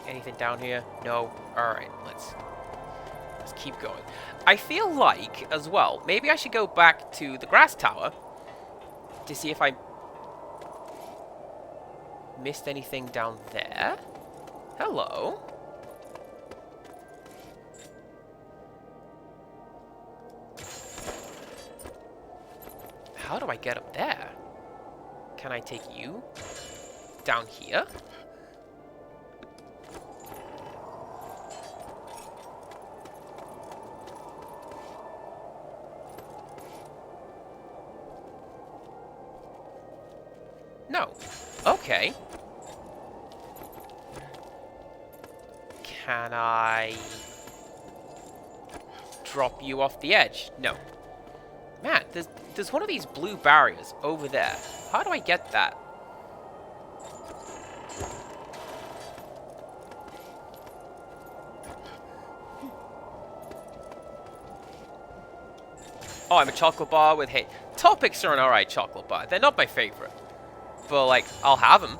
Anything down here? No. Alright, let's keep going. I feel like, as well, maybe I should go back to the grass tower to see if I missed anything down there. Hello. How do I get up there? Can I take you down here? No. Okay. Can I drop you off the edge? No. Man, there's one of these blue barriers over there. How do I get that? Oh, I'm a chocolate bar with hate. Topics are an alright chocolate bar. They're not my favorite. But, like, I'll have them.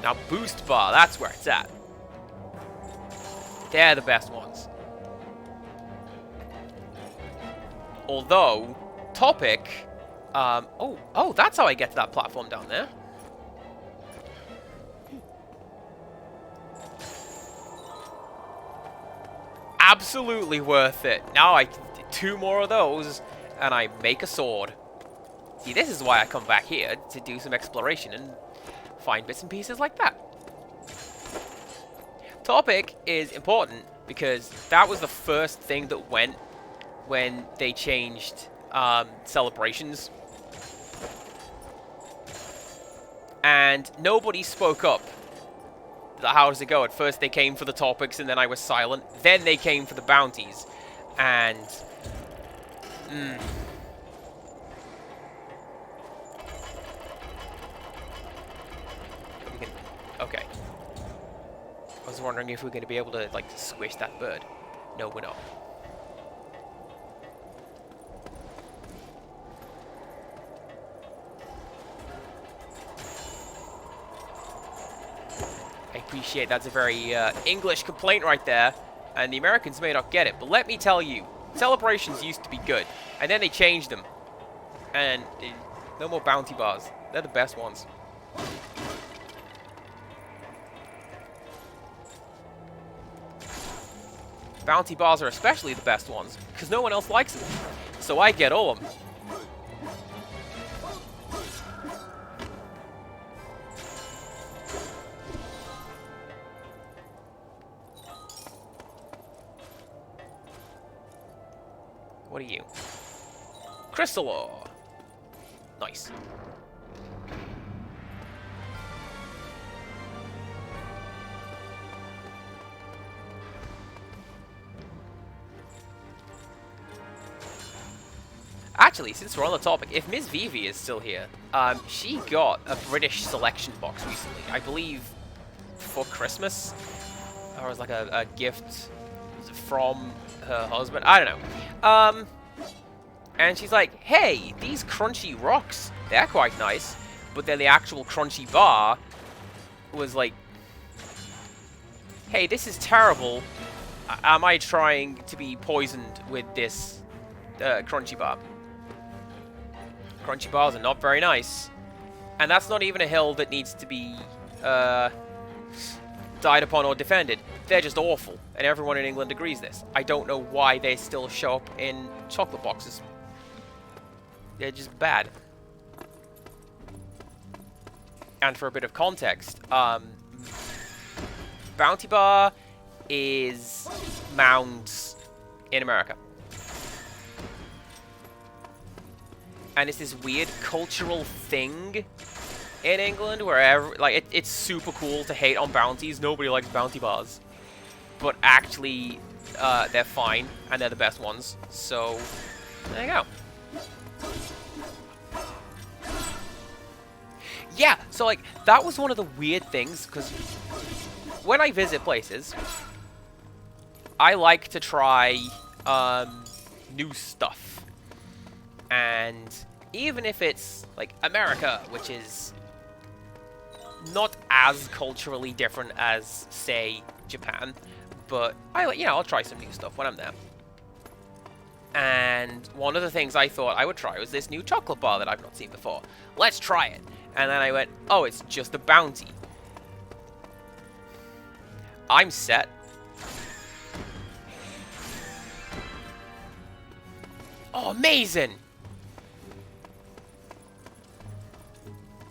Now, Boost Bar, that's where it's at. They're the best ones. Although, Topic... oh, that's how I get to that platform down there. Absolutely worth it. Now I... 2 more of those, and I make a sword. See, this is why I come back here, to do some exploration and find bits and pieces like that. Topic is important because that was the first thing that went when they changed celebrations. And nobody spoke up. How does it go? At first they came for the topics and then I was silent. Then they came for the bounties. And... Okay. I was wondering if we're going to be able to, like, squish that bird. No, we're not. I appreciate that's a very English complaint right there, and the Americans may not get it, but let me tell you, celebrations used to be good, and then they changed them, and no more bounty bars. They're the best ones. Bounty bars are especially the best ones, because no one else likes them, so I get all of them. What are you? Crystal ore. Nice. Actually, since we're on the topic, if Ms. Vivi is still here, she got a British selection box recently. I believe for Christmas, or as like a gift from her husband. I don't know. And she's like, hey, these crunchy rocks, they're quite nice. But then the actual crunchy bar was like, hey, this is terrible. Am I trying to be poisoned with this crunchy bar? Crunchy bars are not very nice. And that's not even a hill that needs to be died upon or defended. They're just awful. And everyone in England agrees this. I don't know why they still show up in chocolate boxes. They're just bad. And for a bit of context, Bounty Bar is Mounds in America. And it's this weird cultural thing in England where it's super cool to hate on bounties. Nobody likes bounty bars. But actually, they're fine, and they're the best ones. So, there you go. Yeah, so like, that was one of the weird things, because when I visit places, I like to try new stuff. And even if it's like America, which is not as culturally different as, say, Japan, but I'll try some new stuff when I'm there. And one of the things I thought I would try was this new chocolate bar that I've not seen before. Let's try it. And then I went, oh, it's just a bounty. I'm set. Oh, amazing!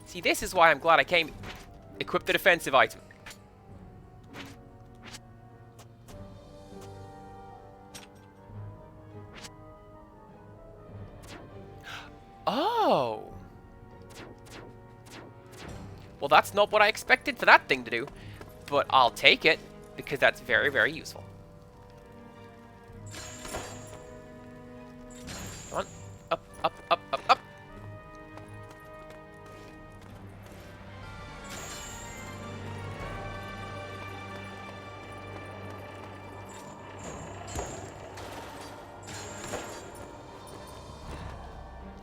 See, this is why I'm glad I came. Equip the defensive item. Oh! Well, that's not what I expected for that thing to do. But I'll take it, because that's very, very useful. Come on. Up, up, up, up, up.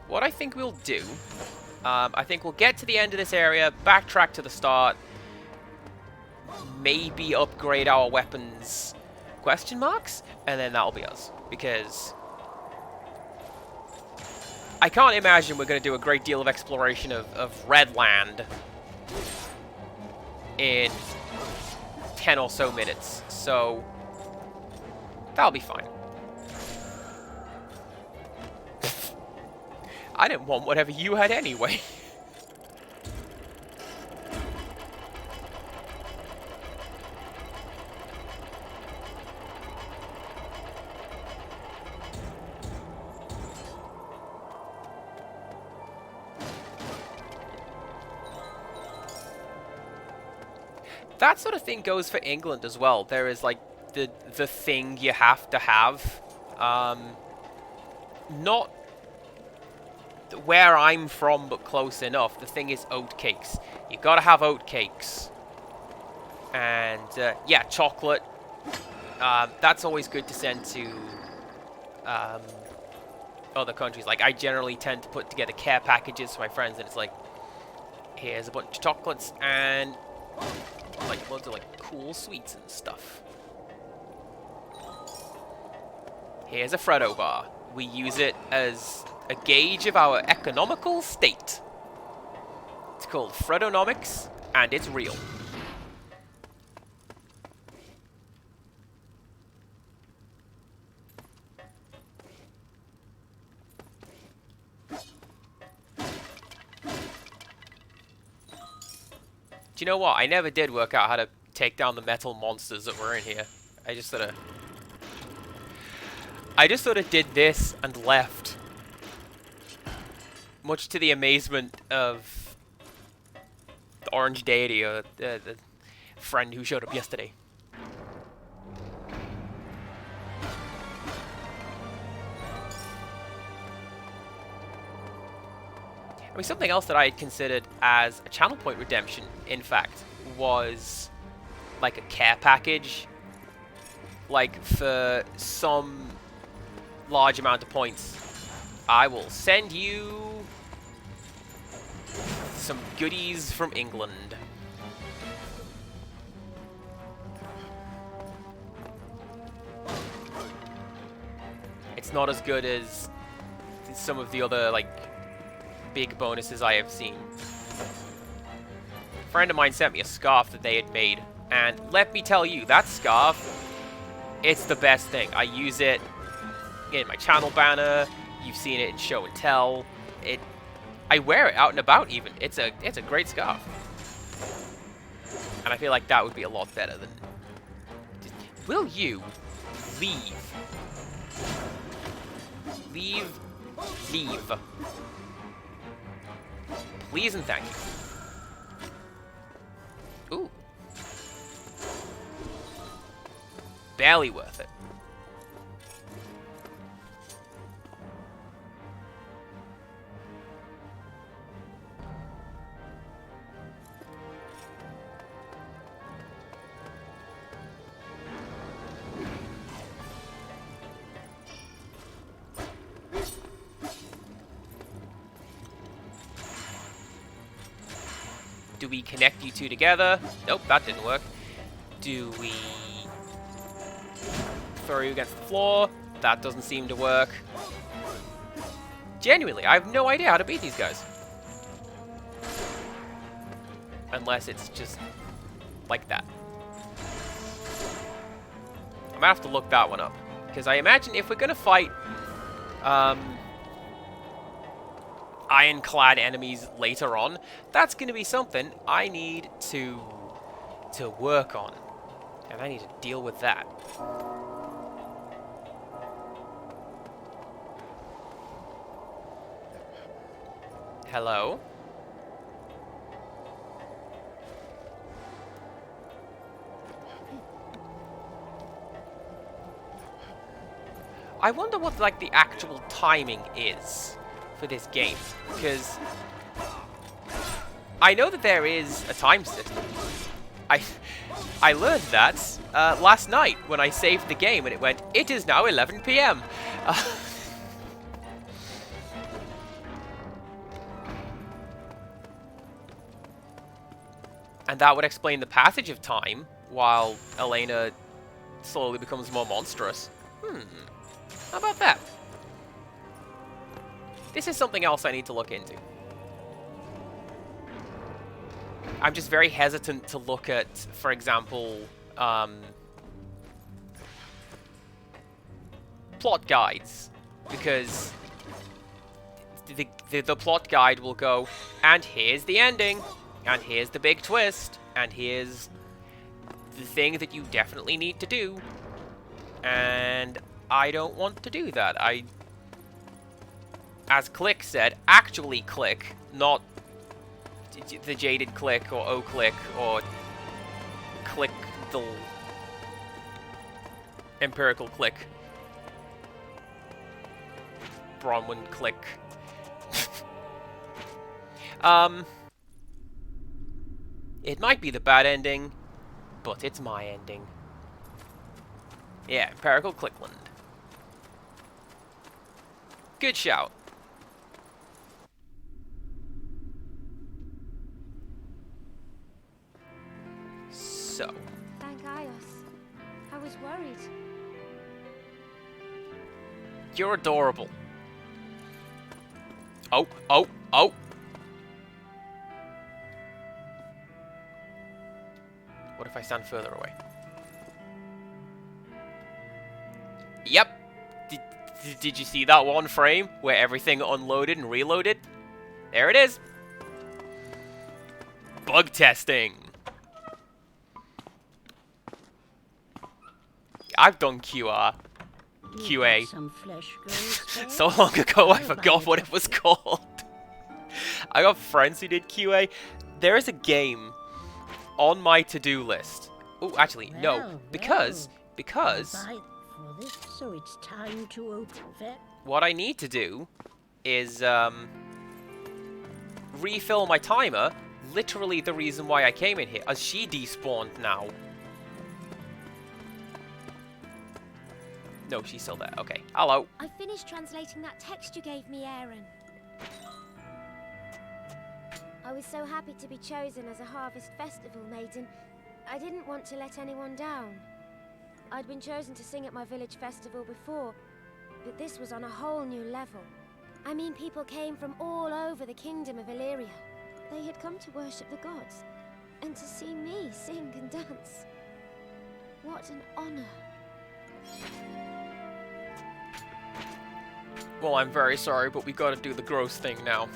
What I think we'll do, I think we'll get to the end of this area, backtrack to the start, maybe upgrade our weapons, question marks, and then that'll be us. Because I can't imagine we're going to do a great deal of exploration of Red Land in 10 or so minutes. So that'll be fine. I didn't want whatever you had anyway. That sort of thing goes for England as well. There is like the thing you have to have. Not where I'm from, but close enough. The thing is oat cakes. You gotta have oat cakes. And yeah, chocolate. That's always good to send to other countries. Like, I generally tend to put together care packages for my friends, and it's like, here's a bunch of chocolates and like loads of like cool sweets and stuff. Here's a Freddo bar. We use it as a gauge of our economical state. It's called Freddonomics, and it's real. Do you know what? I never did work out how to take down the metal monsters that were in here. I just sort of did this and left. Much to the amazement of the Orange Deity, or the friend who showed up yesterday. I mean, something else that I had considered as a channel point redemption, in fact, was like a care package, like for some large amount of points, I will send you some goodies from England. It's not as good as some of the other, like, big bonuses I have seen. A friend of mine sent me a scarf that they had made, and let me tell you, that scarf, it's the best thing. I use it in my channel banner. You've seen it in show and tell. I wear it out and about even. It's a great scarf. And I feel like that would be a lot better than... Will you leave? Leave. Please and thank you. Ooh. Barely worth it. Do we connect you two together? Nope, that didn't work. Do we throw you against the floor? That doesn't seem to work. Genuinely, I have no idea how to beat these guys. Unless it's just like that. I'm gonna have to look that one up. Because I imagine if we're gonna fight ironclad enemies later on, that's going to be something I need to work on. And I need to deal with that. Hello? I wonder what, like, the actual timing is for this game, because I know that there is a time system. I learned that last night when I saved the game and it went, it is now 11 PM. And that would explain the passage of time while Elena slowly becomes more monstrous. How about that? This is something else I need to look into. I'm just very hesitant to look at, for example, plot guides, because the plot guide will go, and here's the ending, and here's the big twist, and here's the thing that you definitely need to do, and I don't want to do that. As Click said, actually click, not the Jaded Click or O-Click or Click the Empirical Click. Bronwyn Click. It might be the bad ending, but it's my ending. Yeah, Empirical Clickland. Good shout. So. Thank Ios. I was worried. You're adorable. Oh, oh, oh. What if I stand further away? Yep. Did you see that one frame where everything unloaded and reloaded? There it is. Bug testing. I've done QA. Some flesh grows So long ago I forgot what it was called. I got friends who did QA. There is a game on my to-do list. Oh, actually, no. Because so it's time to open what I need to do is refill my timer. Literally the reason why I came in here, as she despawned now. No, she's still there. Okay. Hello. I finished translating that text you gave me, Aaron. I was so happy to be chosen as a Harvest Festival maiden. I didn't want to let anyone down. I'd been chosen to sing at my village festival before, but this was on a whole new level. I mean, people came from all over the kingdom of Illyria. They had come to worship the gods, and to see me sing and dance. What an honor. Well, I'm very sorry, but we gotta do the gross thing now.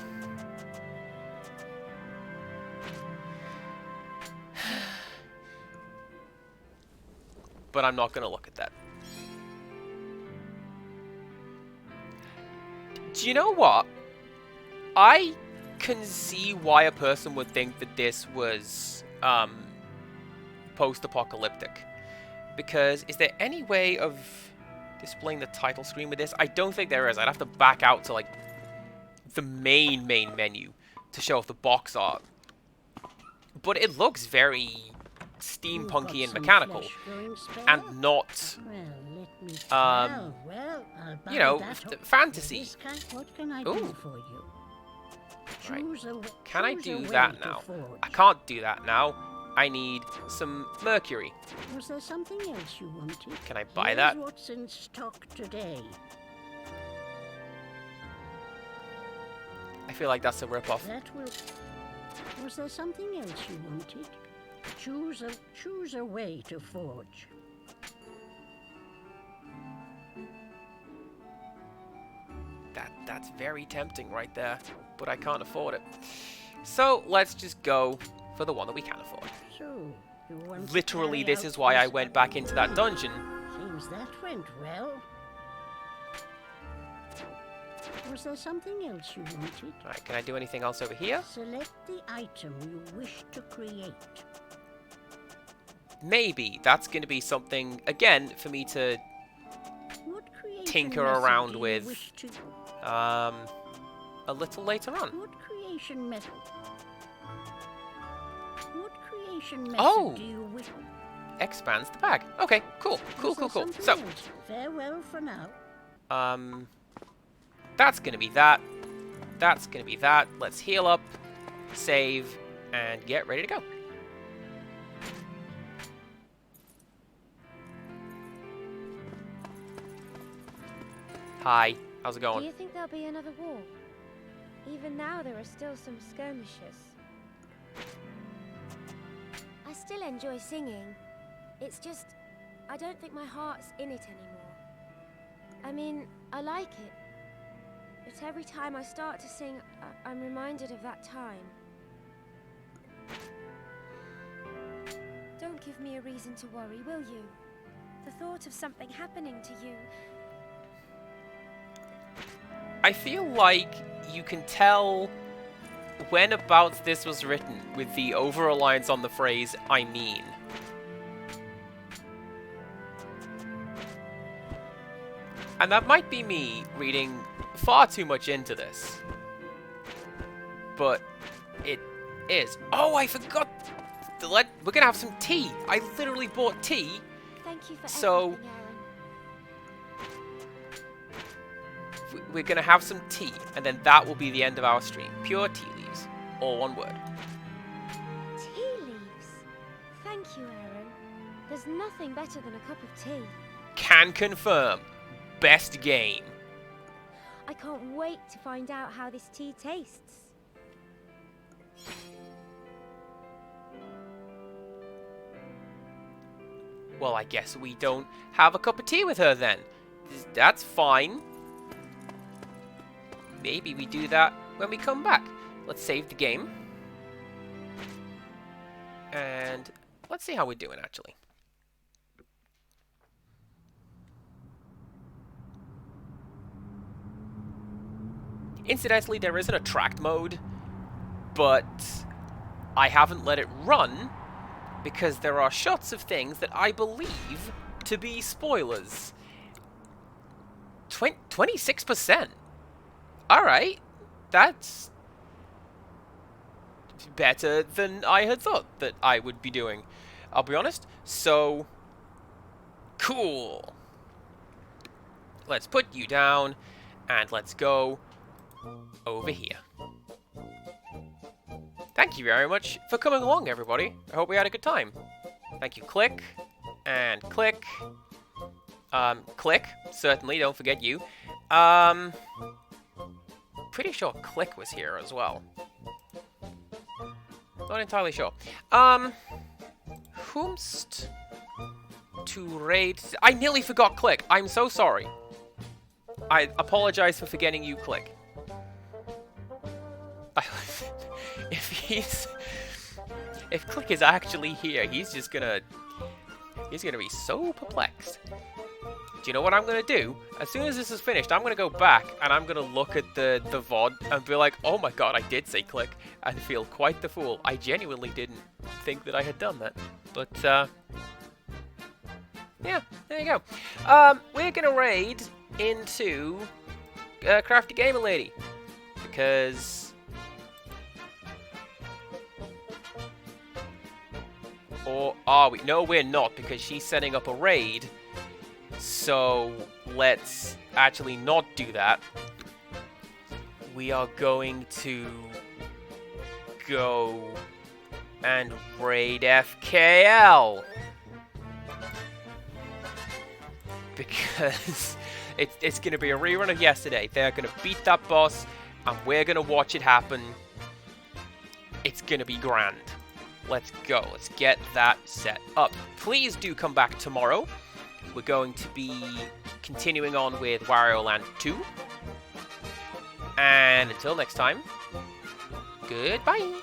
But I'm not gonna look at that. Do you know what? I can see why a person would think that this was post-apocalyptic. Because is there any way of displaying the title screen with this? I don't think there is. I'd have to back out to like the main menu to show off the box art. But it looks very steampunky and mechanical, and not you know, fantasy. What can I do for you? Right. Can I do that now? I can't do that now. I need some mercury. Was there something else you wanted? Can I buy that? What's in stock today? I feel like that's a rip-off. Was there something else you wanted? Choose a way to forge. That's very tempting right there, but I can't afford it. So let's just go for the one that we can afford. So, you want to Literally, carry this out is why I this went back into that dungeon. Seems that went well. Was there something else you wanted? Alright, can I do anything else over here? Select the item you wish to create. Maybe that's going to be something, again, for me to tinker around with a little later on. What creation method? Oh! Do you wish? Expands the bag. Okay, cool. So, farewell for now. That's gonna be that. That's gonna be that. Let's heal up, save, and get ready to go. Hi, how's it going? Do you think there'll be another war? Even now there are still some skirmishes. I still enjoy singing. It's just, I don't think my heart's in it anymore. I mean, I like it. But every time I start to sing, I'm reminded of that time. Don't give me a reason to worry, will you? The thought of something happening to you... I feel like you can tell when about this was written with the over-reliance on the phrase, I mean. And that might be me reading far too much into this. But it is. Oh, I forgot! We're gonna have some tea! I literally bought tea. Thank you for so everything, Aaron. We're gonna have some tea, and then that will be the end of our stream. Pure tea leaves. All one word. Tea leaves? Thank you, Aaron. There's nothing better than a cup of tea. Can confirm. Best game. I can't wait to find out how this tea tastes. Well, I guess we don't have a cup of tea with her then. That's fine. Maybe we do that when we come back. Let's save the game. And let's see how we're doing, actually. Incidentally, there is an attract mode, but I haven't let it run because there are shots of things that I believe to be spoilers. 26%. Alright, that's better than I had thought that I would be doing, I'll be honest. So, cool. let's put you down, and let's go over here. Thank you very much for coming along, everybody. I hope we had a good time. Thank you. Click, and click. Click, certainly, don't forget you. Pretty sure Click was here as well. Not entirely sure. Whomst to raid... I nearly forgot Click. I'm so sorry. I apologize for forgetting you, Click. If Click is actually here, he's gonna be so perplexed. Do you know what I'm gonna do? As soon as this is finished, I'm gonna go back and I'm gonna look at the VOD and be like, oh my god, I did say Click, and feel quite the fool. I genuinely didn't think that I had done that. But yeah, there you go. We're gonna raid into Crafty Gamer Lady, because... Or are we? No, we're not, because she's setting up a raid. So let's actually not do that. We are going to go and raid FKL. Because it's going to be a rerun of yesterday. They're going to beat that boss, and we're going to watch it happen. It's going to be grand. Let's go. Let's get that set up. Please do come back tomorrow. We're going to be continuing on with Wario Land 2. And until next time, goodbye.